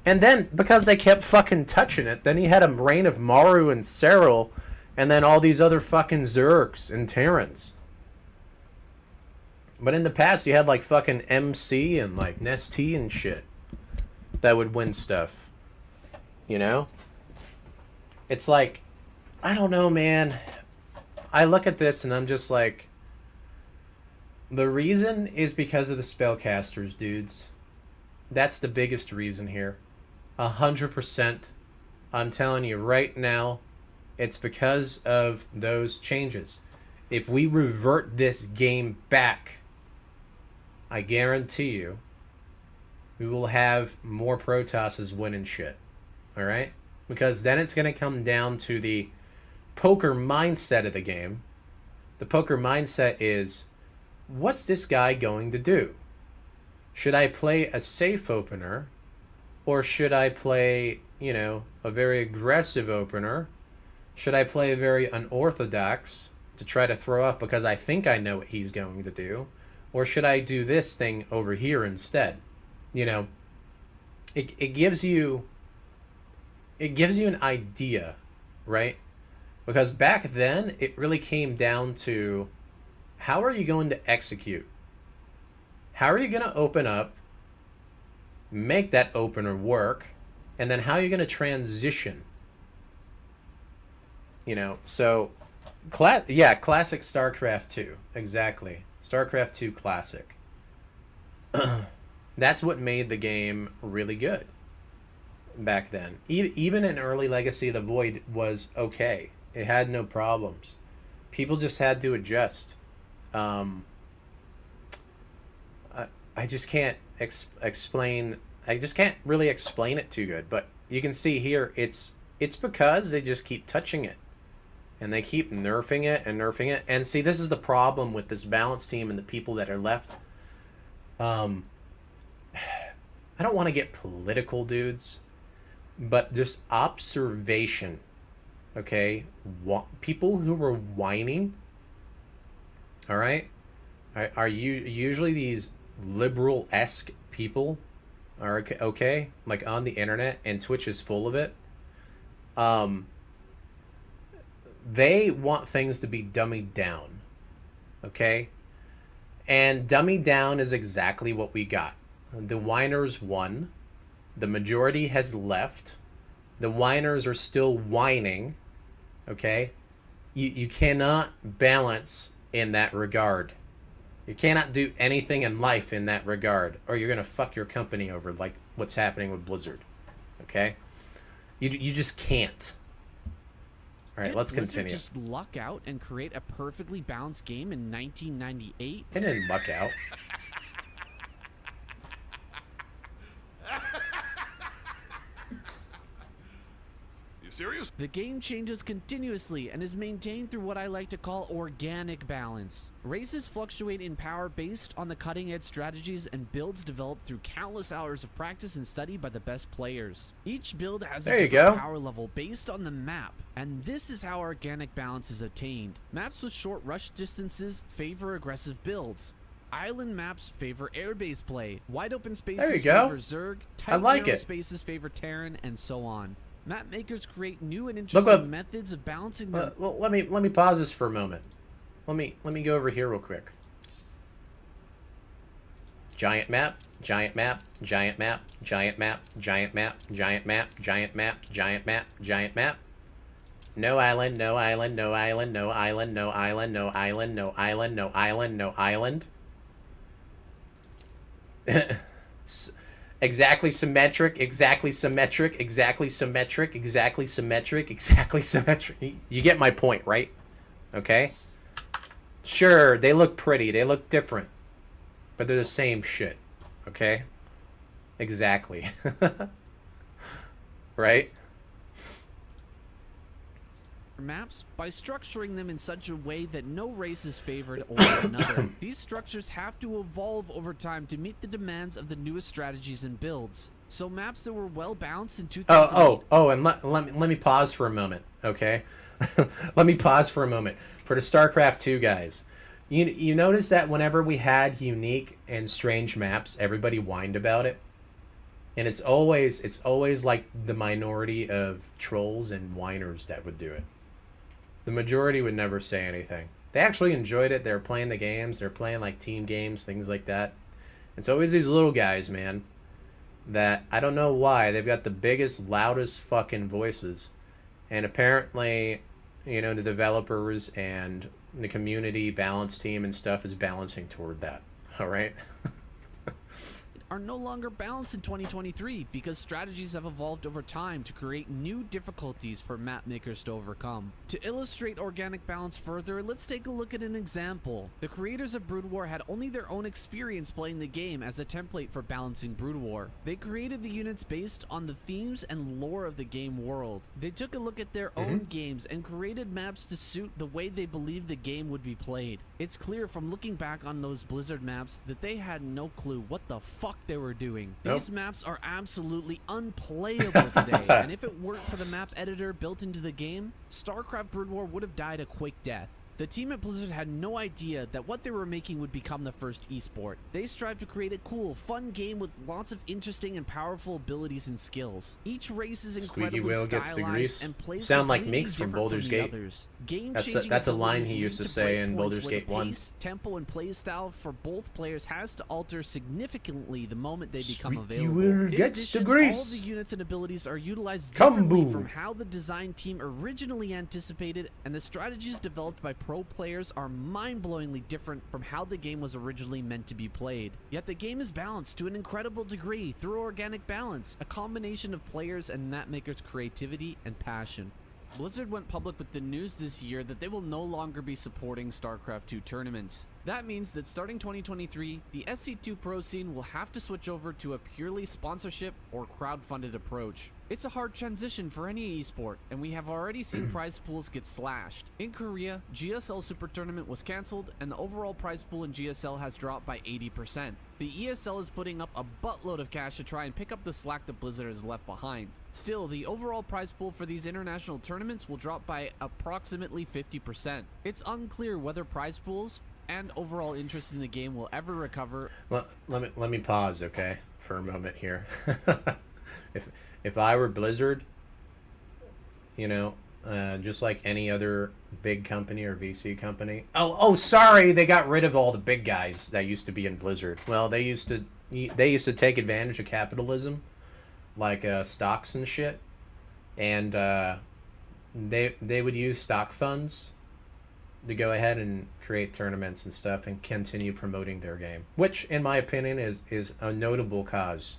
[SPEAKER 1] And then, because they kept fucking touching it, then he had a reign of Maru and Cyril, and then all these other fucking Zergs and Terrans. But in the past, you had like fucking MC and like Nestea and shit that would win stuff. You know? It's like, I don't know, man. I look at this and I'm just like, the reason is because of the spellcasters, dudes. That's the biggest reason here. 100%. I'm telling you right now, it's because of those changes. If we revert this game back, I guarantee you, we will have more Protosses winning shit. Alright? Because then it's going to come down to the poker mindset of the game. The poker mindset is, what's this guy going to do? Should I play a safe opener? Or should I play, you know, a very aggressive opener? Should I play a very unorthodox to try to throw off because I think I know what he's going to do? Or should I do this thing over here instead? You know, it gives you an idea, right? Because back then, it really came down to, how are you going to execute? How are you going to open up, make that opener work, and then how are you going to transition? You know, so, classic StarCraft 2. Exactly. StarCraft 2 Classic. That's what made the game really good back then. Even in early Legacy, the Void was okay. It had no problems. People just had to adjust. I just can't explain. I just can't really explain it too good. But you can see here, it's because they just keep touching it. And they keep nerfing it and nerfing it. And see, this is the problem with this balance team and the people that are left. I don't want to get political, dudes. But just observation. Okay? People who are whining. Alright? Are usually these liberal-esque people. Are okay? Like on the internet. And Twitch is full of it. They want things to be dummied down. Okay? And dummied down is exactly what we got. The whiners won. The majority has left. The whiners are still whining. Okay? You cannot balance in that regard. You cannot do anything in life in that regard, or you're going to fuck your company over like what's happening with Blizzard. Okay? You just can't. All right, let's continue.
[SPEAKER 12] Did Blizzard just luck out and create a perfectly balanced game in 1998?
[SPEAKER 1] They didn't luck out.
[SPEAKER 9] You serious?
[SPEAKER 12] The game changes continuously and is maintained through what I like to call organic balance. Races fluctuate in power based on the cutting-edge strategies and builds developed through countless hours of practice and study by the best players. Each build has a different power level based on the map, and this is how organic balance is attained. Maps with short rush distances favor aggressive builds. Island maps favor airbase play. Wide open spaces favor Zerg. Tight narrow spaces favor Terran, and so on. Map makers create new and interesting methods of balancing them.
[SPEAKER 1] Let me pause this for a moment. Let me go over here real quick. Giant map, giant map, giant map, giant map, giant map, giant map, giant map, giant map, giant map. No island, no island, no island, no island, no island, no island, no island, no island, no island. Exactly symmetric, exactly symmetric, exactly symmetric, exactly symmetric, exactly symmetric. You get my point, right? Okay? Sure, they look pretty, they look different, but they're the same shit. Okay? Exactly. Right?
[SPEAKER 12] Maps by structuring them in such a way that no race is favored over another. These structures have to evolve over time to meet the demands of the newest strategies and builds. So maps that were well balanced in 2008.
[SPEAKER 1] And let me pause for a moment, okay? Let me pause for a moment. For the StarCraft 2 guys, you notice that whenever we had unique and strange maps, everybody whined about it? And it's always like the minority of trolls and whiners that would do it. The majority would never say anything. They actually enjoyed it. They were playing the games. They're playing like team games, things like that. It's always these little guys, man, that I don't know why. They've got the biggest, loudest fucking voices. And apparently, you know, the developers and the community balance team and stuff is balancing toward that. All right?
[SPEAKER 12] Are no longer balanced in 2023 because strategies have evolved over time to create new difficulties for map makers to overcome. To illustrate organic balance further, let's take a look at an example. The creators of Brood War had only their own experience playing the game as a template for balancing Brood War. They created the units based on the themes and lore of the game world. They took a look at their own games and created maps to suit the way they believed the game would be played. It's clear from looking back on those Blizzard maps that they had no clue what the fuck they were doing. These maps are absolutely unplayable today, and if it weren't for the map editor built into the game, StarCraft Brood War would have died a quick death. The team at Blizzard had no idea that what they were making would become the first esport. They strived to create a cool, fun game with lots of interesting and powerful abilities and skills. Each race is incredibly stylized and plays
[SPEAKER 1] sound like
[SPEAKER 12] completely
[SPEAKER 1] Meeks from
[SPEAKER 12] different
[SPEAKER 1] Baldur's
[SPEAKER 12] the
[SPEAKER 1] Gate.
[SPEAKER 12] others.
[SPEAKER 1] That's a line he used to say in Baldur's Gate 1.
[SPEAKER 12] Pace, tempo, and play style for both players has to alter significantly the moment they become available. In addition, all the units and abilities are utilized differently from how the design team originally anticipated, and the strategies developed by pro players are mind-blowingly different from how the game was originally meant to be played. Yet the game is balanced to an incredible degree through organic balance, a combination of players and map makers' creativity and passion. Blizzard went public with the news this year that they will no longer be supporting StarCraft 2 tournaments. That means that starting 2023, the SC2 Pro scene will have to switch over to a purely sponsorship or crowd-funded approach. It's a hard transition for any esport, and we have already seen prize pools get slashed. In Korea, GSL Super Tournament was cancelled, and the overall prize pool in GSL has dropped by 80%. The ESL is putting up a buttload of cash to try and pick up the slack that Blizzard has left behind. Still, the overall prize pool for these international tournaments will drop by approximately 50%. It's unclear whether prize pools and overall interest in the game will ever recover.
[SPEAKER 1] Let me pause, okay, for a moment here. If I were Blizzard, you know, just like any other big company or VC company. Oh, sorry, they got rid of all the big guys that used to be in Blizzard. Well, they used to take advantage of capitalism, like stocks and shit, and they would use stock funds to go ahead and create tournaments and stuff and continue promoting their game, which, in my opinion, is a notable cause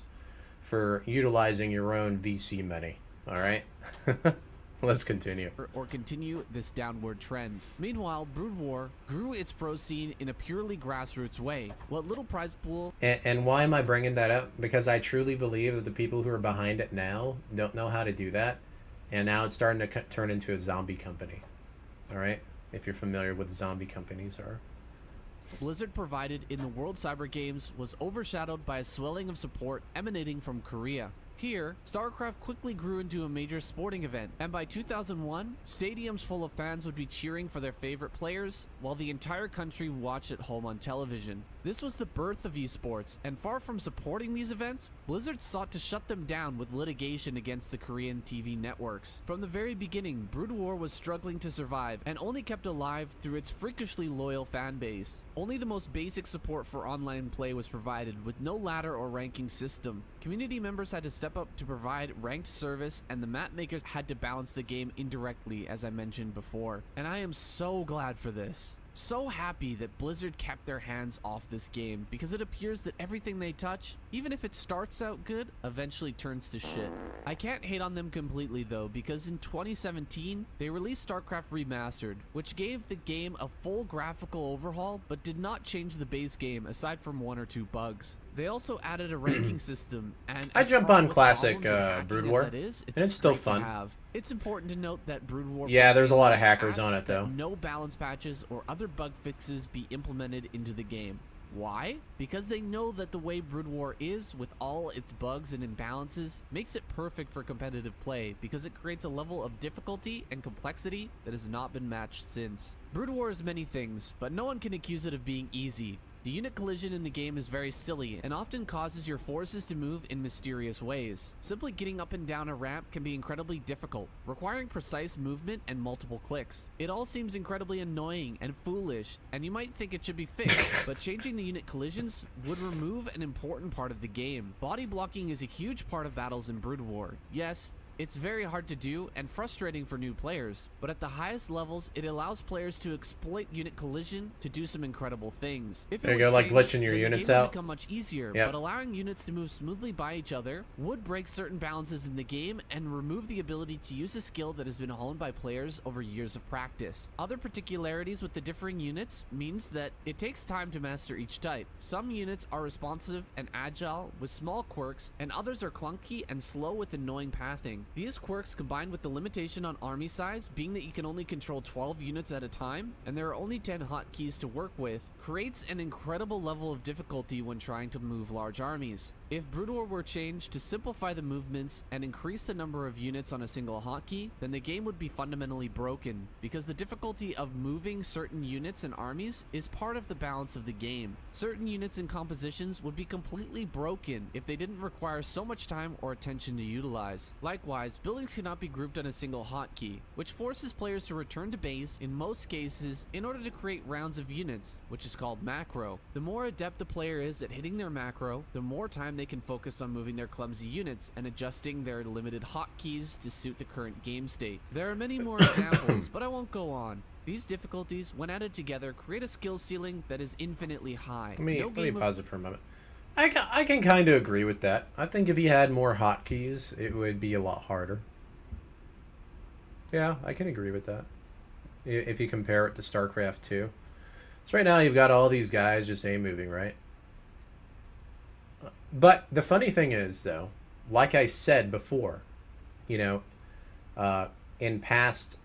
[SPEAKER 1] for utilizing your own VC money. All right. Let's continue.
[SPEAKER 12] Or continue this downward trend. Meanwhile, Brood War grew its pro scene in a purely grassroots way. What little prize pool...
[SPEAKER 1] And why am I bringing that up? Because I truly believe that the people who are behind it now don't know how to do that. and now it's starting to turn into a zombie company. All right, if you're familiar with zombie companies are.
[SPEAKER 12] Blizzard provided in the World Cyber Games was overshadowed by a swelling of support emanating from Korea. Here, StarCraft quickly grew into a major sporting event, and by 2001, stadiums full of fans would be cheering for their favorite players, while the entire country watched at home on television. This was the birth of esports, and far from supporting these events, Blizzard sought to shut them down with litigation against the Korean TV networks. From the very beginning, Brood War was struggling to survive, and only kept alive through its freakishly loyal fan base. Only the most basic support for online play was provided, with no ladder or ranking system. Community members had to step up to provide ranked service, and the map makers had to balance the game indirectly, as I mentioned before. And I am so glad for this. So happy that Blizzard kept their hands off this game, because it appears that everything they touch, even if it starts out good, eventually turns to shit. I can't hate on them completely though, because in 2017, they released StarCraft Remastered, which gave the game a full graphical overhaul, but did not change the base game aside from 1 or 2 bugs. They also added a ranking system, and
[SPEAKER 1] I
[SPEAKER 12] as
[SPEAKER 1] jump
[SPEAKER 12] fraught
[SPEAKER 1] on
[SPEAKER 12] with
[SPEAKER 1] classic
[SPEAKER 12] problems and hacking
[SPEAKER 1] Brood
[SPEAKER 12] as
[SPEAKER 1] War,
[SPEAKER 12] that is,
[SPEAKER 1] and it's still
[SPEAKER 12] great to
[SPEAKER 1] fun.
[SPEAKER 12] have. It's important to note that Brood War
[SPEAKER 1] Yeah, there's a lot of
[SPEAKER 12] programmers
[SPEAKER 1] hackers on
[SPEAKER 12] asked
[SPEAKER 1] it, though.
[SPEAKER 12] that no balance patches or other bug fixes be implemented into the game. Why? Because they know that the way Brood War is, with all its bugs and imbalances, makes it perfect for competitive play, because it creates a level of difficulty and complexity that has not been matched since. Brood War is many things, but no one can accuse it of being easy. The unit collision in the game is very silly and often causes your forces to move in mysterious ways. Simply getting up and down a ramp can be incredibly difficult, requiring precise movement and multiple clicks. It all seems incredibly annoying and foolish, and you might think it should be fixed, but changing the unit collisions would remove an important part of the game. Body blocking is a huge part of battles in Brood War. Yes, it's very hard to do and frustrating for new players, but at the highest levels, it allows players to exploit unit collision to do some incredible things. If
[SPEAKER 1] There
[SPEAKER 12] it
[SPEAKER 1] you
[SPEAKER 12] was
[SPEAKER 1] go, like
[SPEAKER 12] changed,
[SPEAKER 1] glitching your
[SPEAKER 12] then
[SPEAKER 1] units
[SPEAKER 12] the game would
[SPEAKER 1] out.
[SPEAKER 12] become much easier,
[SPEAKER 1] Yep.
[SPEAKER 12] but allowing units to move smoothly by each other would break certain balances in the game and remove the ability to use a skill that has been honed by players over years of practice. Other particularities with the differing units means that it takes time to master each type. Some units are responsive and agile with small quirks, and others are clunky and slow with annoying pathing. These quirks combined with the limitation on army size, being that you can only control 12 units at a time, and there are only 10 hotkeys to work with, creates an incredible level of difficulty when trying to move large armies. If Brood War were changed to simplify the movements and increase the number of units on a single hotkey, then the game would be fundamentally broken, because the difficulty of moving certain units and armies is part of the balance of the game. Certain units and compositions would be completely broken if they didn't require so much time or attention to utilize. Likewise, buildings cannot be grouped on a single hotkey, which forces players to return to base in most cases in order to create rounds of units, which is called macro. The more adept the player is at hitting their macro, the more time they can focus on moving their clumsy units and adjusting their limited hotkeys to suit the current game state. There are many more examples, but I won't go on. These difficulties, when added together, create a skill ceiling that is infinitely high.
[SPEAKER 1] Let me pause it for a moment. I can kind of agree with that. I think if you had more hotkeys, it would be a lot harder. Yeah, I can agree with that. If you compare it to StarCraft 2. So right now you've got all these guys just moving, right? But the funny thing is, though, like I said before, you know, in past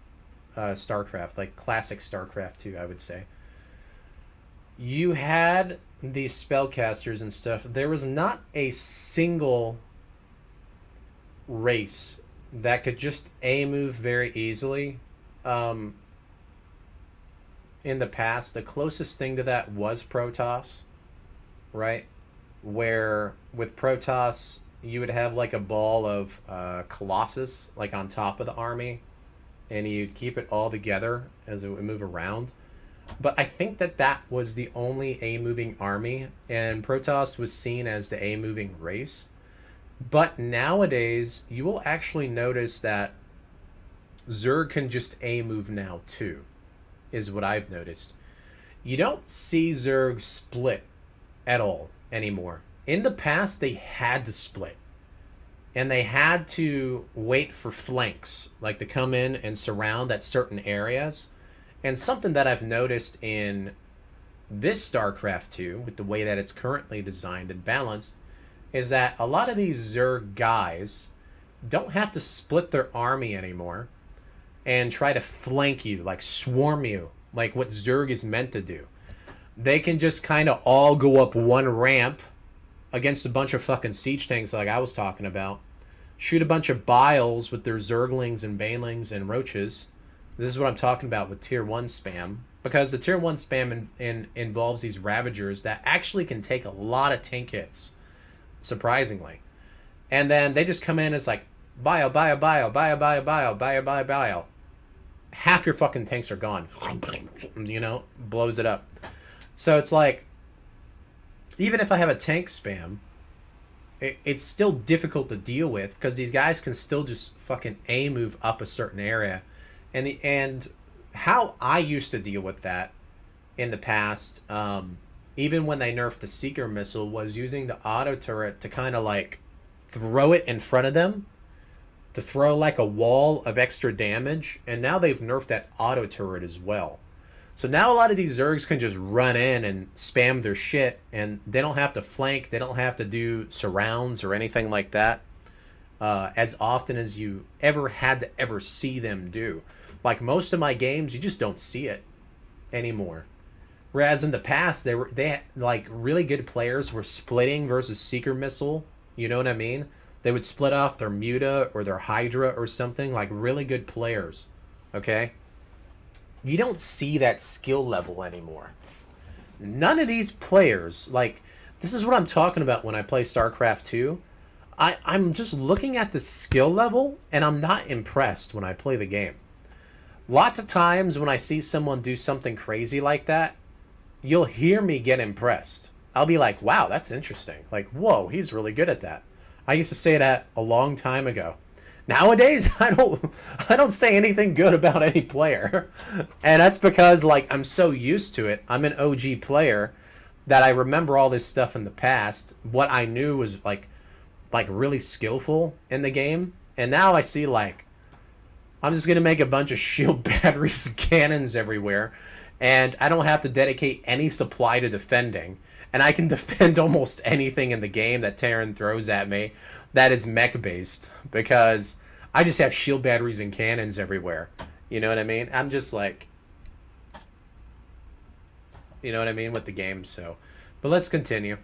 [SPEAKER 1] StarCraft, like classic StarCraft 2, I would say, you had these spellcasters and stuff. There was not a single race that could just move very easily. In the past, the closest thing to that was Protoss, right? Where with Protoss, you would have like a ball of Colossus like on top of the army, and you'd keep it all together as it would move around. But I think that was the only moving army, and Protoss was seen as the moving race. But nowadays, you will actually notice that Zerg can just move now too, is what I've noticed. You don't see Zerg split at all anymore. In the past, they had to split. And they had to wait for flanks, like to come in and surround at certain areas. And something that I've noticed in this StarCraft 2, with the way that it's currently designed and balanced, is that a lot of these Zerg guys, don't have to split their army anymore and try to flank you, like swarm you, like what Zerg is meant to do. They can just kind of all go up one ramp against a bunch of fucking siege tanks like I was talking about, shoot a bunch of biles with their Zerglings and Banelings and Roaches. This is what I'm talking about with tier 1 spam, because the tier 1 spam involves these Ravagers that actually can take a lot of tank hits, surprisingly. And then they just come in as like, bile, bile, bile, bile, bile, bile, bile, bile, bile. Half your fucking tanks are gone. You know, blows it up. So it's like, even if I have a tank spam, it's still difficult to deal with because these guys can still just fucking move up a certain area. And how I used to deal with that in the past, even when they nerfed the Seeker missile, was using the auto turret to kind of like throw it in front of them, to throw like a wall of extra damage. And now they've nerfed that auto turret as well. So now a lot of these Zergs can just run in and spam their shit, and they don't have to flank, they don't have to do surrounds or anything like that as often as you ever had to ever see them do. Like most of my games, you just don't see it anymore. Whereas in the past, they like really good players were splitting versus Seeker Missile, you know what I mean? They would split off their Muta or their Hydra or something, like really good players, okay? You don't see that skill level anymore. None of these players, like, this is what I'm talking about when I play StarCraft 2. I'm just looking at the skill level, and I'm not impressed when I play the game. Lots of times when I see someone do something crazy like that, you'll hear me get impressed. I'll be like, wow, that's interesting. Like, whoa, he's really good at that. I used to say that a long time ago. Nowadays, I don't say anything good about any player. And that's because, like, I'm so used to it. I'm an OG player that I remember all this stuff in the past. What I knew was, like really skillful in the game. And now I see, like, I'm just going to make a bunch of shield batteries and cannons everywhere. And I don't have to dedicate any supply to defending. And I can defend almost anything in the game that Terran throws at me that is mech-based, because I just have shield batteries and cannons everywhere. You know what I mean? I'm just like, you know what I mean with the game, so. But let's continue.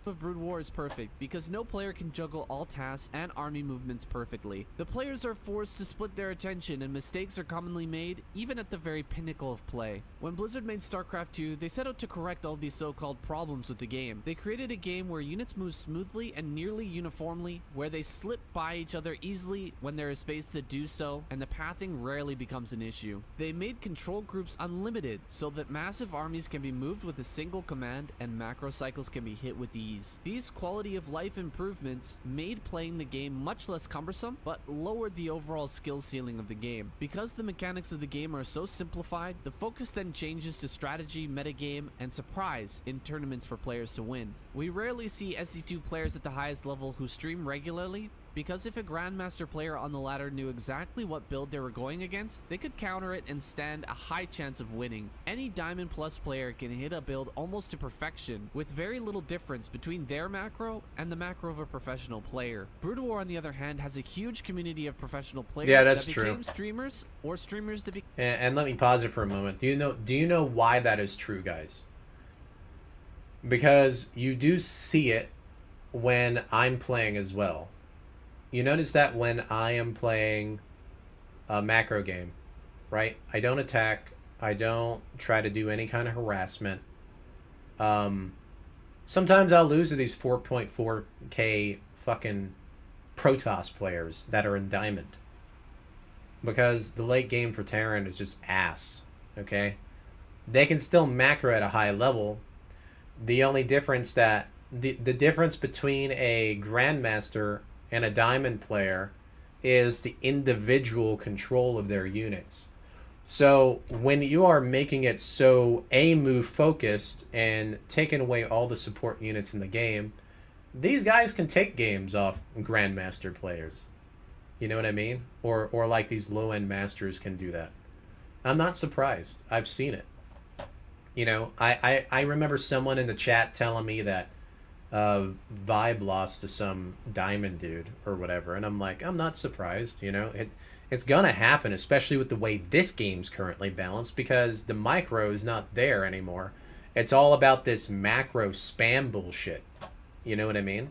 [SPEAKER 12] Of Brood War is perfect because no player can juggle all tasks and army movements perfectly. The players are forced to split their attention and mistakes are commonly made even at the very pinnacle of play. When Blizzard made StarCraft 2, they set out to correct all these so-called problems with the game. They created a game where units move smoothly and nearly uniformly, where they slip by each other easily when there is space to do so, and the pathing rarely becomes an issue. They made control groups unlimited so that massive armies can be moved with a single command and macro cycles can be hit with ease. These quality of life improvements made playing the game much less cumbersome, but lowered the overall skill ceiling of the game. Because the mechanics of the game are so simplified, the focus then changes to strategy, metagame, and surprise in tournaments for players to win. We rarely see SC2 players at the highest level who stream regularly, because if a Grandmaster player on the ladder knew exactly what build they were going against, they could counter it and stand a high chance of winning. Any Diamond Plus player can hit a build almost to perfection, with very little difference between their macro and the macro of a professional player. Brood War, on the other hand, has a huge community of professional players that became streamers or streamers to be.
[SPEAKER 1] And let me pause it for a moment. Do you know why that is true, guys? Because you do see it when I'm playing as well. You notice that when I am playing a macro game, right? I don't attack. I don't try to do any kind of harassment. Sometimes I'll lose to these 4.4k fucking Protoss players that are in Diamond. Because the late game for Terran is just ass, okay? They can still macro at a high level. The only difference that... The difference between a Grandmaster and a Diamond player is the individual control of their units. So when you are making it so A-move focused and taking away all the support units in the game, these guys can take games off Grandmaster players. You know what I mean? Or like these low-end masters can do that. I'm not surprised. I've seen it. You know, I remember someone in the chat telling me that vibe loss to some diamond dude or whatever. And I'm like, I'm not surprised, you know. It's gonna happen, especially with the way this game's currently balanced, because the micro is not there anymore. It's all about this macro spam bullshit. You know what I mean?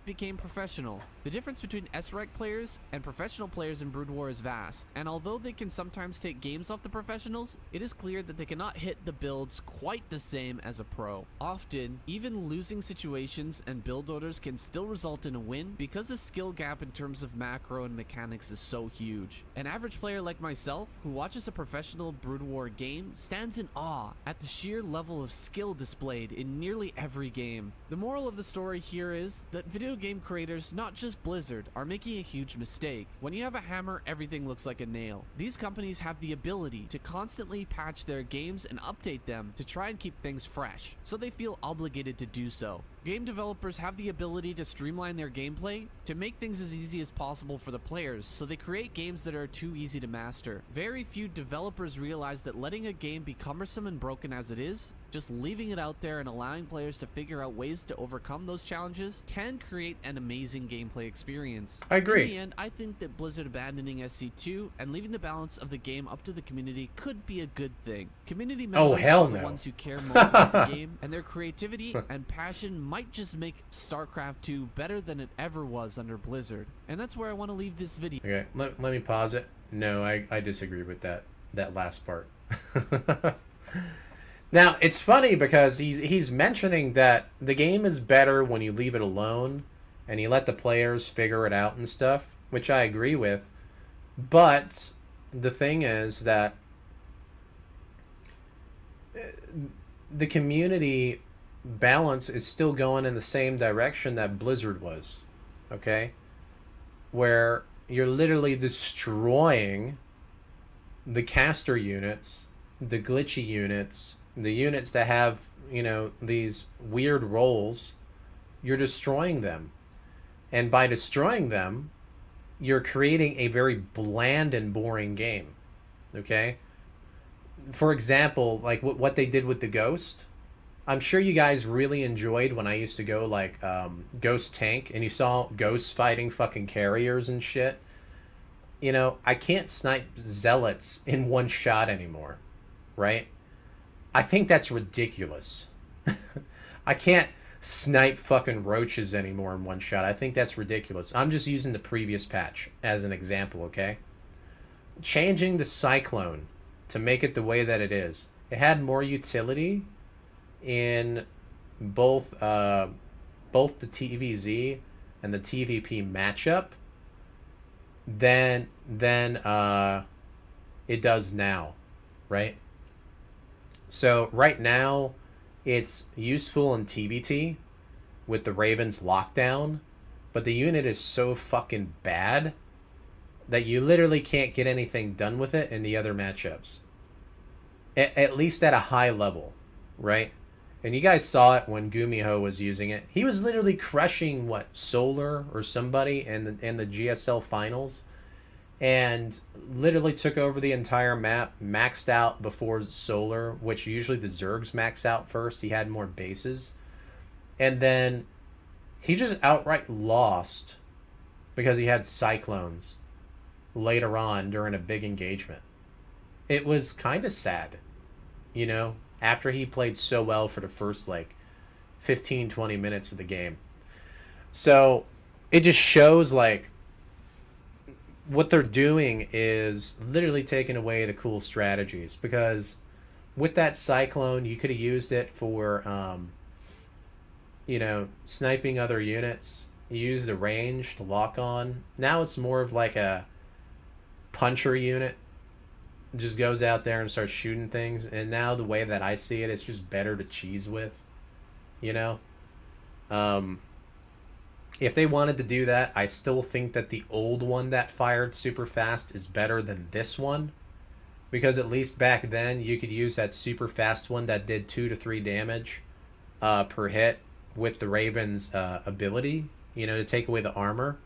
[SPEAKER 12] Became professional. The difference between S-Rank players and professional players in Brood War is vast, and although they can sometimes take games off the professionals, it is clear that they cannot hit the builds quite the same as a pro. Often, even losing situations and build orders can still result in a win because the skill gap in terms of macro and mechanics is so huge. An average player like myself, who watches a professional Brood War game, stands in awe at the sheer level of skill displayed in nearly every game. The moral of the story here is that video game creators, not just Blizzard, are making a huge mistake. When you have a hammer, everything looks like a nail. These companies have the ability to constantly patch their games and update them to try and keep things fresh, so they feel obligated to do so. Game developers have the ability to streamline their gameplay to make things as easy as possible for the players, so they create games that are too easy to master. Very few developers realize that letting a game be cumbersome and broken as it is, just leaving it out there and allowing players to figure out ways to overcome those challenges can create an amazing gameplay experience.
[SPEAKER 1] I agree.
[SPEAKER 12] In the end, I think that Blizzard abandoning SC2 and leaving the balance of the game up to the community could be a good thing. Community members
[SPEAKER 1] hell
[SPEAKER 12] are the
[SPEAKER 1] no.
[SPEAKER 12] ones who care most about the game, and their creativity and passion might just make StarCraft 2 better than it ever was under Blizzard. And that's where I want to leave this video.
[SPEAKER 1] Okay, let me pause it. No, I disagree with that last part. Now, it's funny because he's mentioning that the game is better when you leave it alone and you let the players figure it out and stuff, which I agree with. But the thing is that the community balance is still going in the same direction that Blizzard was, okay? Where you're literally destroying the caster units, the glitchy units, the units that have, you know, these weird roles. You're destroying them. And by destroying them, you're creating a very bland and boring game, okay? For example, like what they did with the Ghost, I'm sure you guys really enjoyed when I used to go like Ghost Tank and you saw Ghosts fighting fucking carriers and shit. You know, I can't snipe zealots in one shot anymore, right? I think that's ridiculous. I can't snipe fucking roaches anymore in one shot. I think that's ridiculous. I'm just using the previous patch as an example, okay? Changing the Cyclone to make it the way that it is. It had more utility in both the TVZ and the TVP matchup than it does now, right? So right now it's useful in TVT with the Ravens lockdown, but the unit is so fucking bad that you literally can't get anything done with it in the other matchups. At least at a high level, right? And you guys saw it when Gumiho was using it. He was literally crushing, what, Solar or somebody in the GSL finals, and literally took over the entire map, maxed out before Solar, which usually the Zergs max out first. He had more bases. And then he just outright lost because he had Cyclones later on during a big engagement. It was kind of sad, you know, after he played so well for the first, like, 15, 20 minutes of the game. So it just shows, like, what they're doing is literally taking away the cool strategies, because with that Cyclone, you could have used it for, you know, sniping other units. You use the range to lock on. Now it's more of like a puncher unit. Just goes out there and starts shooting things. And now the way that I see it, it's just better to cheese with, you know? If they wanted to do that, I still think that the old one that fired super fast is better than this one. Because at least back then, you could use that super fast one that did 2 to 3 damage per hit with the Raven's ability, you know, to take away the armor.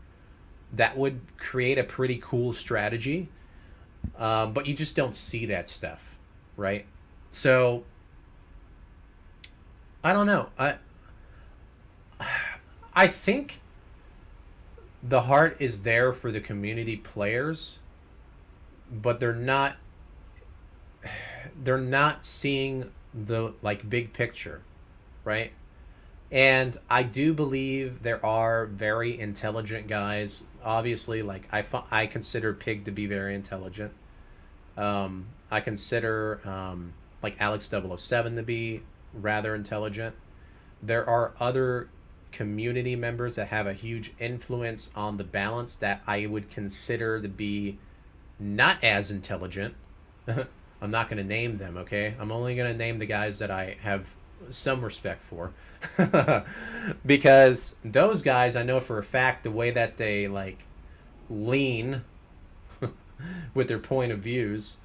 [SPEAKER 1] That would create a pretty cool strategy. But you just don't see that stuff, right? So, I don't know. I think the heart is there for the community players, but they're not seeing the like big picture, right? And I do believe there are very intelligent guys. Obviously, like I consider Pig to be very intelligent. I consider like Alex 007 to be rather intelligent. There are other community members that have a huge influence on the balance that I would consider to be not as intelligent. I'm not going to name them, okay? I'm only going to name the guys that I have some respect for. Because those guys, I know for a fact, the way that they like lean with their point of views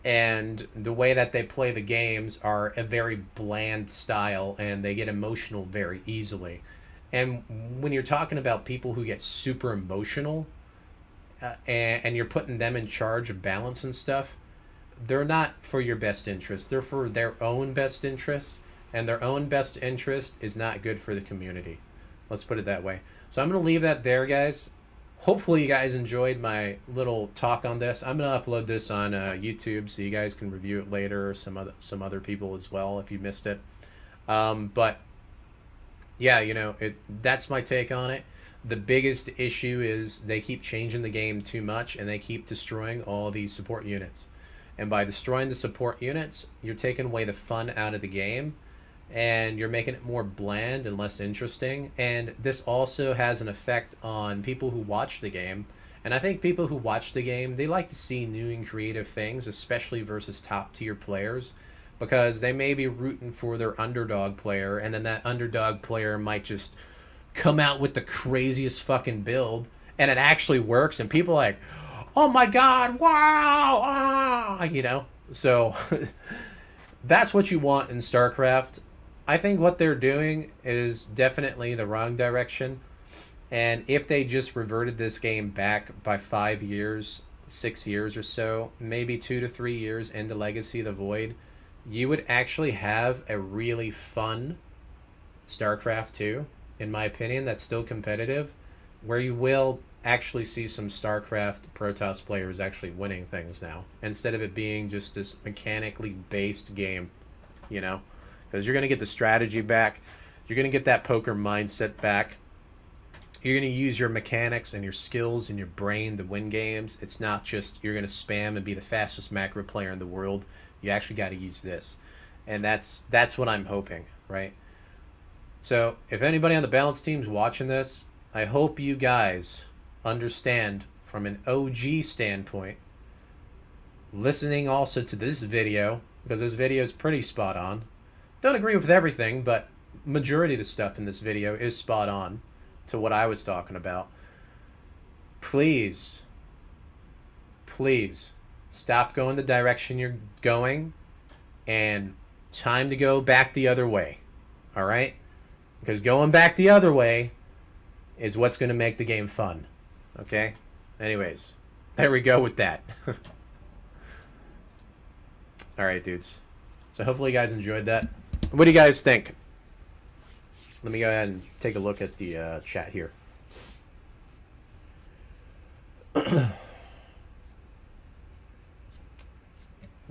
[SPEAKER 1] and the way that they play the games are a very bland style, and they get emotional very easily. And when you're talking about people who get super emotional, and you're putting them in charge of balance and stuff, they're not for your best interest. They're for their own best interest, and their own best interest is not good for the community. Let's put it that way. So I'm going to leave that there, guys. Hopefully you guys enjoyed my little talk on this. I'm going to upload this on YouTube so you guys can review it later, or some other people as well if you missed it. But yeah, you know, that's my take on it. The biggest issue is they keep changing the game too much, and they keep destroying all these support units. And by destroying the support units, you're taking away the fun out of the game, and you're making it more bland and less interesting. And this also has an effect on people who watch the game. And I think people who watch the game, they like to see new and creative things, especially versus top tier players, because they may be rooting for their underdog player, and then that underdog player might just come out with the craziest fucking build, and it actually works, and people are like, oh my god, wow, ah, you know. So that's what you want in StarCraft. I think what they're doing is definitely the wrong direction, and if they just reverted this game back by 5 years, 6 years or so, maybe 2 to 3 years into Legacy of the Void, you would actually have a really fun StarCraft 2, in my opinion, that's still competitive, where you will actually see some StarCraft Protoss players actually winning things now, instead of it being just this mechanically based game, you know? Because you're going to get the strategy back, you're going to get that poker mindset back, you're going to use your mechanics and your skills and your brain to win games. It's not just you're going to spam and be the fastest macro player in the world. You actually got to use this. And that's what I'm hoping, right? So if anybody on the balance team is watching this, I hope you guys understand from an OG standpoint, listening also to this video, because this video is pretty spot on. Don't agree with everything, but majority of the stuff in this video is spot on to what I was talking about. Please stop going the direction you're going, and time to go back the other way. All right? Because going back the other way is what's going to make the game fun. Okay? Anyways, there we go with that. All right, dudes. So hopefully you guys enjoyed that. What do you guys think? Let me go ahead and take a look at the chat here.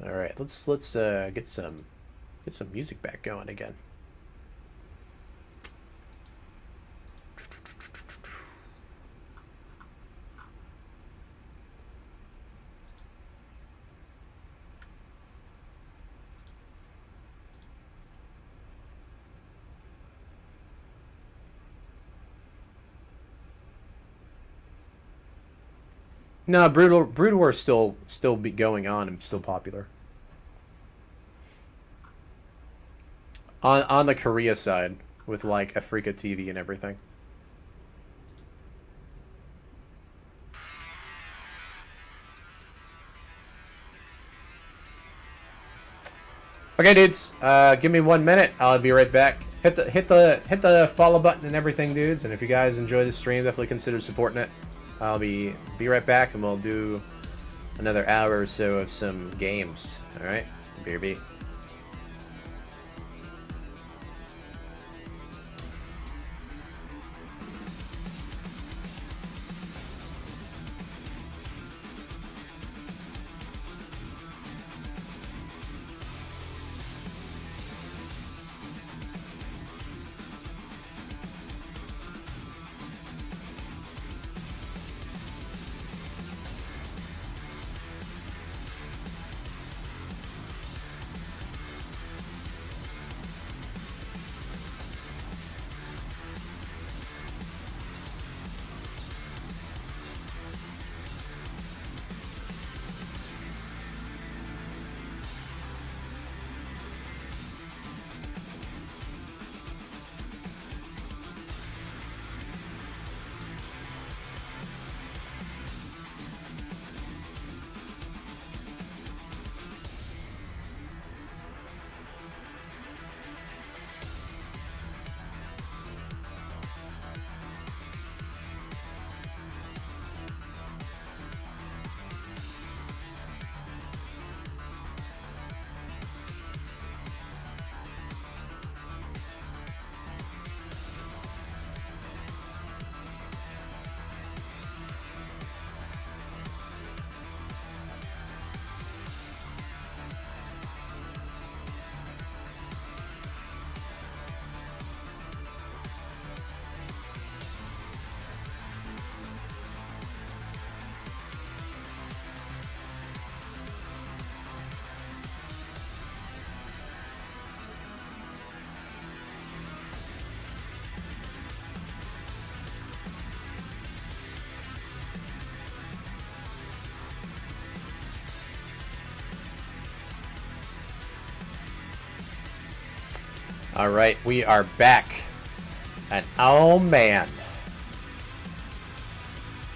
[SPEAKER 1] All right, let's get some music back going again. No, Brood War is still be going on and still popular. On the Korea side, with like Africa TV and everything. Okay, dudes. Give me 1 minute. I'll be right back. Hit the follow button and everything, dudes. And if you guys enjoy the stream, definitely consider supporting it. I'll be right back, and we'll do another hour or so of some games. All right, BRB. Alright, we are back. And oh man.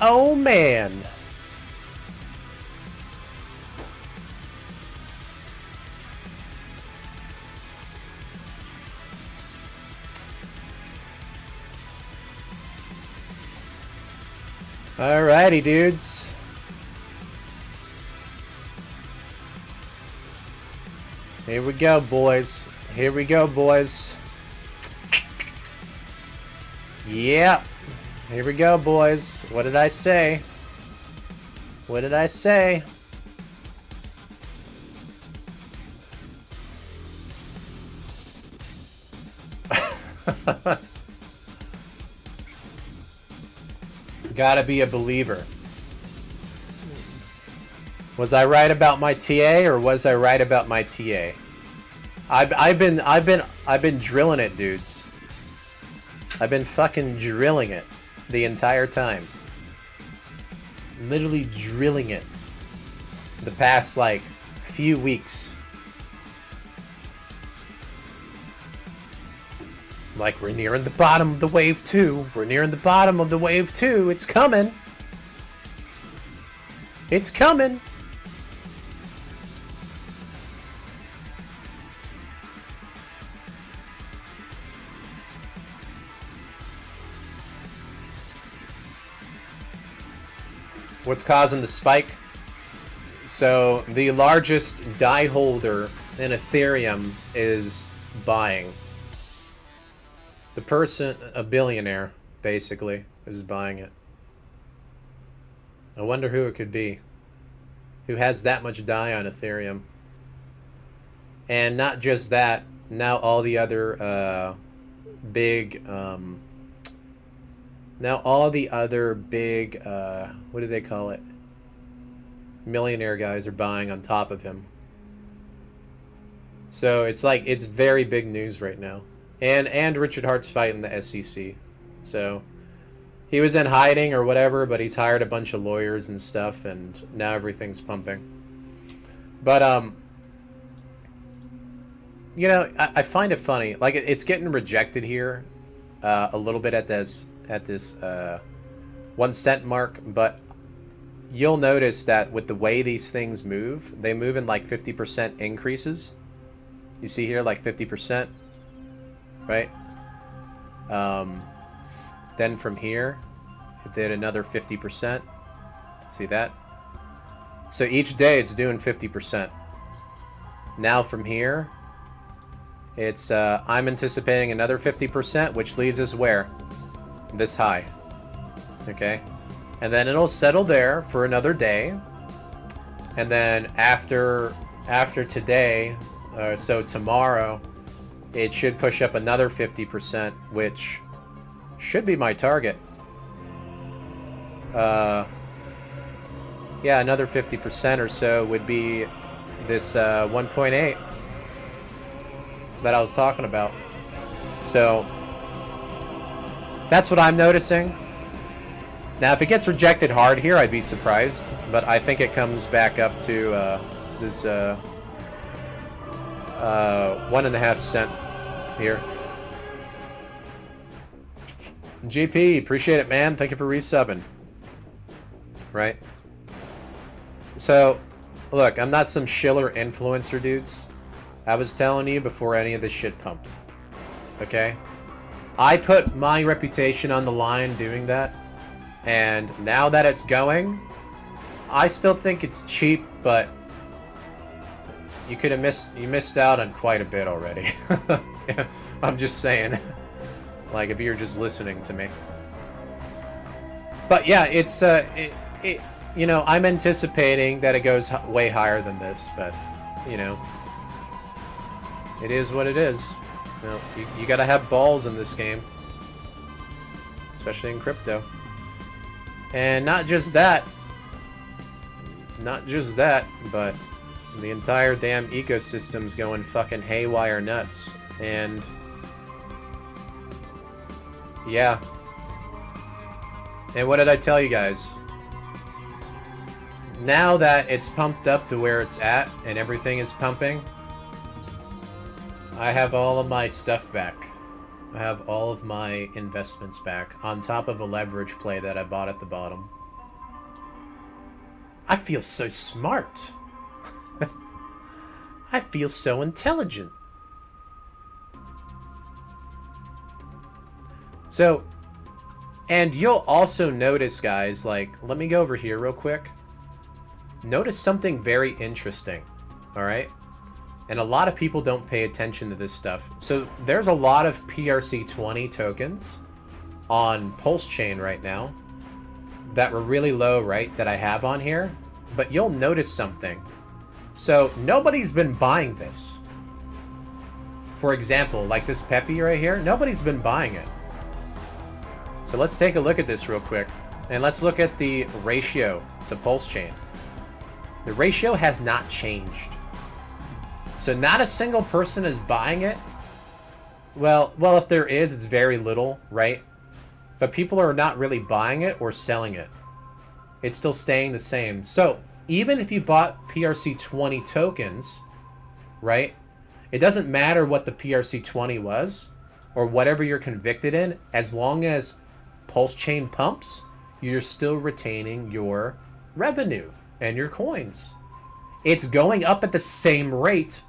[SPEAKER 1] Oh man. Alrighty, dudes. Here we go, boys. Here we go, boys. Yeah. Here we go, boys. What did I say? What did I say? Gotta be a believer. Was I right about my TA, or was I right about my TA? I've been drilling it, dudes. I've been fucking drilling it the entire time. Literally drilling it the past like few weeks. Like, we're nearing the bottom of the wave 2. We're nearing the bottom of the wave 2. It's coming. It's coming. What's causing the spike? So the largest die holder in Ethereum is buying. The person, a billionaire, basically, is buying it. I wonder who it could be. Who has that much die on Ethereum? And not just that, now all the other big, what do they call it? Millionaire guys are buying on top of him. So it's like, it's very big news right now. And Richard Hart's fighting the SEC. So he was in hiding or whatever, but he's hired a bunch of lawyers and stuff, and now everything's pumping. But you know, I find it funny. Like, it's getting rejected here a little bit at this 1 cent mark, but you'll notice that with the way these things move, they move in like 50% increases. You see here, like 50%. Right? Then from here, it did another 50%. See that? So each day it's doing 50%. Now from here, it's I'm anticipating another 50%, which leads us where? This high. Okay? And then it'll settle there for another day. And then after today, so tomorrow, it should push up another 50%, which should be my target. Yeah, another 50% or so would be this 1.8 that I was talking about. So that's what I'm noticing. Now, if it gets rejected hard here, I'd be surprised, but I think it comes back up to this 1.5 cent here. GP, appreciate it, man. Thank you for resubbing. Right? So, look, I'm not some Schiller influencer, dudes. I was telling you before any of this shit pumped. Okay? I put my reputation on the line doing that, and now that it's going, I still think it's cheap, but you could have missed out on quite a bit already. I'm just saying. Like, if you're just listening to me. But yeah, it's you know, I'm anticipating that it goes way higher than this, but you know, it is what it is. You know, you gotta have balls in this game, especially in crypto. And not just that, but the entire damn ecosystem's going fucking haywire nuts. And yeah. And what did I tell you guys? Now that it's pumped up to where it's at and everything is pumping, I have all of my stuff back. I have all of my investments back, on top of a leverage play that I bought at the bottom. I feel so smart. I feel so intelligent. So, and you'll also notice, guys, like, let me go over here real quick. Notice something very interesting, alright? And a lot of people don't pay attention to this stuff. So, there's a lot of PRC-20 tokens on Pulse Chain right now that were really low, right, that I have on here. But you'll notice something. So, nobody's been buying this. For example, like this Peppy right here, nobody's been buying it. So let's take a look at this real quick. And let's look at the ratio to Pulse Chain. The ratio has not changed. So not a single person is buying it. Well, if there is, it's very little, right? But people are not really buying it or selling it. It's still staying the same. So even if you bought PRC-20 tokens, right? It doesn't matter what the PRC-20 was or whatever you're convicted in, as long as Pulse Chain pumps, you're still retaining your revenue and your coins. It's going up at the same rate,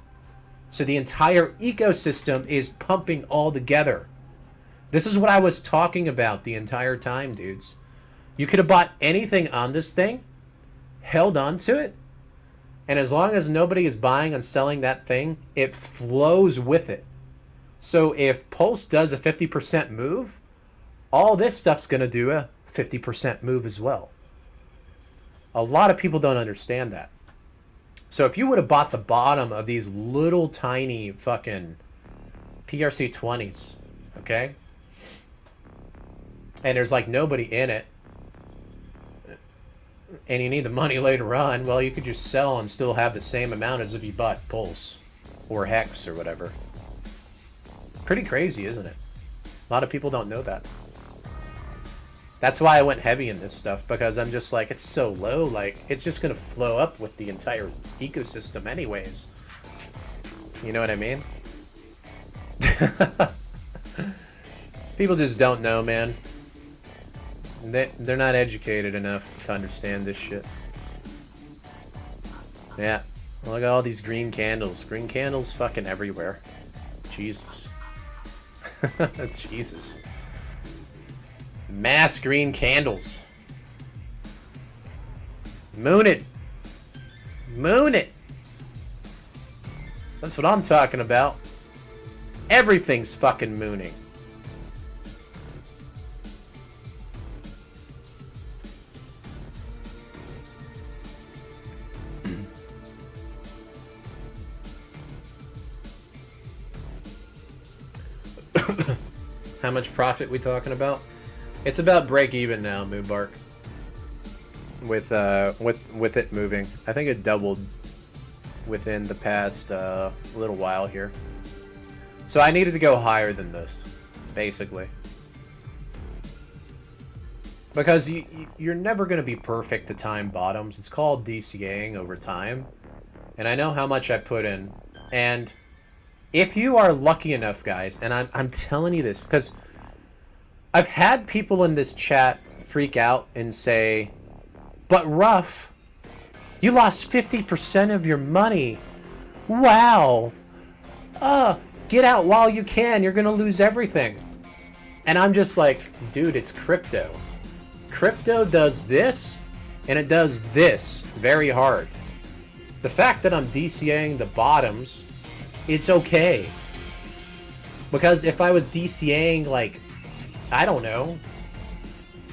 [SPEAKER 1] so the entire ecosystem is pumping all together. This is what I was talking about the entire time, dudes. You could have bought anything on this thing, held on to it, and as long as nobody is buying and selling that thing, it flows with it. So if Pulse does a 50% move, all this stuff's going to do a 50% move as well. A lot of people don't understand that. So if you would have bought the bottom of these little tiny fucking PRC-20s, okay? And there's like nobody in it, and you need the money later on, well, you could just sell and still have the same amount as if you bought Pulse or Hex or whatever. Pretty crazy, isn't it? A lot of people don't know that. That's why I went heavy in this stuff, because I'm just like, it's so low, like, it's just going to flow up with the entire ecosystem anyways. You know what I mean? People just don't know, man. They're not educated enough to understand this shit. Yeah. Look at all these green candles. Green candles fucking everywhere. Jesus. Jesus. Mass green candles. Moon it. Moon it. That's what I'm talking about. Everything's fucking mooning. How much profit we talking about? It's about break even now, Moonbark. With it moving, I think it doubled within the past little while here. So I needed to go higher than this, basically, because you're never going to be perfect to time bottoms. It's called DCAing over time, and I know how much I put in. And if you are lucky enough, guys, and I'm telling you this because I've had people in this chat freak out and say, but RuFF, you lost 50% of your money. Wow. Get out while you can. You're going to lose everything. And I'm just like, dude, it's crypto. Crypto does this, and it does this very hard. The fact that I'm DCAing the bottoms, it's okay. Because if I was DCAing, like, I don't know,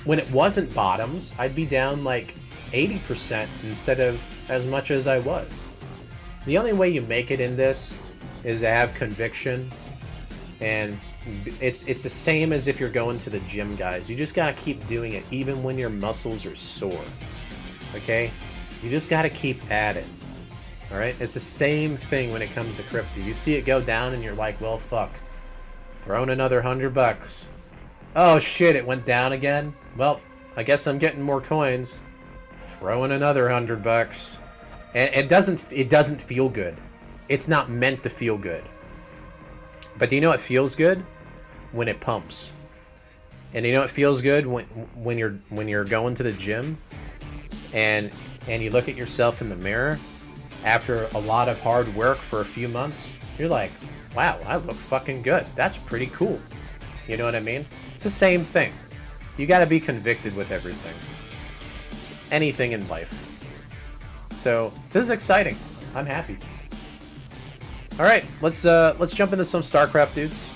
[SPEAKER 1] when it wasn't bottoms, I'd be down like 80% instead of as much as I was. The only way you make it in this is to have conviction, and it's the same as if you're going to the gym, guys. You just gotta keep doing it even when your muscles are sore. Okay? You just gotta keep at it. Alright? It's the same thing when it comes to crypto. You see it go down and you're like, well, fuck. Throwing another $100. Oh shit, it went down again? Well, I guess I'm getting more coins. Throwing another $100. And it doesn't feel good. It's not meant to feel good. But do you know it feels good? When it pumps. And you know it feels good when you're going to the gym and you look at yourself in the mirror after a lot of hard work for a few months. You're like, wow, I look fucking good. That's pretty cool. You know what I mean? It's the same thing. You got to be convicted with everything. It's anything in life. So this is exciting. I'm happy. All right, let's jump into some StarCraft, dudes.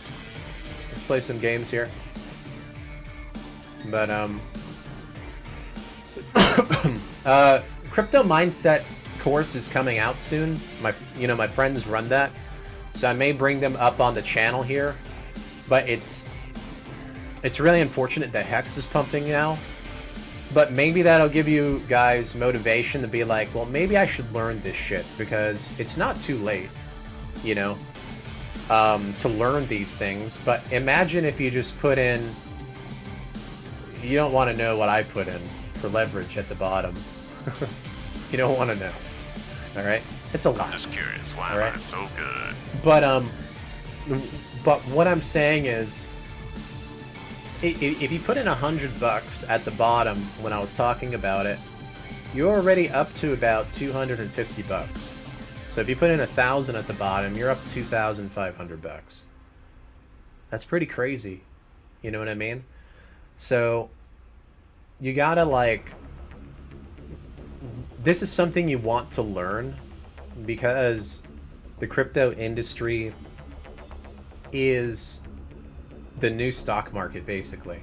[SPEAKER 1] Let's play some games here. But crypto mindset course is coming out soon. My friends run that, so I may bring them up on the channel here. But it's really unfortunate that Hex is pumping now. But maybe that'll give you guys motivation to be like, well, maybe I should learn this shit, because it's not too late, you know, to learn these things. But imagine if you just put in, you don't want to know what I put in for leverage at the bottom. You don't want to know. All right, it's a lot.
[SPEAKER 13] I'm just curious, why
[SPEAKER 1] am
[SPEAKER 13] I so good?
[SPEAKER 1] But what I'm saying is, if you put in $100 at the bottom when I was talking about it, you're already up to about $250. So if you put in 1,000 at the bottom, you're up $2,500. That's pretty crazy. You know what I mean? So you gotta, like, this is something you want to learn, because the crypto industry is the new stock market, basically.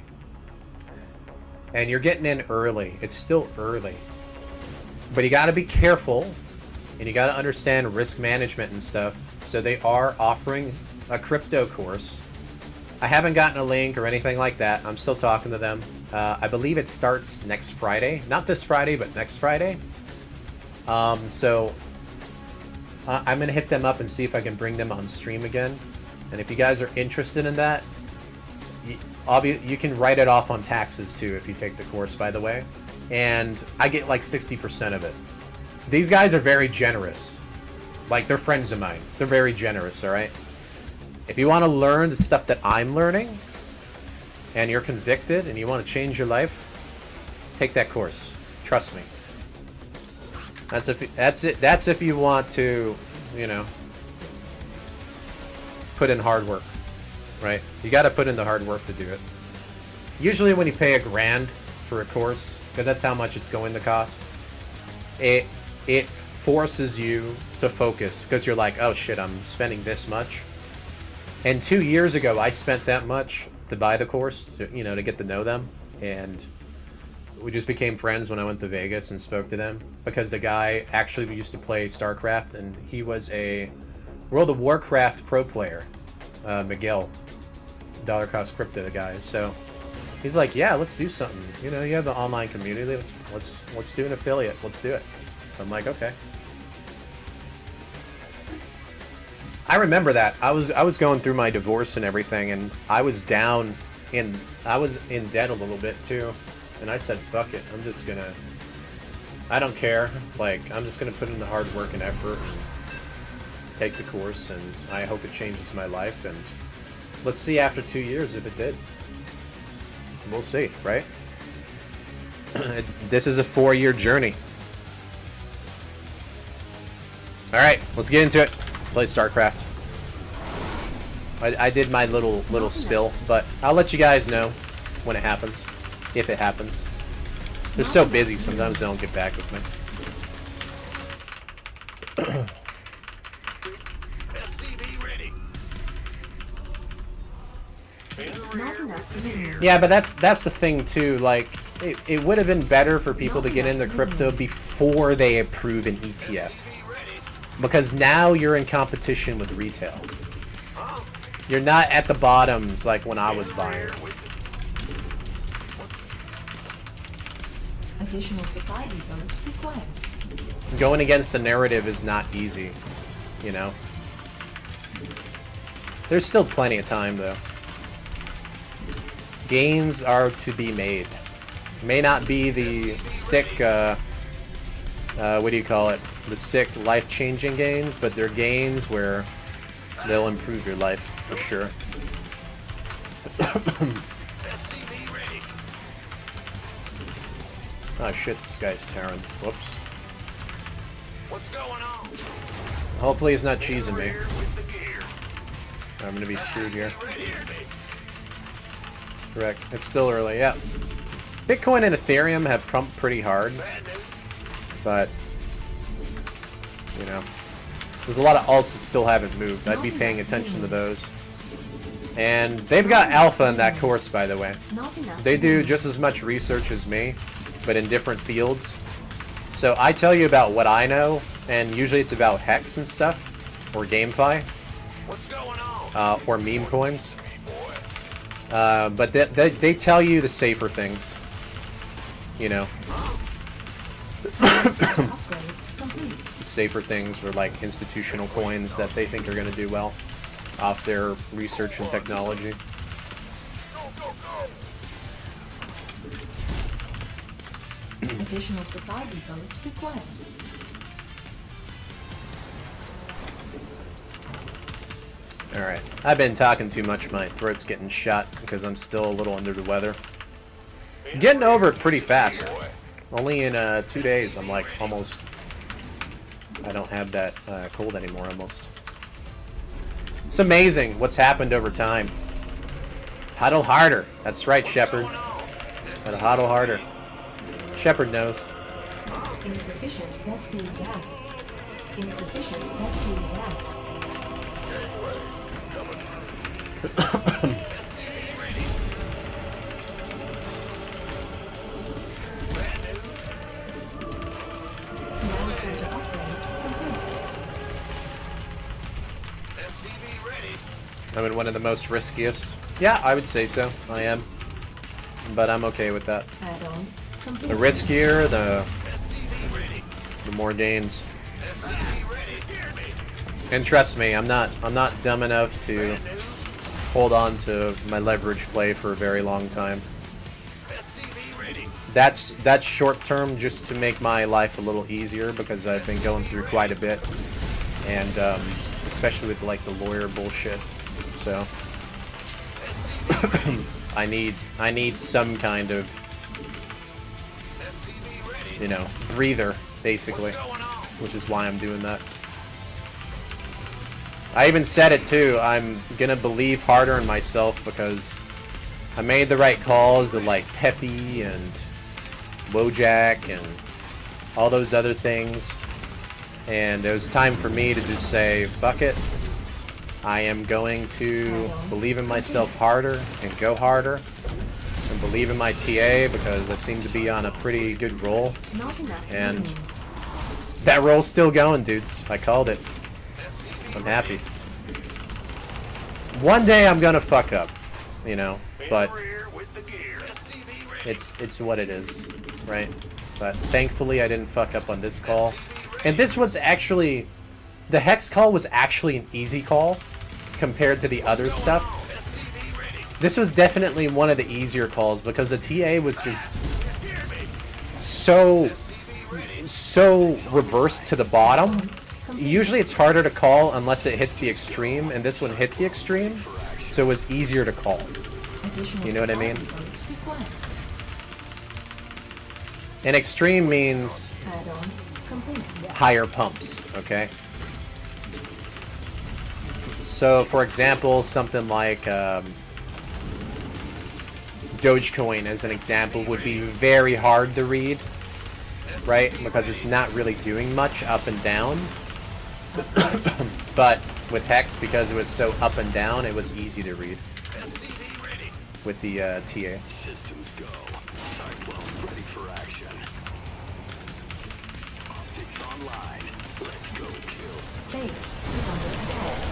[SPEAKER 1] And you're getting in early. It's still early. But you gotta be careful, and you gotta understand risk management and stuff. So they are offering a crypto course. I haven't gotten a link or anything like that. I'm still talking to them. I believe it starts next Friday. Not this Friday, but next Friday. So I'm going to hit them up and see if I can bring them on stream again. And if you guys are interested in that, you can write it off on taxes too if you take the course, by the way. And I get like 60% of it. These guys are very generous. Like, they're friends of mine. They're very generous, all right? If you want to learn the stuff that I'm learning, and you're convicted and you want to change your life, take that course. Trust me. That's if you want to, you know, put in hard work, right? You got to put in the hard work to do it. Usually when you pay $1,000 for a course, because that's how much it's going to cost, it forces you to focus, because you're like, oh shit, I'm spending this much. And 2 years ago, I spent that much to buy the course, you know, to get to know them. And we just became friends when I went to Vegas and spoke to them, because the guy actually used to play StarCraft, and he was a World of Warcraft pro player. Miguel, Dollar Cost Crypto, the guy. So he's like, yeah, let's do something. You know, you have an online community. Let's do an affiliate. Let's do it. So I'm like, okay. I remember that. I was going through my divorce and everything, and I was down in debt a little bit too. And I said, fuck it. I don't care. Like, I'm just gonna put in the hard work and effort and take the course, and I hope it changes my life. And let's see after 2 years if it did. We'll see, right? This is a 4-year journey. All right, let's get into it. Play StarCraft. I did my little spill, but I'll let you guys know when it happens, if it happens. They're so busy, sometimes they don't get back with me. Yeah, but that's the thing too. Like, it would have been better for people to get into crypto before they approve an ETF, because now you're in competition with retail. You're not at the bottoms like when I was buying.
[SPEAKER 2] Additional supply depots required.
[SPEAKER 1] Going against the narrative is not easy, you know. There's still plenty of time though. Gains are to be made. May not be the sick, what do you call it? The sick, life-changing gains, but they're gains where They'll improve your life for sure.
[SPEAKER 11] SCV ready.
[SPEAKER 1] Oh shit, this guy's tearing. Whoops.
[SPEAKER 11] What's going on?
[SPEAKER 1] Hopefully he's not cheesing me.
[SPEAKER 11] Rear with the gear.
[SPEAKER 1] I'm gonna be screwed here.
[SPEAKER 11] Ready.
[SPEAKER 1] Correct. It's still early, yeah. Bitcoin and Ethereum have pumped pretty hard,
[SPEAKER 11] Bad news.
[SPEAKER 1] but you know, there's a lot of alts that still haven't moved. I'd be paying attention to those. And they've got alpha in that course, by the way.
[SPEAKER 2] Not enough.
[SPEAKER 1] They do just as much research as me, but in different fields. So I tell you about what I know, and usually it's about Hex and stuff, or GameFi,
[SPEAKER 11] What's going on?
[SPEAKER 1] or meme coins. But they tell you the safer things, you know.
[SPEAKER 2] Upgrade complete.
[SPEAKER 1] The safer things are like institutional coins that they think are going to do well off their research and technology.
[SPEAKER 2] Additional supply depots required.
[SPEAKER 1] Alright, I've been talking too much, my throat's getting shot because I'm still a little under the weather. Getting over it pretty fast. Only in 2 days I'm like almost... I don't have that cold anymore almost. It's amazing what's happened over time. Huddle harder. That's right, Shepard. Gotta huddle harder. Shepard knows.
[SPEAKER 2] Insufficient rescue gas. Insufficient rescue gas. Command center upgrade complete.
[SPEAKER 11] SCV ready.
[SPEAKER 1] I'm in one of the most riskiest. Yeah, I would say so. I am. But I'm okay with that.
[SPEAKER 2] Add-on complete.
[SPEAKER 1] The riskier, the
[SPEAKER 11] SCV ready.
[SPEAKER 1] more gains.
[SPEAKER 11] SCV ready. Hear me.
[SPEAKER 1] And trust me, I'm not dumb enough to
[SPEAKER 11] Bad news.
[SPEAKER 1] hold on to my leverage play for a very long time.
[SPEAKER 11] SCV ready.
[SPEAKER 1] That's short term just to make my life a little easier because I've been going through quite a bit, and especially with like the lawyer bullshit. So I need some kind of,
[SPEAKER 11] SCV ready.
[SPEAKER 1] you know, breather basically,
[SPEAKER 11] What's going on?
[SPEAKER 1] which is why I'm doing that. I even said it too. I'm gonna believe harder in myself because I made the right calls to like Peppy and Wojak and all those other things, and it was time for me to just say, fuck it. I am going to believe in myself harder and go harder and believe in my TA because I seem to be on a pretty good roll,
[SPEAKER 2] Not enough
[SPEAKER 1] and
[SPEAKER 2] minerals.
[SPEAKER 1] that roll's still going, dudes. I called it. I'm happy. One day I'm gonna fuck up, you know, but
[SPEAKER 11] Rear with the gear. SCV ready.
[SPEAKER 1] it's what it is, right? But thankfully I didn't fuck up on this call. And this was actually, the Hex call was actually an easy call compared to the other stuff.
[SPEAKER 11] SCV ready.
[SPEAKER 1] This was definitely one of the easier calls because the TA was just so reversed to the bottom. Usually it's harder to call unless it hits the extreme, and this one hit the extreme, so it was easier to call.
[SPEAKER 2] Additional
[SPEAKER 1] You know what I
[SPEAKER 2] supply
[SPEAKER 1] mean?
[SPEAKER 2] depots required.
[SPEAKER 1] And extreme means
[SPEAKER 2] Add-on complete.
[SPEAKER 1] higher pumps, okay? So, for example, something like Dogecoin, as an example, would be very hard to read, right? Because it's not really doing much up and down. But with Hex, because it was so up and down, it was easy to read
[SPEAKER 11] SCV ready.
[SPEAKER 1] with the TA.
[SPEAKER 11] Systems go. Cyclone ready for action. Optics online. Let's go kill.
[SPEAKER 2] Base is under attack.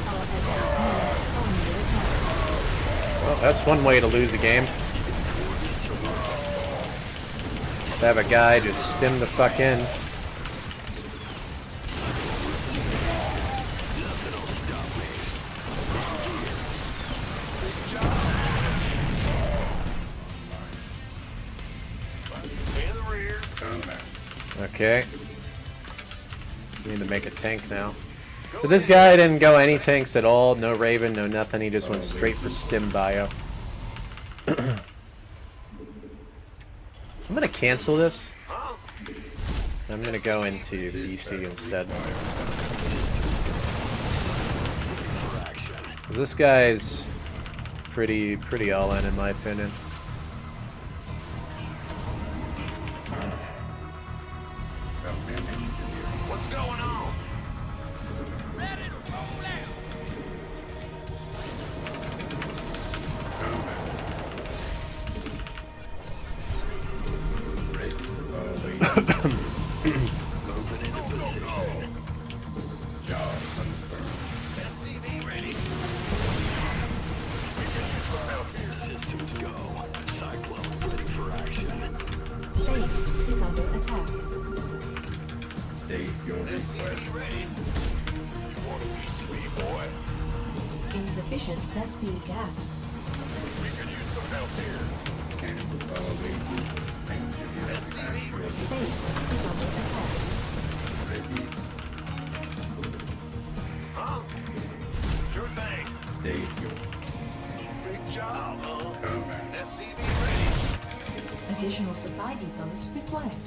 [SPEAKER 2] Our SCP is under attack.
[SPEAKER 1] Well, that's one way to lose a game. Just have a guy just stim the fuck in.
[SPEAKER 11] In the rear.
[SPEAKER 1] Okay. Need to make a tank now. So this guy didn't go any tanks at all, no Raven, no nothing, he just went straight for Stim Bio. I'm gonna cancel this. I'm gonna go into BC instead. 'Cause this guy's pretty all in my opinion.
[SPEAKER 11] What's going on? Moving into position.
[SPEAKER 8] Job confirmed.
[SPEAKER 11] SCV ready. Systems go. Cyclone ready for action.
[SPEAKER 2] Base is under attack.
[SPEAKER 8] State your request.
[SPEAKER 11] SCV ready. Want a PCB, boy?
[SPEAKER 2] Insufficient Vespene gas.
[SPEAKER 11] We could use some help here.
[SPEAKER 8] Cancel following.
[SPEAKER 2] Base is under attack.
[SPEAKER 8] Ready.
[SPEAKER 11] Huh? Sure thing.
[SPEAKER 8] State your
[SPEAKER 11] Big job, huh?
[SPEAKER 8] command.
[SPEAKER 11] SCV ready.
[SPEAKER 2] Additional supply depots required.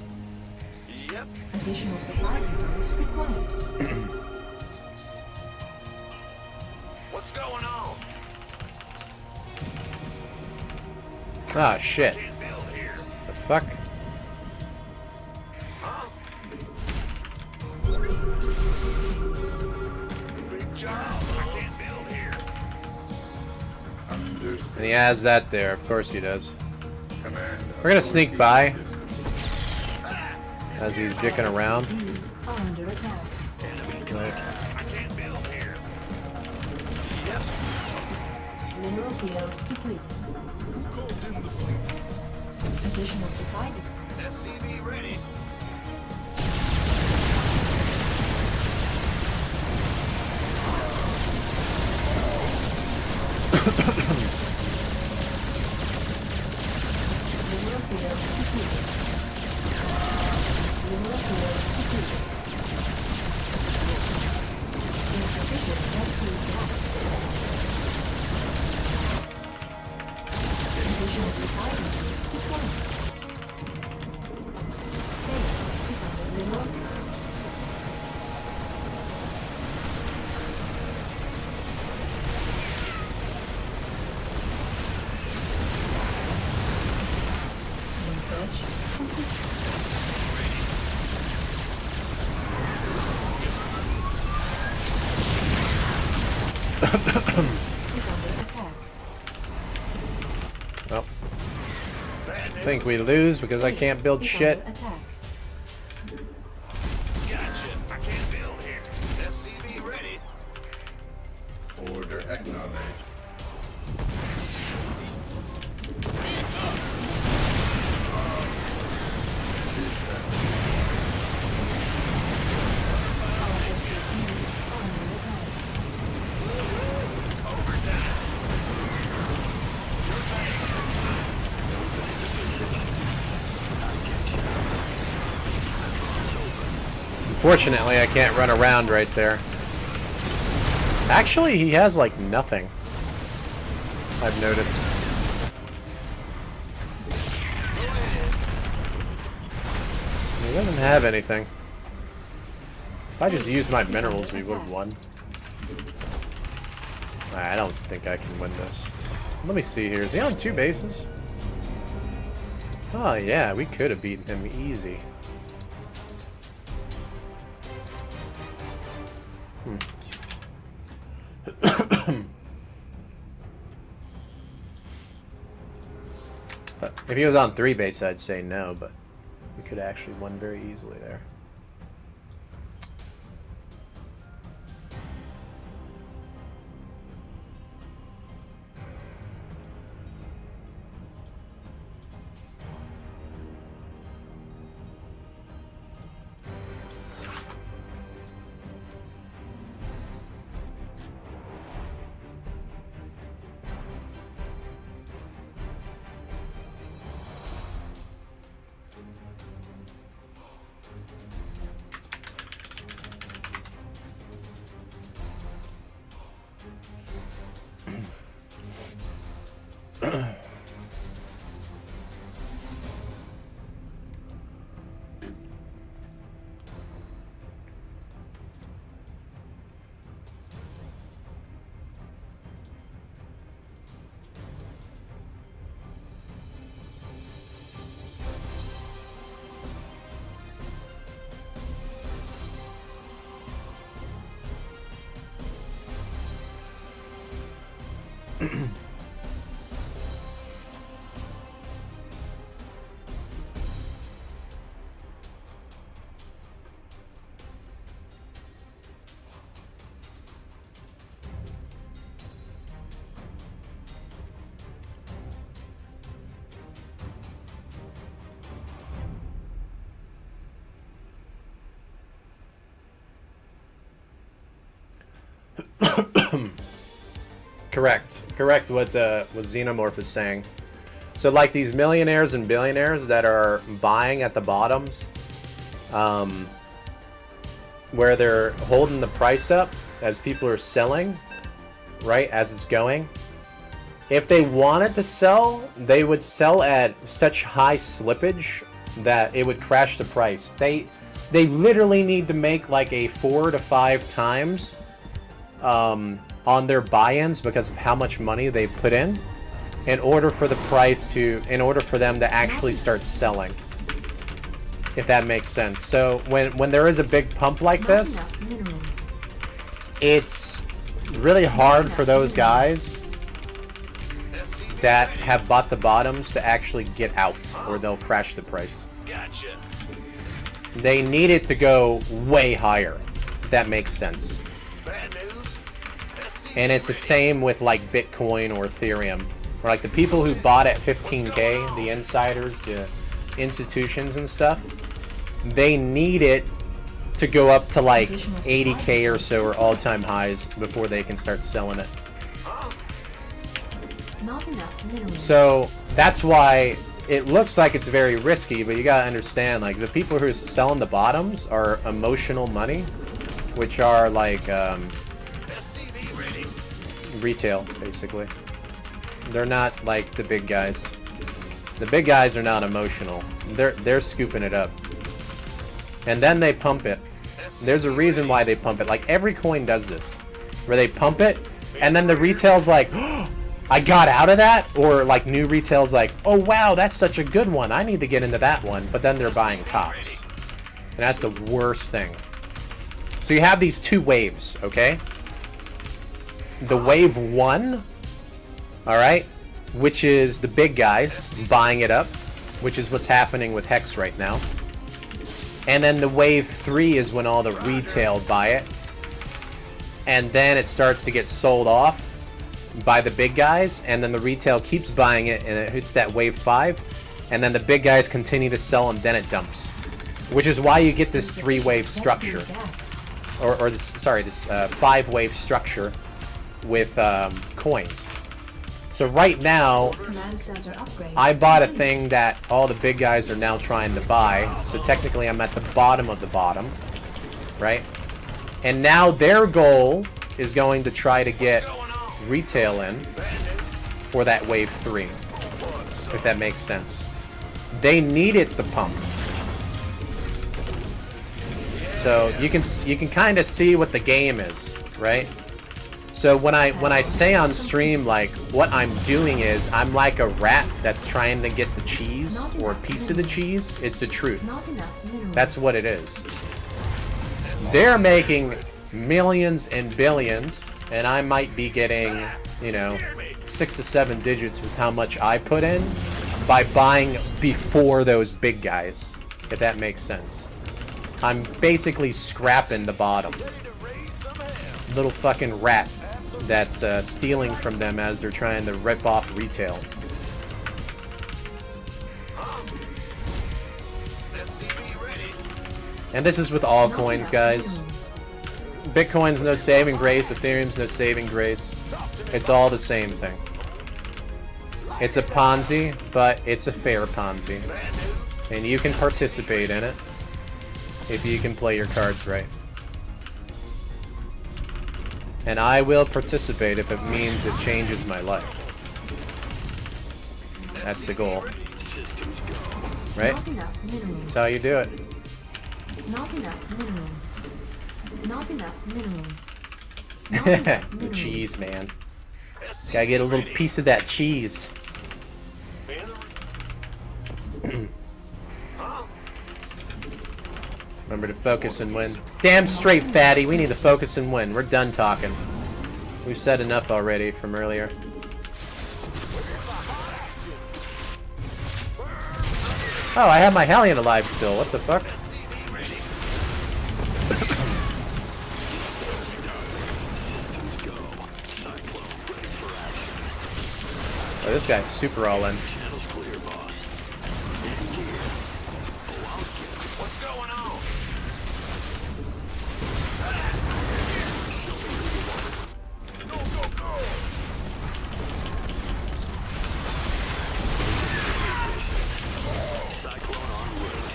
[SPEAKER 11] Yep.
[SPEAKER 2] Additional supply depots required.
[SPEAKER 11] What's going on?
[SPEAKER 1] Ah, shit.
[SPEAKER 11] Can't build here.
[SPEAKER 1] The fuck?
[SPEAKER 11] Huh? Big job. I can't build here.
[SPEAKER 8] Understood.
[SPEAKER 1] And he has that there, of course he does.
[SPEAKER 8] Command.
[SPEAKER 1] We're gonna sneak by as he's dicking around.
[SPEAKER 2] These are under attack.
[SPEAKER 1] Right.
[SPEAKER 11] I can't build here. Yep.
[SPEAKER 2] Mineral field depleted. Additional supply depots.
[SPEAKER 11] SCV ready.
[SPEAKER 2] Mineral field depleted. Mineral field depleted. Insufficient Vespene gas. Additional supply depots required. Base is under mineral. Research complete. Base is under attack.
[SPEAKER 1] Well, I think we lose because I can't build
[SPEAKER 2] Base is
[SPEAKER 1] shit.
[SPEAKER 2] under attack.
[SPEAKER 11] Gotcha. I can't build here. SCV ready.
[SPEAKER 8] Order acknowledged.
[SPEAKER 2] Our SCVs are under attack.
[SPEAKER 1] Unfortunately, I can't run around right there. Actually, he has like nothing. I've noticed. He doesn't have anything. If I just used my minerals, we would have won. I don't think I can win this. Let me see here. Is he on 2 bases? Oh yeah, we could have beaten him easy. If he was on 3 base, I'd say no, but we could have actually won very easily there. Correct what Xenomorph is saying. So like these millionaires and billionaires that are buying at the bottoms, where they're holding the price up as people are selling, right, as it's going. If they wanted to sell, they would sell at such high slippage that it would crash the price. They literally need to make like a 4 to 5 times on their buy-ins because of how much money they put in order for the price to, in order for them to actually start selling. If that makes sense. So when there is a big pump like this, it's really hard for those guys that have bought the bottoms to actually get out, or they'll crash the price.
[SPEAKER 11] Gotcha.
[SPEAKER 1] They need it to go way higher, if that makes sense.
[SPEAKER 11] Bad news.
[SPEAKER 1] And it's the same with like Bitcoin or Ethereum. Or like the people who bought at 15K, the insiders, the institutions and stuff, they need it to go up to like 80K or so, or all-time highs, before they can start selling it.
[SPEAKER 2] Not enough minerals.
[SPEAKER 1] So that's why it looks like it's very risky, but you gotta understand, like, the people who are selling the bottoms are emotional money, which are like retail, basically. They're not like the big guys. The big guys are not emotional. They're scooping it up. And then they pump it. There's a reason why they pump it. Like, every coin does this, where they pump it, and then the retail's like, oh, I got out of that, or like new retail's like, oh wow, that's such a good one, I need to get into that one, but then they're buying tops. And that's the worst thing. So you have these two waves, okay? The wave 1, alright, which is the big guys buying it up, which is what's happening with Hex right now. And then the wave 3 is when all the retail buy it. And then it starts to get sold off by the big guys, and then the retail keeps buying it, and it hits that wave 5, and then the big guys continue to sell, and then it dumps. Which is why you get this 3-wave structure. Or this 5-wave structure with coins. So right now, I bought a thing that all the big guys are now trying to buy. So technically I'm at the bottom of the bottom, right? And now their goal is going to try to get retail in for that wave 3, if that makes sense. They needed the pump. So you can kind of see what the game is, right? So when I say on stream, like, what I'm doing is I'm like a rat that's trying to get the cheese, or a piece of the cheese. It's the truth. That's what it is. They're making millions and billions, and I might be getting, you know, 6 to 7 digits with how much I put in by buying before those big guys, if that makes sense. I'm basically scrapping the bottom. Little fucking rat that's stealing from them as they're trying to rip off retail. And this is with all coins, guys. Bitcoin's no saving grace, Ethereum's no saving grace. It's all the same thing. It's a Ponzi, but it's a fair Ponzi. And you can participate in it if you can play your cards right. And I will participate if it means it changes my life. That's the goal. Right? That's how you do it.
[SPEAKER 2] Not enough minerals. Not enough minerals. Not enough
[SPEAKER 1] The
[SPEAKER 2] minerals.
[SPEAKER 1] cheese, man. Gotta get a little piece of that cheese. Remember to focus and win. Damn straight, fatty. We need to focus and win. We're done talking. We've said enough already from earlier. Oh, I have my Hellion alive still. What the fuck? Oh, this guy's super all in.
[SPEAKER 11] What's going on? Go, go, go! Cyclone en route.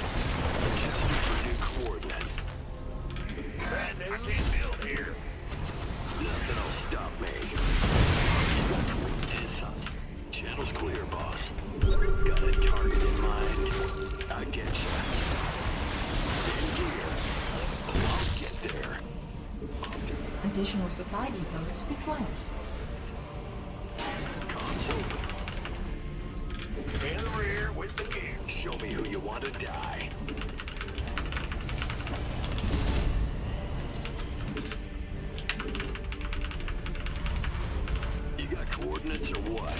[SPEAKER 11] Adjusting for new coordinates. Bad news. I can't build here. Nothing'll stop me. Channel's clear, boss. Got a target in mind. I get you. In gear. Oh, I'll get there.
[SPEAKER 2] Additional supply depots required.
[SPEAKER 11] Comms open. In the rear with the gear. Show me who you want to die. You got coordinates or what?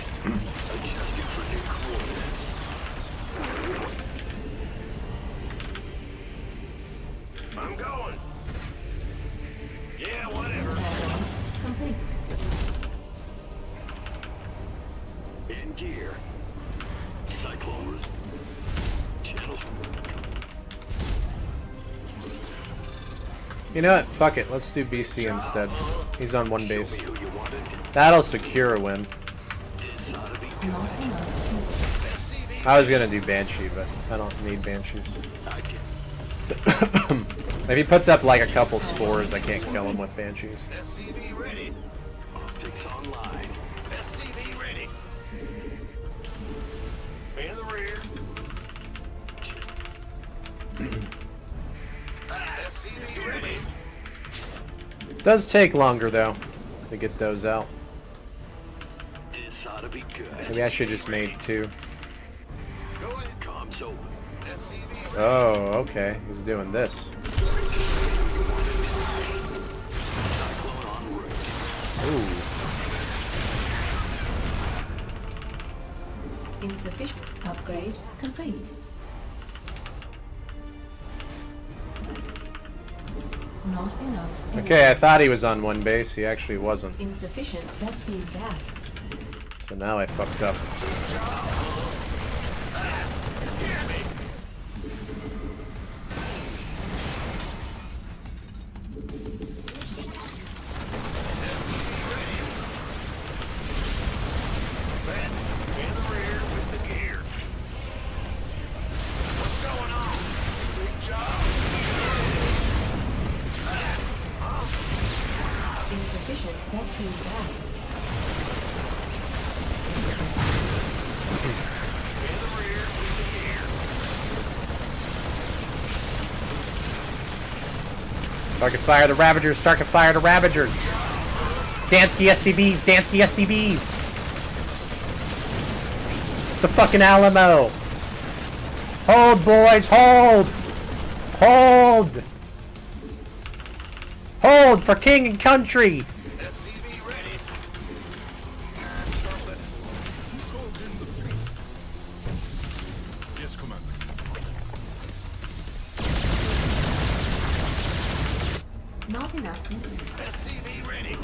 [SPEAKER 11] Adjusting for new coordinates. I'm going. Yeah, whatever.
[SPEAKER 2] Complete.
[SPEAKER 11] In gear. Cyclone. Channels.
[SPEAKER 1] You know what? Fuck it. Let's do BC instead. He's on one base.
[SPEAKER 11] Show me who you wanted.
[SPEAKER 1] That'll secure a win.
[SPEAKER 11] This ought to be good.
[SPEAKER 2] Not enough.
[SPEAKER 1] I was gonna do Banshee, but I don't need Banshees.
[SPEAKER 11] I can.
[SPEAKER 1] If he puts up like a couple spores, I can't kill him with Banshees.
[SPEAKER 11] SCV ready. Optics online. SCV ready. In the rear. SCV ready.
[SPEAKER 1] Does take longer though to get those out.
[SPEAKER 11] This ought to be good.
[SPEAKER 1] Maybe I should just made 2.
[SPEAKER 11] Go ahead. Comms open. SCV ready.
[SPEAKER 1] Oh, okay. He's doing this.
[SPEAKER 11] Cyclone en route.
[SPEAKER 1] Ooh.
[SPEAKER 2] Insufficient. Upgrade complete. Not enough.
[SPEAKER 1] Okay, I thought he was on one base. He actually wasn't.
[SPEAKER 2] Insufficient Vespene gas.
[SPEAKER 1] So now I fucked up.
[SPEAKER 11] In the rear with the gear. What's going on? Big job.
[SPEAKER 2] Insufficient Vespene gas.
[SPEAKER 11] In the rear with the gear.
[SPEAKER 1] Target fire the Ravagers! Target fire the Ravagers! Dance the SCVs! Dance the SCVs! It's the fucking Alamo! Hold, boys! Hold! Hold! Hold for king and country!
[SPEAKER 11] SCV ready.
[SPEAKER 9] Yes, Commander.
[SPEAKER 2] Not enough.
[SPEAKER 11] SCV ready.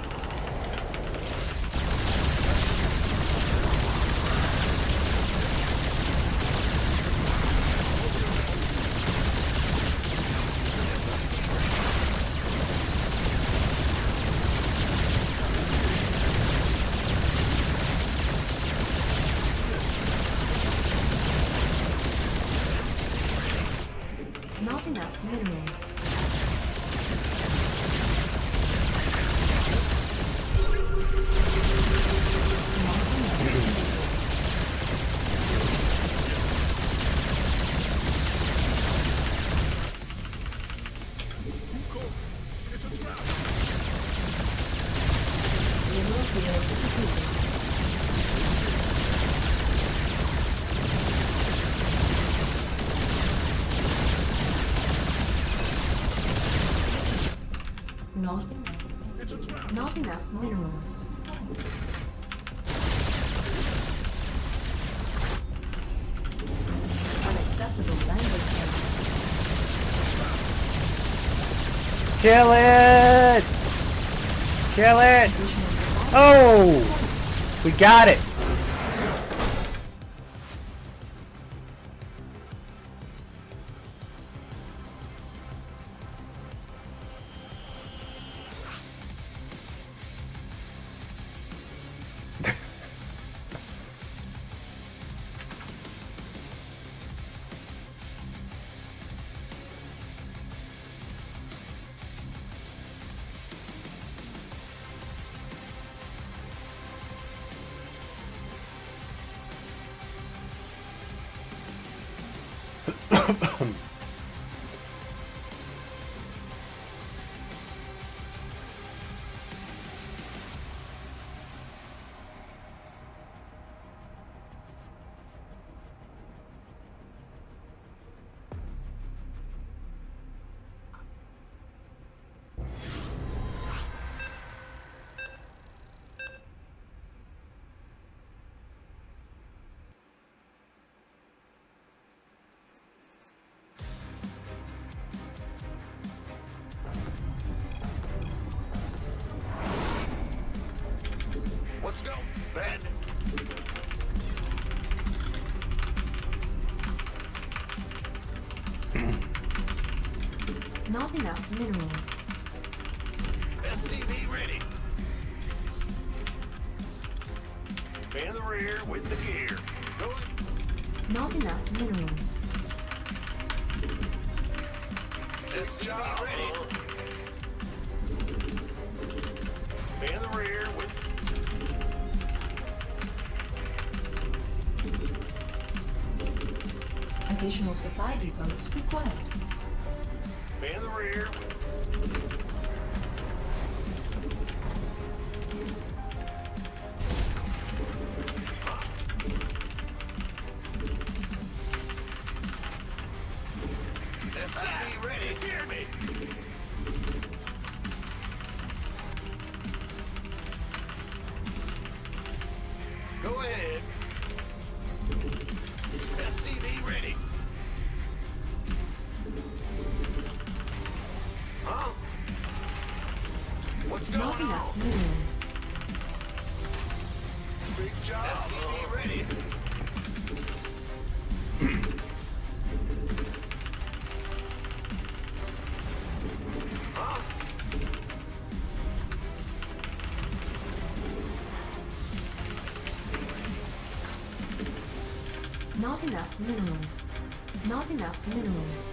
[SPEAKER 2] Not enough minerals. Mineral field depleted. Not enough minerals. acceptable language error.
[SPEAKER 1] Kill it! Kill it! Oh! We got it!
[SPEAKER 11] Let's go, Ben.
[SPEAKER 2] Not enough minerals.
[SPEAKER 11] SCV ready. In the rear with the gear. Going.
[SPEAKER 2] Not enough minerals.
[SPEAKER 11] SCV ready. In the rear with.
[SPEAKER 2] Additional supply depots required.
[SPEAKER 11] In the rear. SCV ready. Hear me. Go ahead. SCV ready. Huh? What's going
[SPEAKER 2] Not enough
[SPEAKER 11] on?
[SPEAKER 2] minerals.
[SPEAKER 11] Big job. SCV ready. Huh?
[SPEAKER 2] Not enough minerals. Not enough minerals.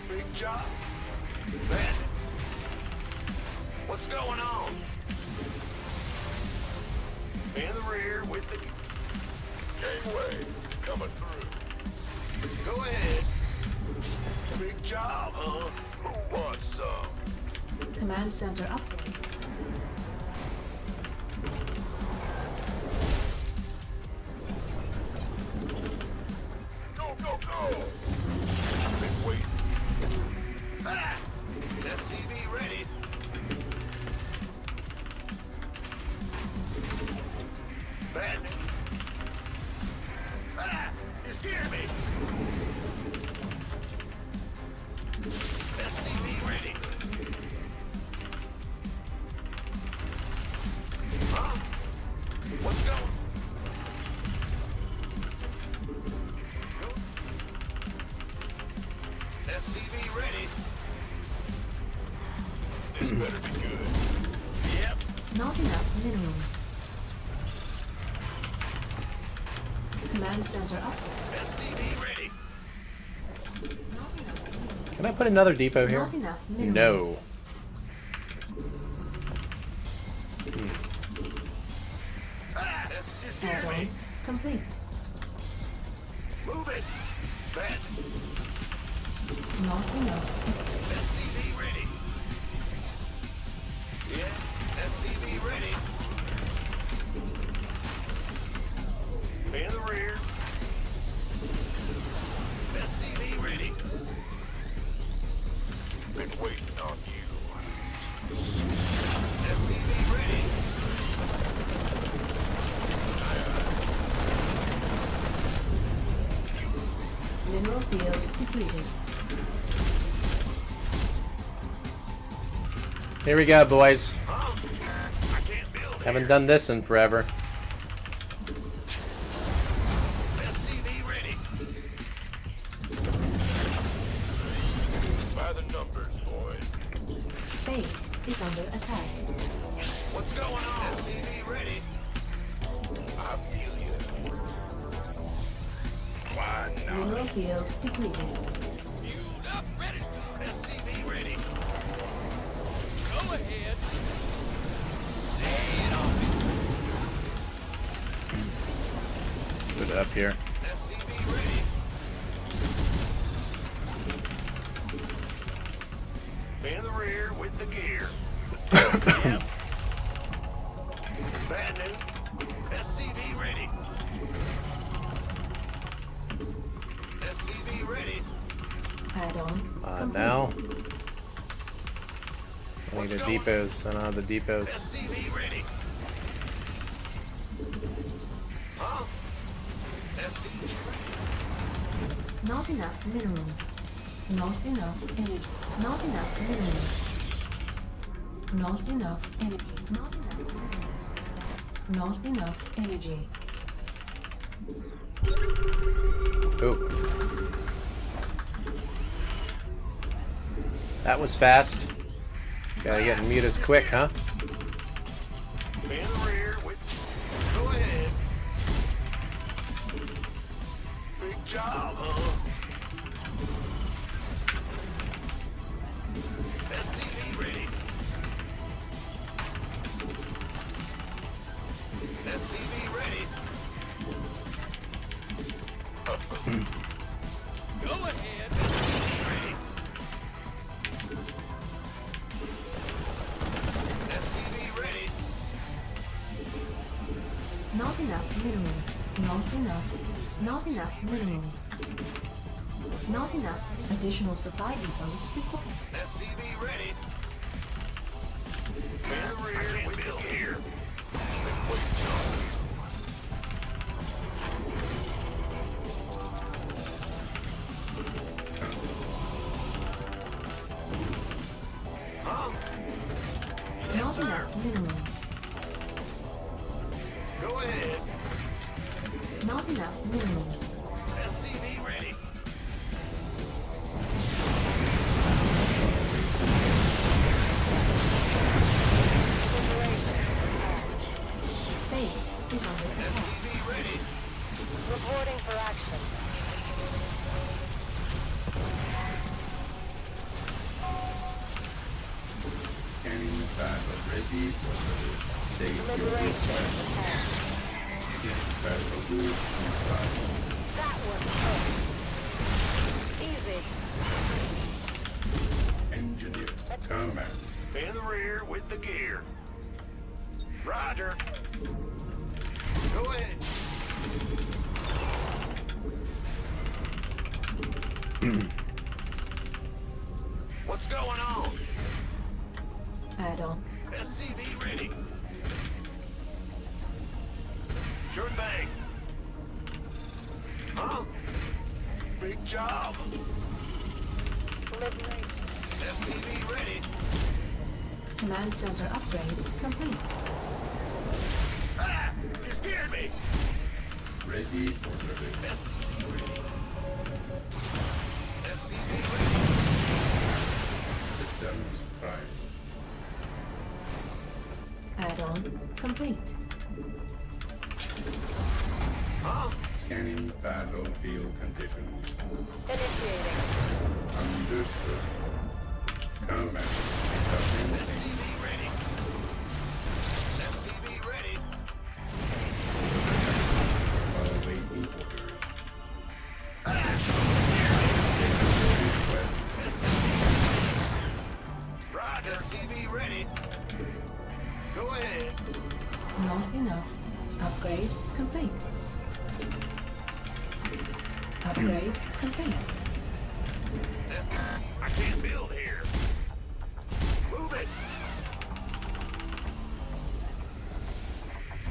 [SPEAKER 11] Big job. Ben. What's going on? In the rear with the gangway coming through. Go ahead. Big job, huh? Who wants some?
[SPEAKER 2] Command center upgrade.
[SPEAKER 11] Go, go, go! Been waiting. Ah! SCV ready. Ben. Ah! You hear me? SCV ready. Huh? What's going? Go. SCV ready. This better be good. Yep.
[SPEAKER 2] Not enough minerals. Command center upgrade.
[SPEAKER 11] SCV ready.
[SPEAKER 1] Can I put another depot here?
[SPEAKER 2] Not enough minerals.
[SPEAKER 1] No.
[SPEAKER 11] Ah! Just hear
[SPEAKER 2] Add-on
[SPEAKER 11] me.
[SPEAKER 2] complete.
[SPEAKER 11] Move it. Ben.
[SPEAKER 2] Not enough.
[SPEAKER 11] SCV ready. Yeah. SCV ready. In the rear. SCV ready. Been waiting on you. SCV ready.
[SPEAKER 2] field depleted.
[SPEAKER 1] Here we go, boys. Haven't done this in forever.
[SPEAKER 11] SCV ready. By the numbers, boys.
[SPEAKER 2] Base is under attack.
[SPEAKER 11] What's going on? SCV ready. I feel you. Why not?
[SPEAKER 2] Mineral field depleted.
[SPEAKER 11] Fueled up, ready to go. SCV ready. Go ahead. Lay it on me.
[SPEAKER 1] Put it up here.
[SPEAKER 11] SCV ready. In the rear with the gear. Yep. Bad news. SCV ready. SCV ready.
[SPEAKER 2] Add-on.
[SPEAKER 1] Now. I need the depots. I don't have the depots.
[SPEAKER 11] SCV ready. Huh? SCV ready.
[SPEAKER 2] Not enough minerals. Not enough energy. Not enough minerals. Not enough energy. Not enough minerals. Not enough energy.
[SPEAKER 1] Oh. That was fast. Gotta get mutas quick, huh?
[SPEAKER 11] In the rear with. Go ahead. Big job, huh? SCV ready. SCV ready. Go ahead. Ready. SCV ready.
[SPEAKER 2] Not enough minerals. Not enough. Not enough minerals. Not enough. Additional supply depots required.
[SPEAKER 11] SCV ready. In the rear with the gear. Huh?
[SPEAKER 2] Not enough minerals.
[SPEAKER 11] Go ahead.
[SPEAKER 2] Not enough minerals.
[SPEAKER 11] SCV ready.
[SPEAKER 2] Base is under attack.
[SPEAKER 11] SCV ready.
[SPEAKER 7] Reporting for action.
[SPEAKER 8] Scanning the battle ready for the state your
[SPEAKER 7] Liberation
[SPEAKER 8] request.
[SPEAKER 7] ahead.
[SPEAKER 8] Express a route on file.
[SPEAKER 7] That one first. Easy.
[SPEAKER 8] Engineer, command.
[SPEAKER 11] In the rear with the gear. Roger. Go ahead. What's going on?
[SPEAKER 2] Add-on.
[SPEAKER 11] SCV ready. Sure thing. Huh? Big job.
[SPEAKER 7] Liberation.
[SPEAKER 11] SCV ready.
[SPEAKER 2] Command center upgrade complete.
[SPEAKER 11] Ah! You scared me.
[SPEAKER 8] Ready for the
[SPEAKER 11] SCV ready.
[SPEAKER 8] systems prime.
[SPEAKER 2] Add-on complete.
[SPEAKER 11] Huh?
[SPEAKER 8] Scanning battlefield conditions.
[SPEAKER 7] Initiating.
[SPEAKER 8] Understood. Command. Commencing.
[SPEAKER 11] SCV ready. SCV ready.
[SPEAKER 8] Awaiting orders.
[SPEAKER 11] Roger. SCV ready. Go ahead.
[SPEAKER 2] Not enough. Upgrade complete. Upgrade complete.
[SPEAKER 11] I can't build here. Move it.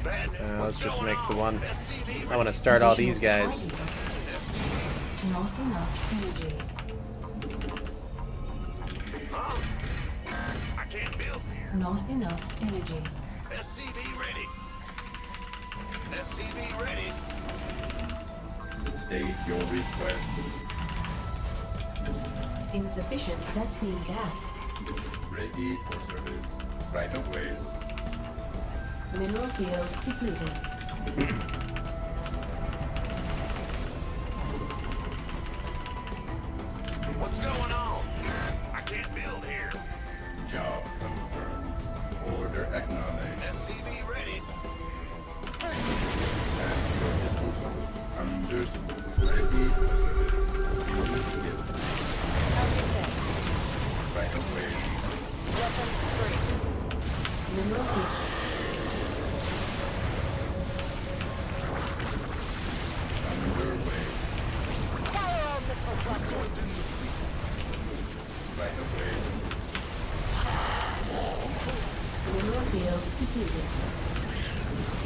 [SPEAKER 11] Bad news.
[SPEAKER 1] Let's
[SPEAKER 11] What's
[SPEAKER 1] just
[SPEAKER 11] going
[SPEAKER 1] make the
[SPEAKER 11] on?
[SPEAKER 1] one.
[SPEAKER 11] SCV
[SPEAKER 1] I want to start all these
[SPEAKER 2] Additional
[SPEAKER 1] guys.
[SPEAKER 2] supply depots. Not enough enough energy.
[SPEAKER 11] Huh? I can't build here.
[SPEAKER 2] Not enough energy.
[SPEAKER 11] SCV ready. SCV ready.
[SPEAKER 8] State your request.
[SPEAKER 2] Insufficient Vespine gas.
[SPEAKER 8] Ready for service. Right away.
[SPEAKER 2] Mineral field depleted.
[SPEAKER 11] What's going on? I can't build here.
[SPEAKER 8] Job confirmed. Order acknowledged.
[SPEAKER 11] SCV ready.
[SPEAKER 8] At your disposal. Understood. Ready for service. Immediate.
[SPEAKER 7] As you say,
[SPEAKER 8] Right away.
[SPEAKER 7] weapons free.
[SPEAKER 2] Mineral field.
[SPEAKER 8] Underway.
[SPEAKER 7] Fire all missile clusters.
[SPEAKER 8] Right away.
[SPEAKER 2] Mineral field depleted.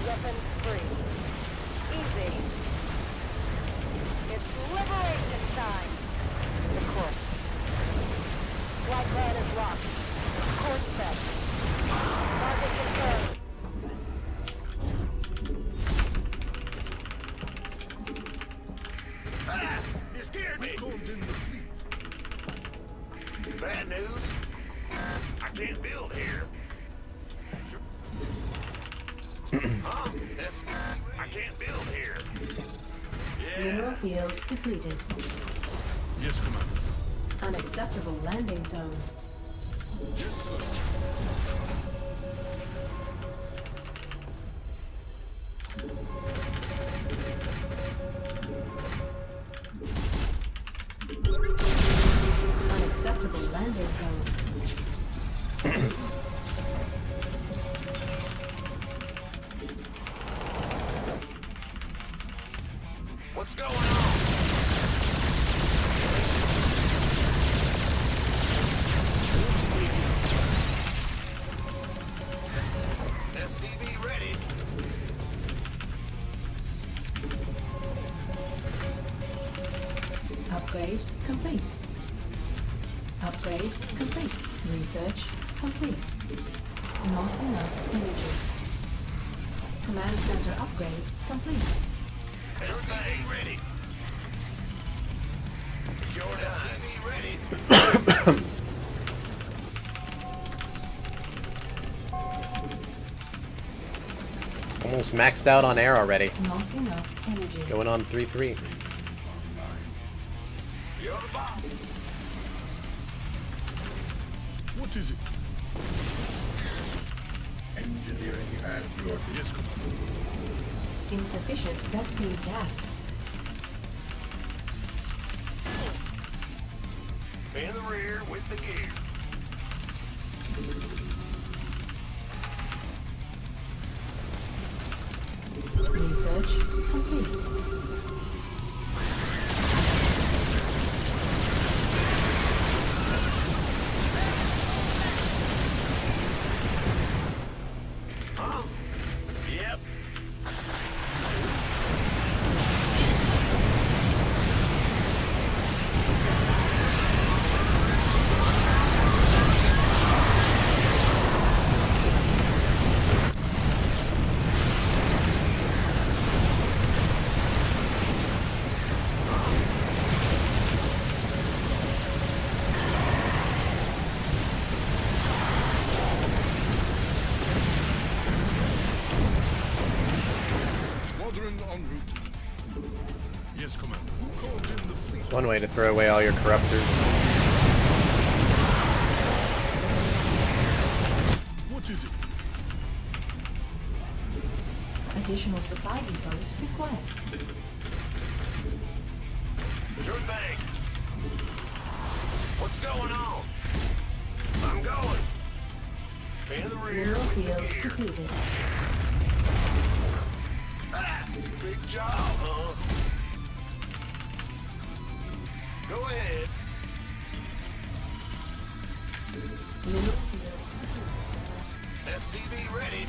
[SPEAKER 7] Weapons free. Easy. It's liberation time. The course. Flight plan is locked. Course set. Target confirmed.
[SPEAKER 11] Ah! You scared me.
[SPEAKER 9] Called in the fleet.
[SPEAKER 11] Bad news. I can't build here. Huh? I can't build here.
[SPEAKER 2] Mineral field depleted.
[SPEAKER 9] Yes, Commander.
[SPEAKER 2] Unacceptable landing zone. Unacceptable landing zone.
[SPEAKER 11] What's going on? SCV ready.
[SPEAKER 2] Upgrade complete. Upgrade complete. Research complete. Not enough energy. Command center upgrade complete.
[SPEAKER 11] Everybody ready. It's your time. SCV ready.
[SPEAKER 1] Almost maxed out on air already.
[SPEAKER 2] Not enough energy.
[SPEAKER 1] Going on 3-3.
[SPEAKER 11] You're the boss.
[SPEAKER 9] What is it?
[SPEAKER 8] Engineering at your
[SPEAKER 9] Yes, Commander.
[SPEAKER 2] Insufficient Vespine gas.
[SPEAKER 11] In the rear with the gear.
[SPEAKER 2] Research complete.
[SPEAKER 11] Huh? Yep.
[SPEAKER 9] Squadron en route. Yes, Commander. Who called in the fleet?
[SPEAKER 1] It's one way to throw away all your corruptors.
[SPEAKER 9] What is it?
[SPEAKER 2] Additional supply depots required.
[SPEAKER 11] Sure thing. What's going on? I'm going. In the rear
[SPEAKER 2] Mineral
[SPEAKER 11] with the
[SPEAKER 2] field
[SPEAKER 11] gear.
[SPEAKER 2] depleted.
[SPEAKER 11] Ah, big job, huh? Go ahead.
[SPEAKER 2] Mineral field
[SPEAKER 11] SCV ready.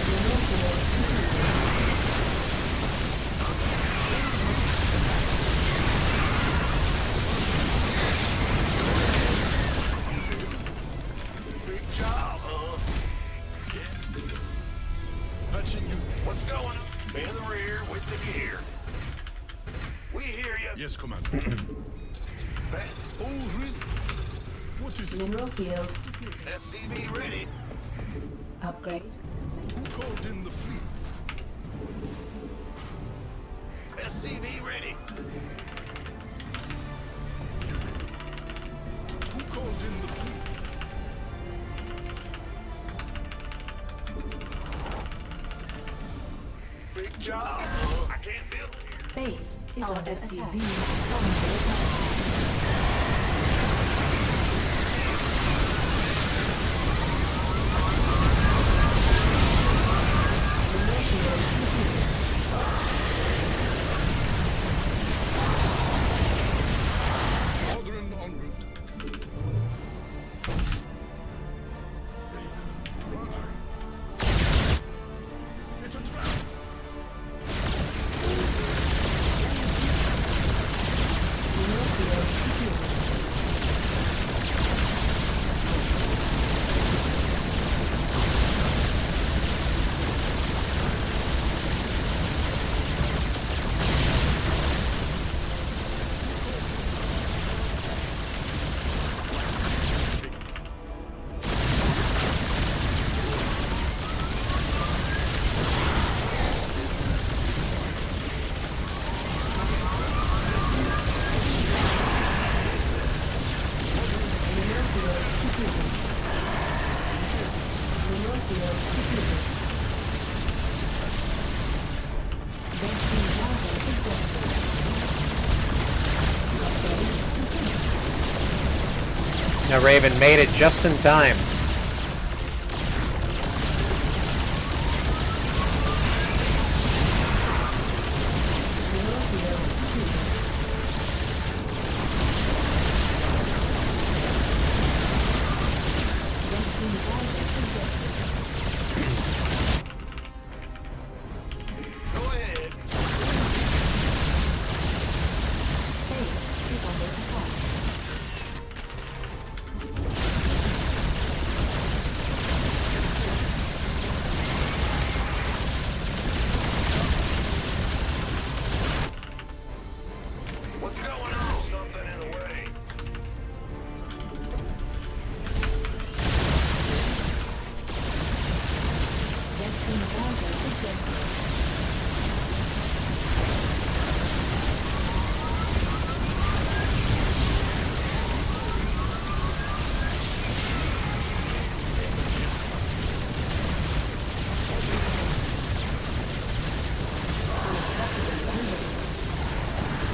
[SPEAKER 2] Mineral field depleted.
[SPEAKER 9] Commander. Oh, really? What is it?
[SPEAKER 2] Mineral field
[SPEAKER 11] SCV ready.
[SPEAKER 2] upgrade.
[SPEAKER 9] Who called in the fleet?
[SPEAKER 11] SCV ready.
[SPEAKER 9] Who called in the fleet?
[SPEAKER 11] Big job. I can't build here.
[SPEAKER 2] Base is
[SPEAKER 7] Our
[SPEAKER 2] under attack.
[SPEAKER 7] SCVs
[SPEAKER 2] Under attack. Mineral field completed.
[SPEAKER 9] Orderin en route. Roger. It's a trap.
[SPEAKER 2] Mineral field completed. Mineral field completed. Mineral field completed. Rescue Plaza exhausted. Upgrade complete.
[SPEAKER 1] Now Raven made it just in time.
[SPEAKER 2] Mineral field completed. Rescue Plaza exhausted.
[SPEAKER 11] Go ahead.
[SPEAKER 2] Base is under attack.
[SPEAKER 11] What's going on? Something in the way.
[SPEAKER 2] Rescue Plaza exhausted. Unacceptable landing zone.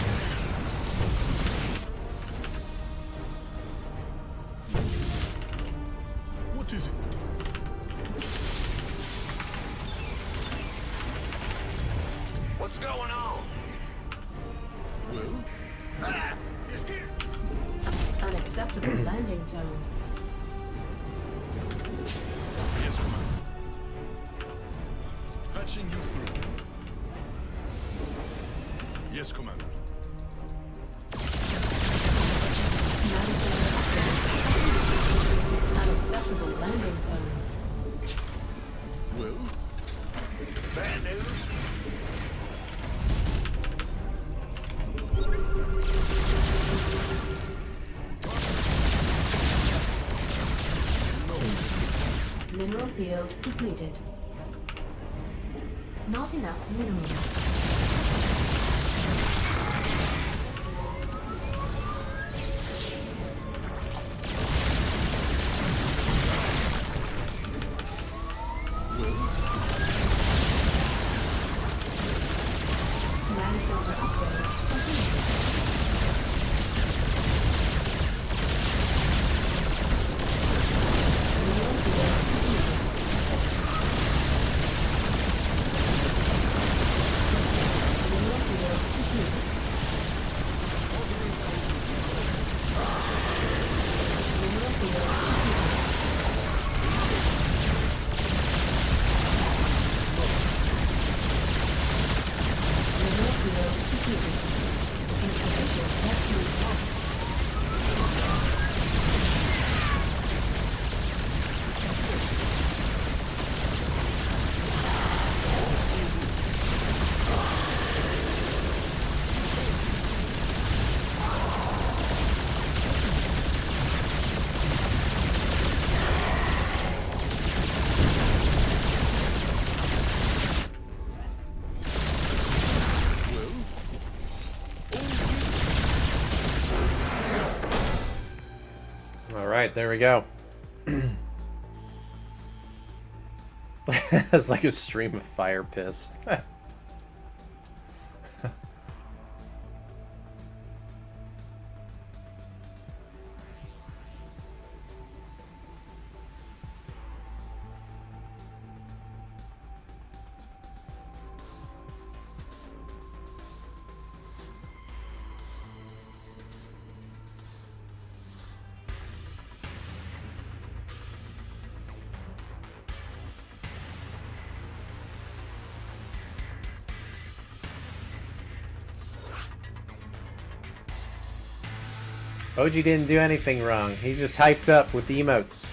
[SPEAKER 9] What is it?
[SPEAKER 11] What's going on?
[SPEAKER 9] Well,
[SPEAKER 11] Ah! It's here.
[SPEAKER 2] Unacceptable landing zone.
[SPEAKER 9] yes, Commander. Patching you through. Yes, Commander.
[SPEAKER 2] Manzone upgrade. Unacceptable landing zone.
[SPEAKER 9] Well,
[SPEAKER 11] Bad news.
[SPEAKER 2] Mineral field depleted. Not enough minerals. Command center upgrade completed. Mineral field completed.
[SPEAKER 1] Alright, there we go. It's like a stream of fire piss. OG didn't do anything wrong. He's just hyped up with the emotes.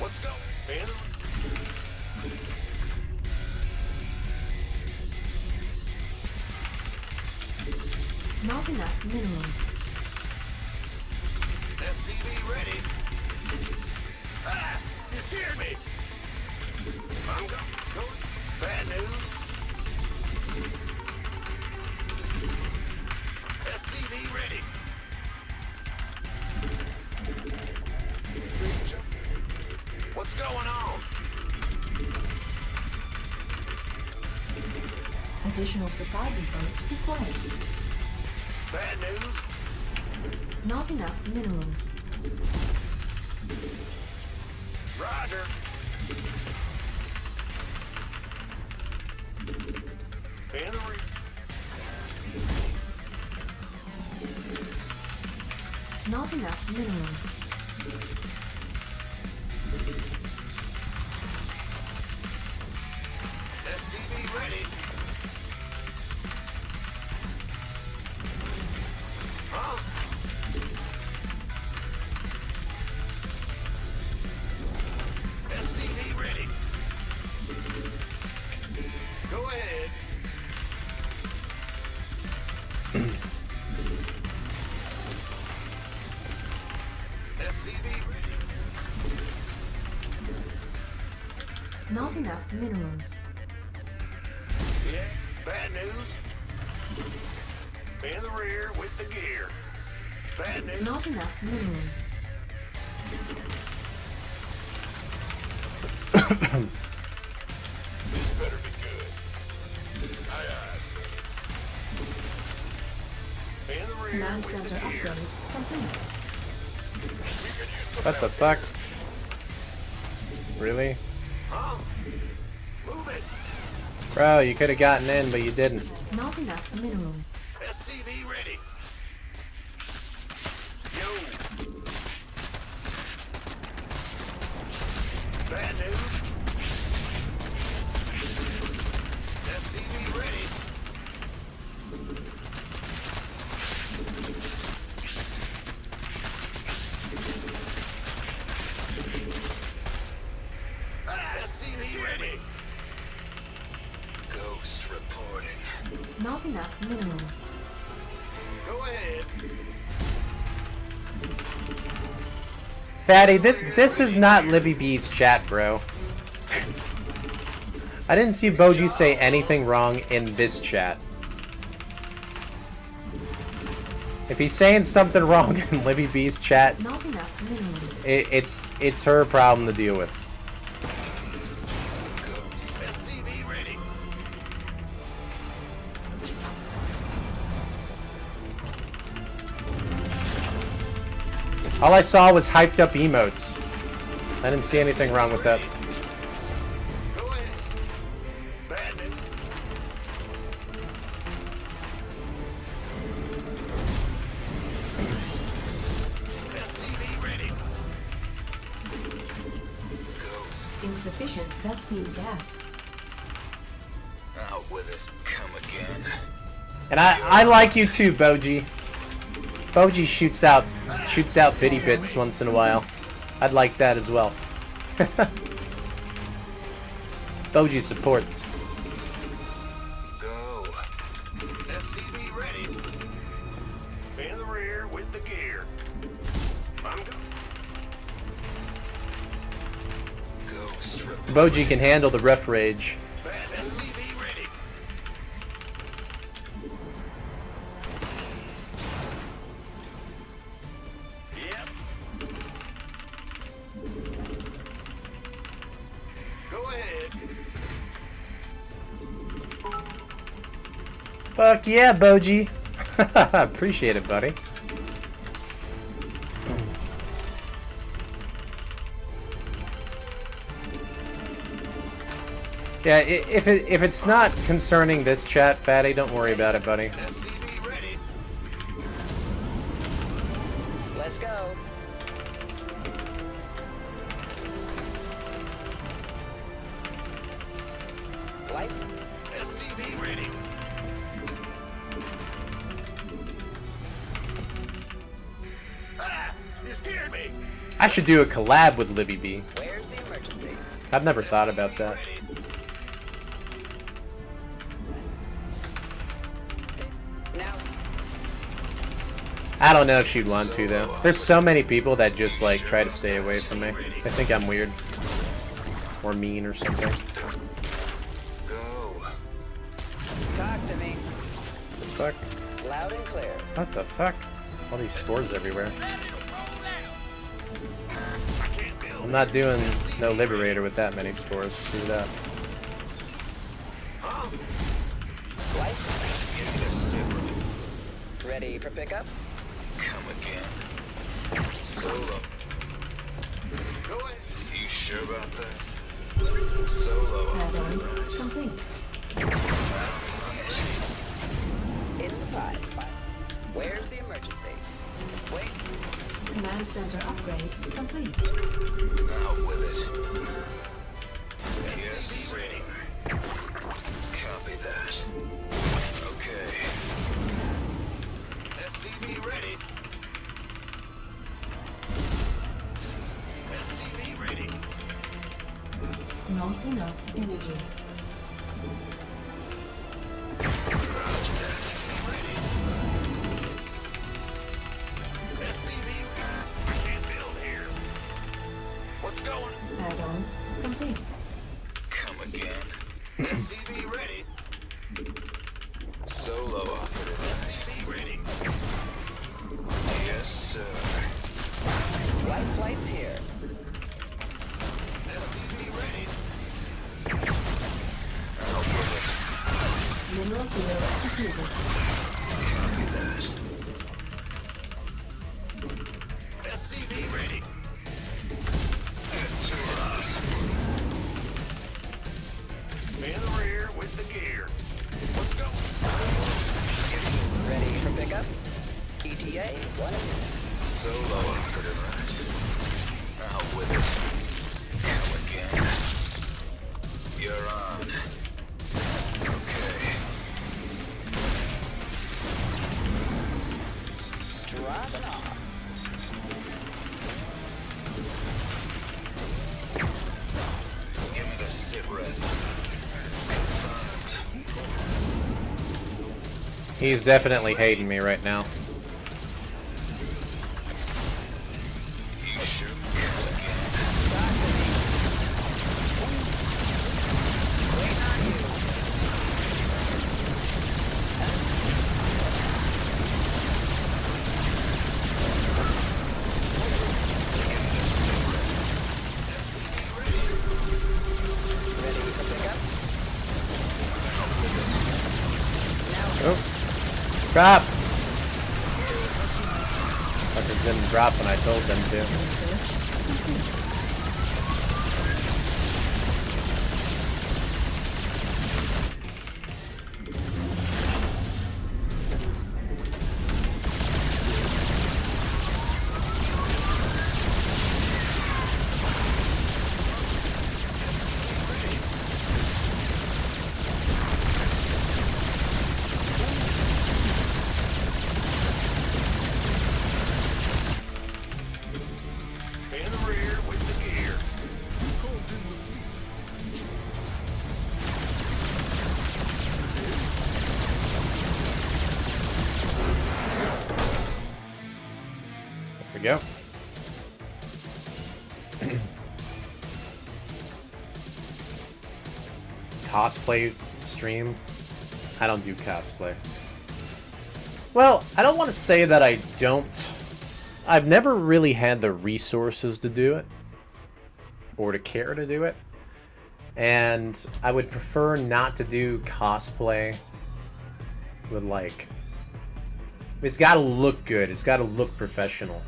[SPEAKER 11] Let's go, man.
[SPEAKER 2] Not enough minerals.
[SPEAKER 11] SCV ready. Ah! You scared me! I'm go. Bad news. SCV ready. What's going on?
[SPEAKER 2] Additional supply depots required.
[SPEAKER 11] Bad news.
[SPEAKER 2] Not enough minerals.
[SPEAKER 11] Roger. And the
[SPEAKER 2] Not enough minerals.
[SPEAKER 11] SCV ready. Huh? SCV ready. Go ahead. SCV ready.
[SPEAKER 2] Not enough minerals.
[SPEAKER 11] Yeah, bad news. In the rear with the gear. Bad news.
[SPEAKER 2] Not enough minerals.
[SPEAKER 11] This better be good. Aye, aye. In the rear
[SPEAKER 2] Command
[SPEAKER 11] with
[SPEAKER 2] center
[SPEAKER 11] the gear.
[SPEAKER 2] upgrade complete.
[SPEAKER 1] What the fuck? Really?
[SPEAKER 11] Huh? Move it.
[SPEAKER 1] Bro, you could have gotten in, but you didn't.
[SPEAKER 2] Not enough minerals.
[SPEAKER 11] SCV ready. Yo. Bad news. SCV ready. SCV ready.
[SPEAKER 3] Ghost reporting.
[SPEAKER 2] Not enough minerals.
[SPEAKER 11] Go ahead.
[SPEAKER 1] Fatty, this is not Livy B's chat, bro. I didn't see Boji say anything wrong in this chat. If he's saying something wrong in Livy B's chat,
[SPEAKER 2] Not enough minerals.
[SPEAKER 1] it's her problem to deal with.
[SPEAKER 11] SCV ready.
[SPEAKER 1] All I saw was hyped up emotes. I didn't see anything wrong with that.
[SPEAKER 11] Go ahead. Bad news. SCV ready.
[SPEAKER 2] Insufficient Vespene gas.
[SPEAKER 3] Out with it. Come again.
[SPEAKER 1] And I like you too, Boji. Boji shoots out bitty bits once in a while. I'd like that as well. Boji supports.
[SPEAKER 3] Go.
[SPEAKER 11] SCV ready. In the rear with the gear. I'm go.
[SPEAKER 3] Go strip.
[SPEAKER 1] Boji can handle the ref rage.
[SPEAKER 11] SCV ready. Yep. Go ahead.
[SPEAKER 1] Fuck yeah, Boji. Appreciate it, buddy. Yeah, if it's not concerning this chat, Fatty, don't worry about it, buddy.
[SPEAKER 11] SCV ready.
[SPEAKER 4] Let's go. Light.
[SPEAKER 11] SCV ready. Ah! You scared me.
[SPEAKER 1] I should do a collab with Libby B.
[SPEAKER 4] Where's the emergency?
[SPEAKER 1] I've never thought about that.
[SPEAKER 4] Now,
[SPEAKER 1] I don't know if she'd want to, though. There's so many people that just, like, try to stay away from me. I think I'm weird. Or mean or something.
[SPEAKER 3] Go.
[SPEAKER 4] talk to me.
[SPEAKER 1] The fuck?
[SPEAKER 4] Loud and clear.
[SPEAKER 1] What the fuck? All these spores everywhere. I'm not doing no Liberator with that many spores. Screw that.
[SPEAKER 4] Light.
[SPEAKER 3] Give me the sit rep.
[SPEAKER 4] Ready for pickup?
[SPEAKER 3] Come again. Solo.
[SPEAKER 11] Go ahead.
[SPEAKER 3] You sure about that? Solo.
[SPEAKER 2] Add-on complete.
[SPEAKER 4] In the five. Where's the emergency? Wait.
[SPEAKER 2] Command center upgrade complete.
[SPEAKER 3] Out with it. Yes. Ready. Copy that. Okay.
[SPEAKER 11] SCV ready. SCV ready.
[SPEAKER 2] Not enough energy.
[SPEAKER 11] SCV. I can't build here. What's going?
[SPEAKER 2] Add-on complete.
[SPEAKER 3] Come again.
[SPEAKER 11] SCV ready.
[SPEAKER 3] Solo operator.
[SPEAKER 11] SCV ready.
[SPEAKER 3] Yes, sir.
[SPEAKER 4] White flight's here.
[SPEAKER 11] SCV ready.
[SPEAKER 3] Out with it.
[SPEAKER 2] Mineral field completed.
[SPEAKER 3] Copy that.
[SPEAKER 11] SCV ready.
[SPEAKER 3] Let's get to it.
[SPEAKER 11] In the rear with the gear. Let's go.
[SPEAKER 4] Ready for pickup? ETA 1.
[SPEAKER 3] Solo operator, right? Out with it. Come again. You're on. Okay.
[SPEAKER 4] Dropping off.
[SPEAKER 3] Give me the sit rep. Confirmed.
[SPEAKER 1] He's definitely hating me right now.
[SPEAKER 3] You sure? Come again.
[SPEAKER 4] Ready for pickup?
[SPEAKER 1] Oh. Drop! Fuckers didn't drop when I told them to.
[SPEAKER 2] Research complete.
[SPEAKER 1] we go. Cosplay stream? I don't do cosplay. Well, I don't want to say that I don't. I've never really had the resources to do it. Or to care to do it. And I would prefer not to do cosplay with, like... It's gotta look good. It's gotta look professional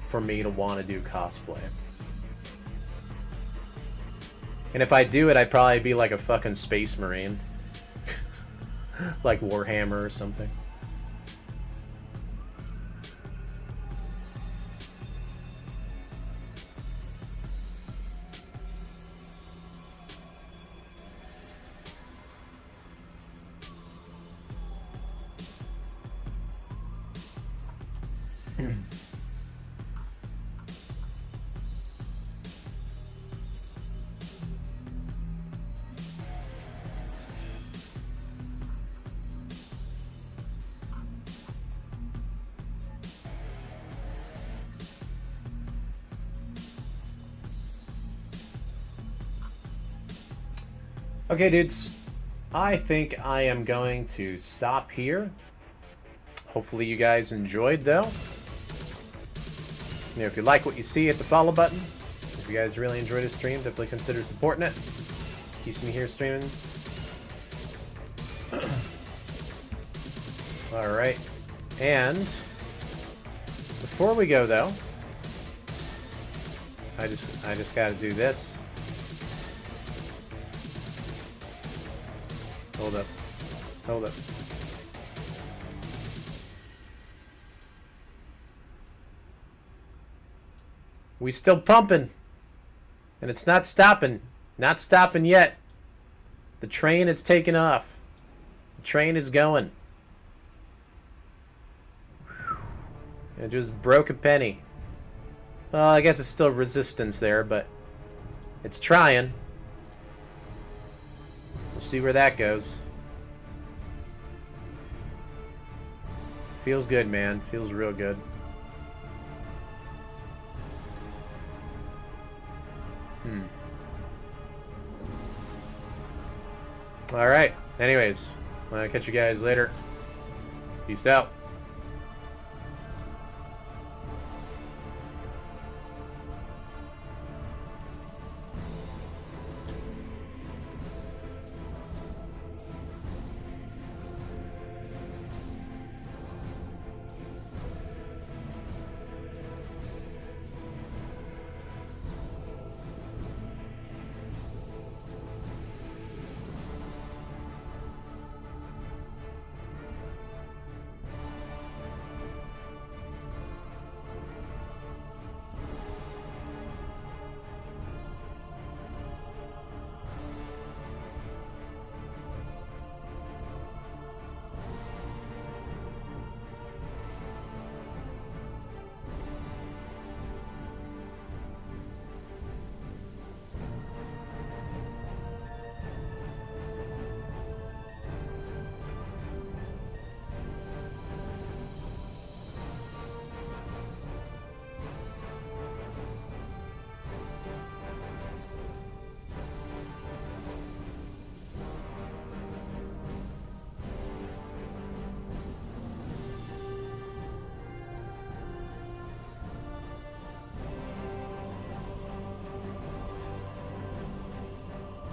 [SPEAKER 1] for me to want to do cosplay. And if I do it, I'd probably be like a fucking Space Marine. Like Warhammer or something. Okay, dudes. I think I am going to stop here. Hopefully you guys enjoyed, though. You know, if you like what you see, hit the follow button. If you guys really enjoyed this stream, definitely consider supporting it. Keeps me here streaming. Alright. And before we go, though, I just gotta do this. Hold up. Hold up. We still pumping. And it's not stopping. Not stopping yet. The train is taking off. The train is going. It just broke a penny. Well, I guess it's still resistance there, but it's trying. We'll see where that goes. Feels good, man. Feels real good. Alright. Anyways, I'll catch you guys later. Peace out.